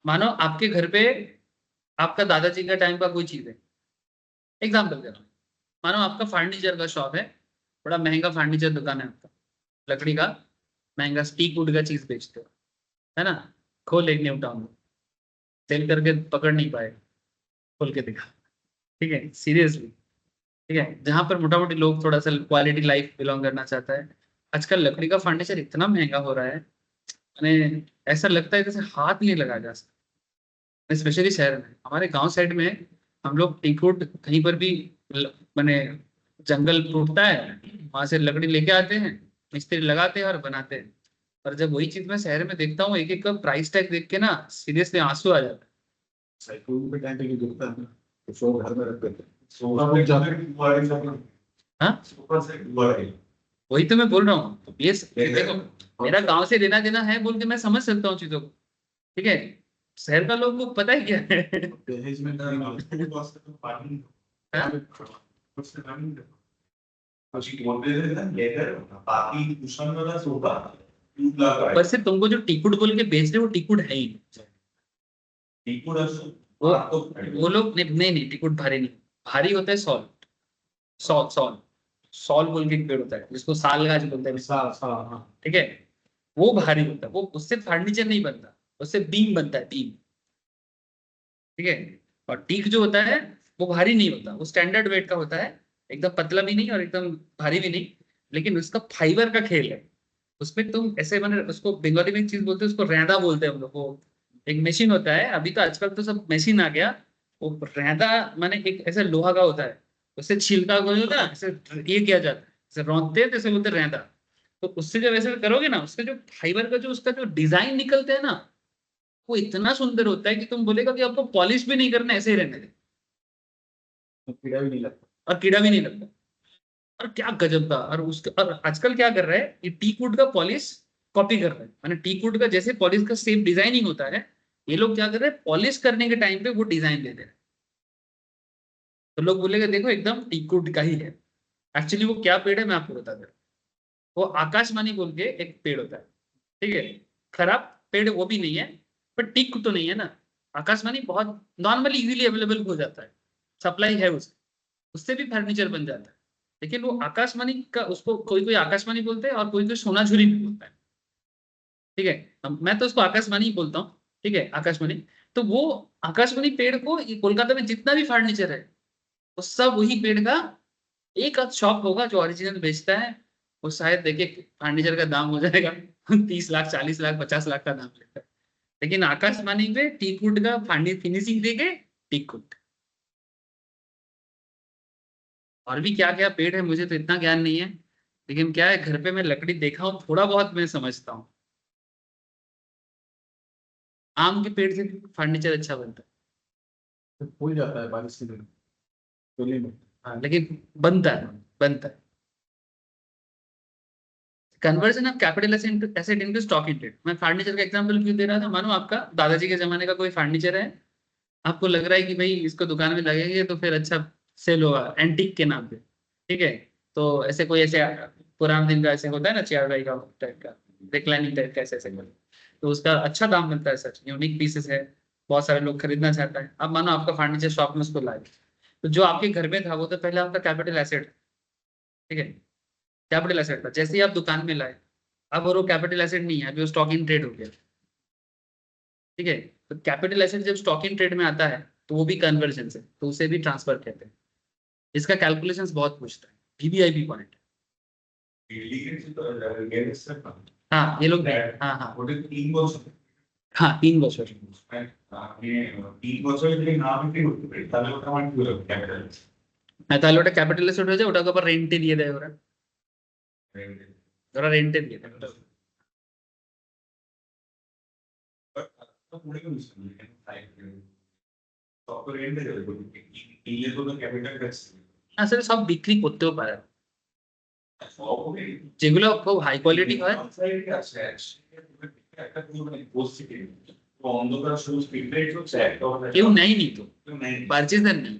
मानो आपके घर पे आपका दादाजी का टाइम का कोई चीज है, एग्जाम्पल दे रहा हूं, मानो आपका फर्नीचर का शॉप है, बड़ा महंगा फर्नीचर दुकान है आपका, लकड़ी का महंगा स्टीक वुड का चीज बेचते हो, है ना? खोल एक न्यू टाउन, सेल करके पकड़ नहीं पाए, खोल के दिखा। ठीक है, सीरियसली। ठीक है, जहां पर मोटा मोटी लोग थोड़ा सा क्वालिटी लाइफ बिलोंग करना चाहता है, आजकल लकड़ी का फर्नीचर इतना महंगा हो रहा है, मैंने ऐसा लगता है जैसे हाथ नहीं लगाया जा सकता। स्पेशली शहर में, हमारे गांव साइड में हम लोग टीकवुड कहीं पर भी मैंने जंगल टूटता है, वहां से लकड़ी लेके आते हैं, मिस्त्री लगाते हैं और बनाते हैं। और जब वही चीज मैं शहर में देखता हूँ, एक एक का प्राइस टैग देख के ना सीरियसली आंसू आ जाता है। साइकिल पे टाइम पे गिरता है ना, तो सो घर में रख देते हैं। हाँ, वही तो मैं बोल रहा हूँ। तो ये देखो, मेरा गांव से लेना देना है बोल के मैं समझ सकता हूँ चीजों को। ठीक है, शहर का लोग को पता है क्या है। दहेज में वैसे तुमको जो टीकुड बोल के बेच रहे वो टीकुड है ही वो लोग नहीं, टीकुड भारी नहीं, भारी होता है सॉल्ट। सॉल्ट सॉल बोल के एक पेड़ होता है जिसको साल गाछ बोलते हैं, हाँ ठीक है, वो भारी होता है, वो उससे फर्नीचर नहीं बनता, उससे बीम बनता है, बीम, ठीक है। और टीक जो होता है वो भारी नहीं होता, वो स्टैंडर्ड वेट का होता है, एकदम पतला भी नहीं और एकदम भारी भी नहीं, लेकिन उसका फाइबर का खेल है। उसमें तुम ऐसे मैंने उसको बंगाली में एक चीज बोलते हैं, उसको रेंदा बोलते हैं हम लोग। वो एक मशीन होता है, अभी तो आजकल तो सब मशीन आ गया। वो रेंदा माने एक ऐसे लोहा का होता है, उससे छिलका को जो होता है ऐसे ये किया जाता है, जैसे रौंदते हैं तो ऐसे बोलते हैं रेंदा। तो उससे जब ऐसे करोगे ना, उसका जो फाइबर का जो उसका जो डिजाइन निकलता है ना, वो इतना सुंदर होता है कि तुम बोलेगा कि आपको पॉलिश भी नहीं करना, ऐसे ही रहने दे, तो कीड़ा भी नहीं लगता। और कीड़ा भी नहीं लगता। और क्या गजब था। और उसका और आजकल क्या कर रहा है, ये टीक वुड का पॉलिश कॉपी कर रहा है, माने टीक वुड का जैसे पॉलिश का सेम डिजाइनिंग होता है, ये लोग क्या कर रहे हैं, पॉलिश करने के टाइम पे वो डिजाइन दे दे रहे हैं। तो लोग बोलेगा देखो एकदम टीक वुड का ही है। एक्चुअली वो क्या पेड़ है मैं आपको बता दे रहा हूँ। वो आकाशवाणी बोल के एक पेड़ होता है, ठीक है। खराब पेड़ वो भी नहीं है, पर टीक तो नहीं है ना। आकाशवाणी बहुत नॉर्मली इजीली अवेलेबल हो जाता है, सप्लाई है उसकी, उससे भी फर्नीचर बन जाता है। लेकिन वो आकाशवाणी का, उसको कोई कोई आकाशवाणी बोलते हैं और कोई कोई सोनाझुरी भी बोलता है, ठीक है। मैं तो उसको आकाशवाणी ही बोलता हूँ, ठीक है, आकाशवाणी। तो वो आकाशवाणी पेड़ को ये कोलकाता में जितना भी फर्नीचर है, वो सब वही पेड़ का एक आध शॉप होगा जो ओरिजिनल बेचता है। वो शायद देखे फर्नीचर का दाम हो जाएगा 30 लाख 40 लाख 50 लाख का दाम लेता है, लेकिन आकाशवाणी पे टीक वुड का फिनिशिंग देके टीक वुड। और भी क्या क्या पेड़ है मुझे तो इतना ज्ञान नहीं है, लेकिन क्या है घर पे मैं लकड़ी देखा हूँ, थोड़ा बहुत मैं समझता हूँ। आम के पेड़ से फर्नीचर अच्छा बनता तो फूल जाता है बारिश के दिन चोली में। है, हाँ, लेकिन बनता है, बनता है। Conversion of capital asset into stock in trade. मैं फर्नीचर का एग्जांपल क्यों दे रहा था, मानो आपका दादाजी के जमाने का कोई फर्नीचर है, आपको लग रहा है कि भाई इसको दुकान में लगेंगे तो फिर अच्छा सेल होगा एंटीक के नाम पे, ठीक है। तो ऐसे कोई ऐसे पुराने दिन का ऐसे होता है ना, चेयर बाई का टाइप का, रिक्लाइनिंग टाइप का, ऐसे ऐसे करके, तो उसका अच्छा दाम मिलता है, सच यूनिक पीसेस है, बहुत सारे लोग खरीदना चाहता है। अब मानो आपका फर्नीचर शॉप में उसको लाए, तो जो आपके घर में था वो तो पहले आपका कैपिटल एसेट, ठीक है, कैपिटल एसेट था। जैसे ही आप दुकान में लाए, अब और वो कैपिटल एसेट नहीं है, अभी वो स्टॉक इन ट्रेड हो गया, ठीक है। तो कैपिटल एसेट जब स्टॉक इन ट्रेड में आता है तो वो भी कन्वर्जन से, तो उसे भी ट्रांसफर कहते हैं। इसका कैलकुलेशंस बहुत पूछता है, वीवीआईपी पॉइंट। हाँ ये लोग, हाँ हाँ हाँ 3 বছর, তাহলে ওটা ক্যাপিটাল এসেট হয়ে যায়, ওটাকে আবার রেন্টে দিয়ে দেয় ওরা, রেন্টে দিয়ে দেয় ওটা। আসলে সব বিক্রি করতেও পারে না। যেগুলো খুব হাই কোয়ালিটি হয়, কেউ নেয়নি তো, পারচেজার নেই।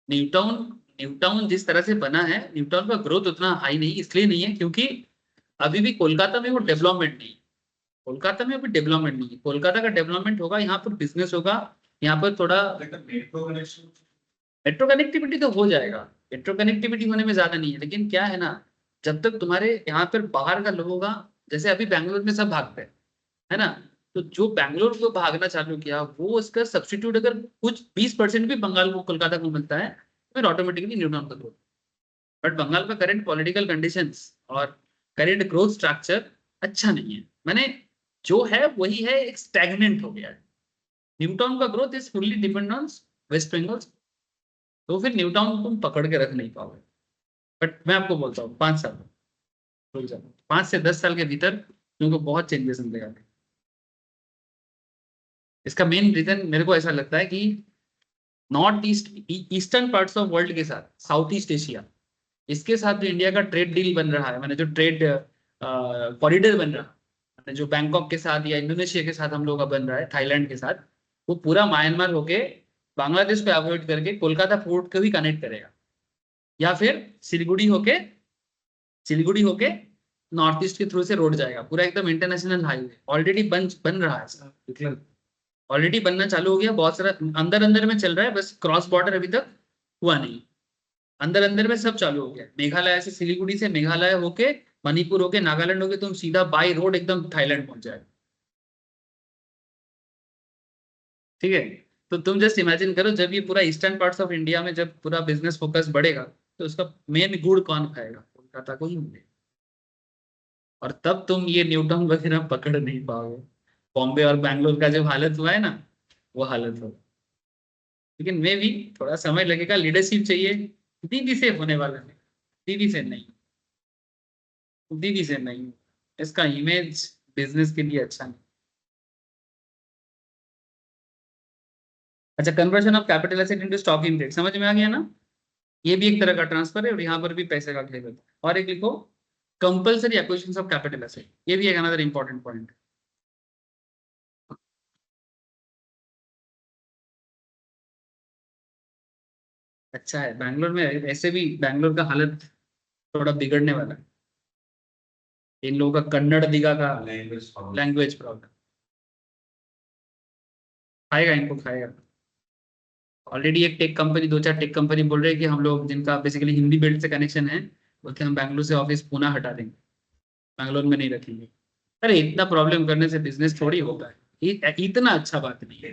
न्यूटाउन न्यूटाउन जिस तरह से बना है, न्यूटाउन का ग्रोथ उतना हाई नहीं इसलिए नहीं है क्योंकि अभी भी कोलकाता में वो डेवलपमेंट नहीं है। कोलकाता में अभी डेवलपमेंट नहीं है, कोलकाता का डेवलपमेंट होगा, यहाँ पर बिजनेस होगा, यहाँ पर थोड़ा मेट्रो कनेक्टिविटी तो हो जाएगा, मेट्रो कनेक्टिविटी होने में ज्यादा नहीं है, लेकिन क्या है ना, जब तक तुम्हारे यहाँ पर बाहर का लोगों का, जैसे अभी बैंगलोर में सब भागते हैं, है ना, तो जो बैंगलोर को भागना चालू किया वो उसका सब्स्टिट्यूट अगर कुछ 20% भी बंगाल को कोलकाता को मिलता है, फिर ऑटोमेटिकली न्यूटन का ग्रोथ। बट बंगाल का करंट पॉलिटिकल कंडीशंस और करंट ग्रोथ स्ट्रक्चर अच्छा नहीं है, मैंने जो है वही है, एक स्टैग्नेंट हो गया है। न्यूटाउन का growth is fully depend on West Bengal, तो फिर न्यूटाउन तुम पकड़ के रख नहीं पाओगे। बट मैं आपको बोलता हूँ 5 साल 5 से 10 साल के भीतर तुमको बहुत चेंजेस मिलेगा। इसका मेन रीजन मेरे को ऐसा लगता है कि north east eastern parts of world के साथ, साउथ ईस्ट एशिया, इसके साथ जो इंडिया का ट्रेड डील बन रहा है, मैंने जो ट्रेड कॉरिडोर बन रहा है, जो बैंकॉक के साथ या इंडोनेशिया के साथ हम लोग का बन रहा है, थाईलैंड के साथ, वो पूरा म्यांमार होके बांग्लादेश को अवॉइड करके कोलकाता पोर्ट को भी कनेक्ट करेगा, या फिर सिलीगुड़ी होके नॉर्थ ईस्ट के थ्रू से रोड जाएगा, पूरा एकदम इंटरनेशनल हाईवे ऑलरेडी बन रहा है, ऑलरेडी बनना चालू हो गया, बहुत सारा अंदर अंदर में चल रहा है, बस क्रॉस बॉर्डर अभी तक हुआ नहीं। अंदर अंदर में सब चालू हो गया। मेघालय से, सिलीगुड़ी से मेघालय होके, मणिपुर होके, नागालैंड होके तुम सीधा बाई रोड एकदम थाईलैंड पहुंच जाए। ठीक है, तो तुम जस्ट इमेजिन करो, जब ये पूरा ईस्टर्न पार्ट्स ऑफ इंडिया में जब पूरा बिजनेस फोकस बढ़ेगा, तो उसका मेन गुड़ कौन खाएगा? कोलकाता को ही मिलेगा। और तब तुम ये न्यूटन वगैरह पकड़ नहीं पाओगे। बॉम्बे और बैंगलोर का जो हालत हुआ है ना, वो हालत होगा। लेकिन मे भी थोड़ा समय लगेगा, लीडरशिप चाहिए। दीदी से होने वाला है, दीदी से नहीं, दीदी से नहीं। इसका इमेज बिजनेस के लिए अच्छा नहीं। अच्छा, conversion of capital asset into stock in rate, समझ में आ गया ना? ये भी एक तरह का ट्रांसफर है, और यहाँ पर भी पैसे का खेल होता है। और एक लिखो, compulsory acquisition of capital asset, ये भी एक अनदर इंपॉर्टेंट पॉइंट। अच्छा है, बैंगलोर में ऐसे भी बैंगलोर का हालत थोड़ा बिगड़ने वाला है। इन लोगों का कन्नड़ दिगा का लैंग्वेज प्रॉब्लम खाएगा, इनको खाएगा। ऑलरेडी एक टेक कंपनी, दो चार टेक कंपनी बोल रहे हैं कि हम लोग जिनका बेसिकली हिंदी बेल्ट से कनेक्शन है, बोलते हैं हम बैंगलोर से ऑफिस पुणे हटा देंगे, बैंगलोर में नहीं रखेंगे। अरे इतना प्रॉब्लम करने से बिजनेस थोड़ी होता है, इतना अच्छा बात नहीं है।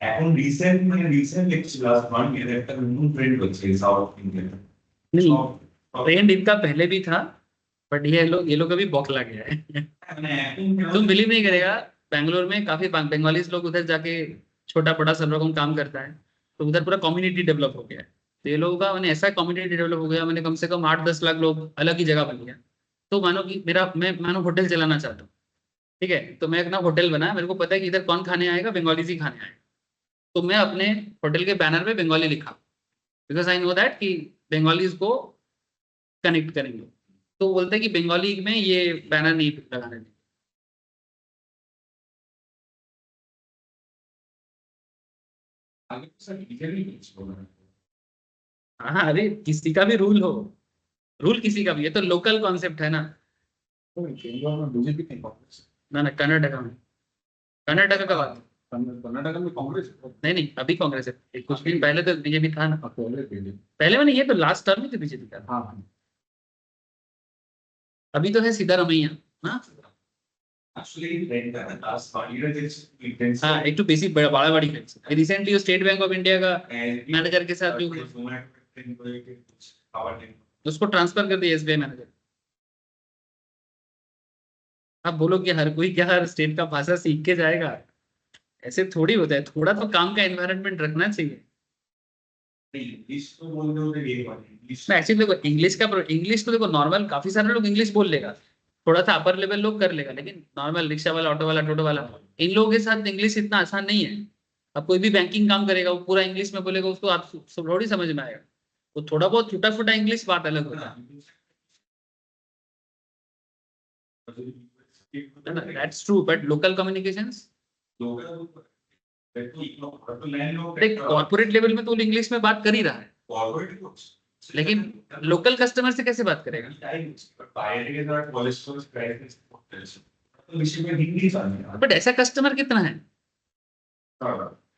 এখন রিসেন্ট মানে রিসেন্ট দেখছি লাস্ট 1 ইয়ার একটা নতুন ট্রেন্ড হচ্ছে সাউথ ইন্ডিয়ান नहीं, ट्रेंड इनका पहले भी था, बट ये लोग अभी बौखला गया है। মানে এখন तुम बिलीव नहीं करेगा, बैंगलोर में काफी बंगालीज लोग उधर जाके छोटा बड़ा सब रकम काम करता है, तो उधर पूरा कम्युनिटी डेवलप हो गया है। तो ये लोगों का मैंने ऐसा कम्युनिटी डेवलप हो गया, मैंने कम से कम 8-10 लाख लोग अलग ही जगह बन गया। तो मानो कि मैं मानो होटल चलाना चाहता हूँ, ठीक है, तो मैं एक ना होटल बनाया, मेरे को पता है कि इधर कौन खाने आएगा, बंगालीज ही खाने आएगा। तो मैं अपने होटल के बैनर पे बंगाली लिखा, बिकॉज आई नो दैट कि बंगालीज को कनेक्ट करेंगे। तो बोलते हैं कि बंगाली में ये बैनर नहीं लगाने देंगे। আগে তো স্যার লিগালি কিছু বলা हाँ, अरे किसी का भी रूल हो, रूल किसी का भी, ये तो लोकल कॉन्सेप्ट है ना। केंद्र में बीजेपी नहीं कांग्रेस ना कर्नाटका में, कर्नाटका का बात, कर्नाटक में कांग्रेस नहीं नहीं, अभी कांग्रेस है, कुछ दिन पहले तो बीजेपी था ना। पहले बीजेपी पहले मैंने, ये तो लास्ट टर्म में तो बीजेपी का था। हाँ अभी तो है सिद्धारमैया ना। আসলে এই ট্রেন্ডটা না লাস্ট 1 ইয়ারে যে ইন্টেন্স हाँ, एक तो बेसिक बड़ा बड़ी recently state bank of India का मैनेजर के साथ जो ट्रेंड করে कुछ पावर नहीं उसको ट्रांसफर कर दिया एसबीआई मैनेजर। आप बोलो कि हर कोई क्या हर स्टेट का भाषा सीख के जाएगा? ऐसे थोड़ी होता है, थोड़ा तो काम का एनवायरनमेंट रखना चाहिए। इंग्लिश तो बोलने ओদের ये মানে इंग्लिश एक्चुअली देखो, इंग्लिश तो देखो नॉर्मल, काफी सारे लोग इंग्लिश बोल लेगा, थोड़ा सा अपर लेवल लोग कर लेगा, लेकिन नॉर्मल रिक्शा वाला, ऑटो वाला, टोटो वाला, इन लोगों के साथ इंग्लिश इतना आसान नहीं है। अब कोई भी बैंकिंग काम करेगा, वो पूरा इंग्लिश में बोलेगा, उसको आप थोड़ी समझ में आएगा। वो थोड़ा बहुत टूटा फूटा इंग्लिश बात अलग होता है ना, that's true, but local communications, देख कॉर्पोरेट लेवल में तो इंग्लिश में बात कर ही रहा है, लेकिन लोकल कस्टमर से कैसे बात करेगा? बट ऐसा कस्टमर कितना है,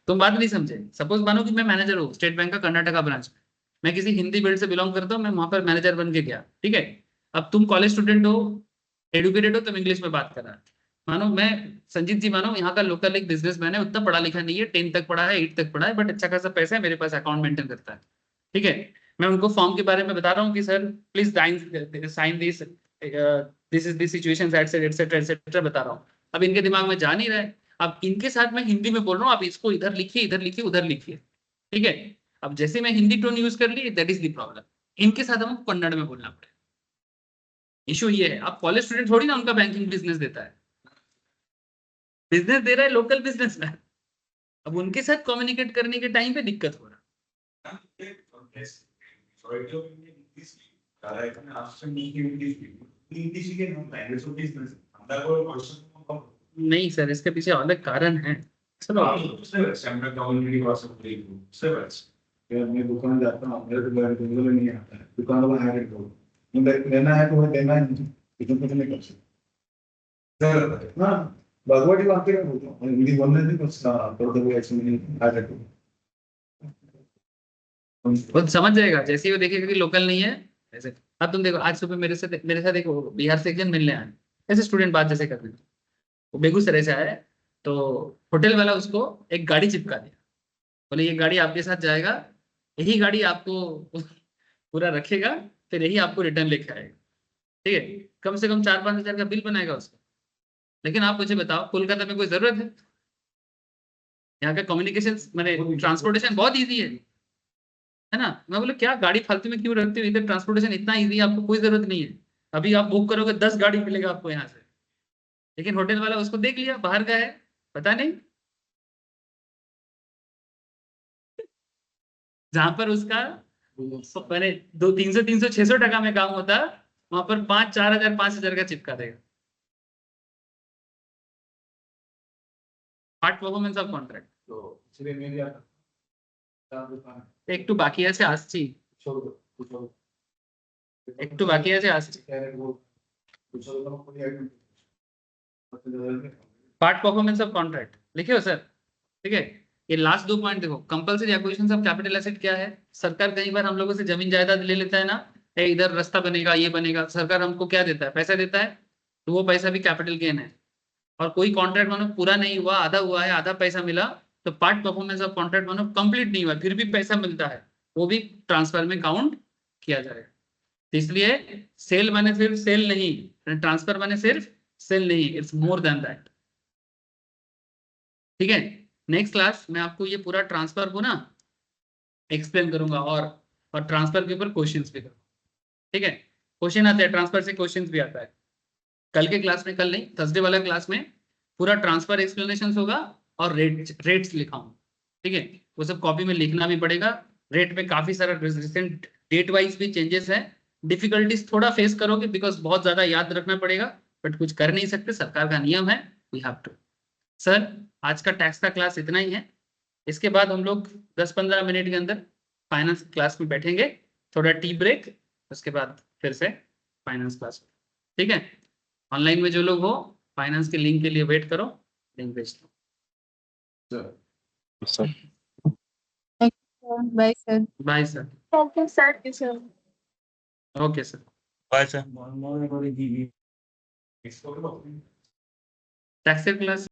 तुम बात नहीं समझे। सपोज मानो कि मैं मैनेजर हूँ स्टेट बैंक का कर्नाटका ब्रांच में, मैं किसी हिंदी बेल्ट से बिलोंग करता हूँ, मैं वहां पर मैनेजर बन के गया, ठीक है। अब तुम कॉलेज स्टूडेंट हो, एडुकेटेड हो, तुम इंग्लिश में बात कर रहा है। मानो मैं संजीत जी, मानो यहाँ का लोकल एक बिजनेसमैन है, उतना पढ़ा लिखा नहीं है, 10 तक पढ़ा है, 8 तक पढ़ा है, बट अच्छा खासा पैसा है, मेरे पास अकाउंट मेंटेन करता है, ठीक है। मैं उनको फॉर्म के बारे में बता रहा हूँ कि sir please sign this, this is this situation etcetera etcetera बता रहा हूँ। अब इनके दिमाग में जा नहीं रहा है, अब इनके साथ मैं हिंदी में बोल रहा हूँ, आप इसको इधर लिखिए, इधर लिखिए, उधर लिखिए, ठीक है। अब जैसे मैं हिंदी टोन यूज कर ली, दैट इज द प्रॉब्लम। इनके साथ हमको कन्नड़ में बोलना पड़ेगा। इशू ये है, आप कॉलेज स्टूडेंट थोड़ी ना उनका बैंकिंग बिजनेस देता है, बिजनेस दे रहा है लोकल बिजनेस मैन। अब उनके साथ कम्युनिकेट करने के टाइम पे दिक्कत हो रहा है। नहीं सर, इसके पीछे अलग कारण है। चलो यार मैं दुकान जाता हूँ, मेरे को बंगलो में नहीं आता है, दुकान वाला हायर करो, मुझे लेना है तो वो देना है, इतना कुछ नहीं कर सकता। हाँ भगवती वाक्य ఇది ఉన్నది కొంచెం वो समझ जाएगा जैसे ही वो देखेगा कि लोकल नहीं है ऐसे। अब तुम देखो आज सुबह मेरे साथ एक बिहार से एक जन मिलने आए, ऐसे स्टूडेंट बात जैसे कर रहे थे, वो बेगूसराय से आया है, तो होटल वाला उसको एक गाड़ी चिपका दिया, बोले ये गाड़ी आपके साथ जाएगा, यही गाड़ी आपको पूरा रखेगा, फिर यही आपको रिटर्न लेके आएगा, ठीक है। कम से कम 4-5 हजार का बिल बनाएगा उसका। लेकिन आप मुझे बताओ कोलकाता में कोई जरूरत है? यहाँ का कम्युनिकेशन मैंने ट्रांसपोर्टेशन बहुत ईजी है ना। मैं बोले क्या गाड़ी फालतू में क्यों रखते हो, इधर ट्रांसपोर्टेशन इतना ईजी है, आपको कोई जरूरत नहीं है। अभी आप बुक करोगे 10 गाड़ी मिलेगा आपको यहाँ से। लेकिन होटल वाला उसको देख लिया बाहर का है, पता नहीं, जहां पर उसका मैंने 300-600 टका में काम होता, वहां पर 5-4 हजार 5 हजार का चिपका देगा। পার্ট পারফরম্যান্স অফ কন্ট্রাক্ট তো ছেলে মেয়ে যা একটু বাকি আছে আসছি, একটু বাকি আছে আসছি। पार्ट परफॉर्मेंस ऑफ कॉन्ट्रैक्ट लिखे हो सर, ठीक है। ये लास्ट 2 पॉइंट देखो, compulsory acquisition of capital asset क्या है। सरकार कई बार हम लोगों से जमीन जायदाद ले लेता है ना, इधर रास्ता बनेगा ये बनेगा, सरकार हमको क्या देता है, पैसा देता है, तो वो पैसा भी कैपिटल गेन है। और कोई कॉन्ट्रैक्ट मानो पूरा नहीं हुआ, आधा हुआ है, आधा पैसा मिला, तो पार्ट परफॉर्मेंस ऑफ कॉन्ट्रैक्ट मानो कंप्लीट नहीं हुआ फिर भी पैसा मिलता है, वो भी ट्रांसफर में काउंट किया जाएगा। तो इसलिए सेल माने सिर्फ सेल नहीं, ट्रांसफर माने सिर्फ सेल नहीं, इट्स मोर देन दैट, ठीक है। नेक्स्ट क्लास में आपको ये पूरा ट्रांसफर को ना एक्सप्लेन करूंगा, और ट्रांसफर के ऊपर क्वेश्चंस भी करूंगा, ठीक है। क्वेश्चन आते हैं ट्रांसफर से, क्वेश्चंस भी आता है। कल के क्लास में, कल नहीं थर्सडे वाला क्लास में पूरा ट्रांसफर एक्सप्लेनेशन होगा और रेट्स लिखाऊंगा, ठीक है। वो सब कॉपी में लिखना भी पड़ेगा। रेट में काफी सारा रिसेंट डेट वाइज भी चेंजेस है, डिफिकल्टीज थोड़ा फेस करोगे बिकॉज बहुत ज्यादा याद रखना पड़ेगा, बट कुछ कर नहीं सकते, सरकार का नियम है, वी हैव टू। सर आज का टैक्स का क्लास इतना ही है, इसके बाद हम लोग 10-15 मिनट के अंदर फाइनेंस क्लास में बैठेंगे, थोड़ा टी ब्रेक, उसके बाद फिर से फाइनेंस क्लास, ठीक है। ऑनलाइन में जो लोग हो फाइनेंस के लिंक के लिए वेट करो, लिंक भेज दो। Bye, sir. Bye sir, Okay, sir. Okay sir, bye sir. Tax class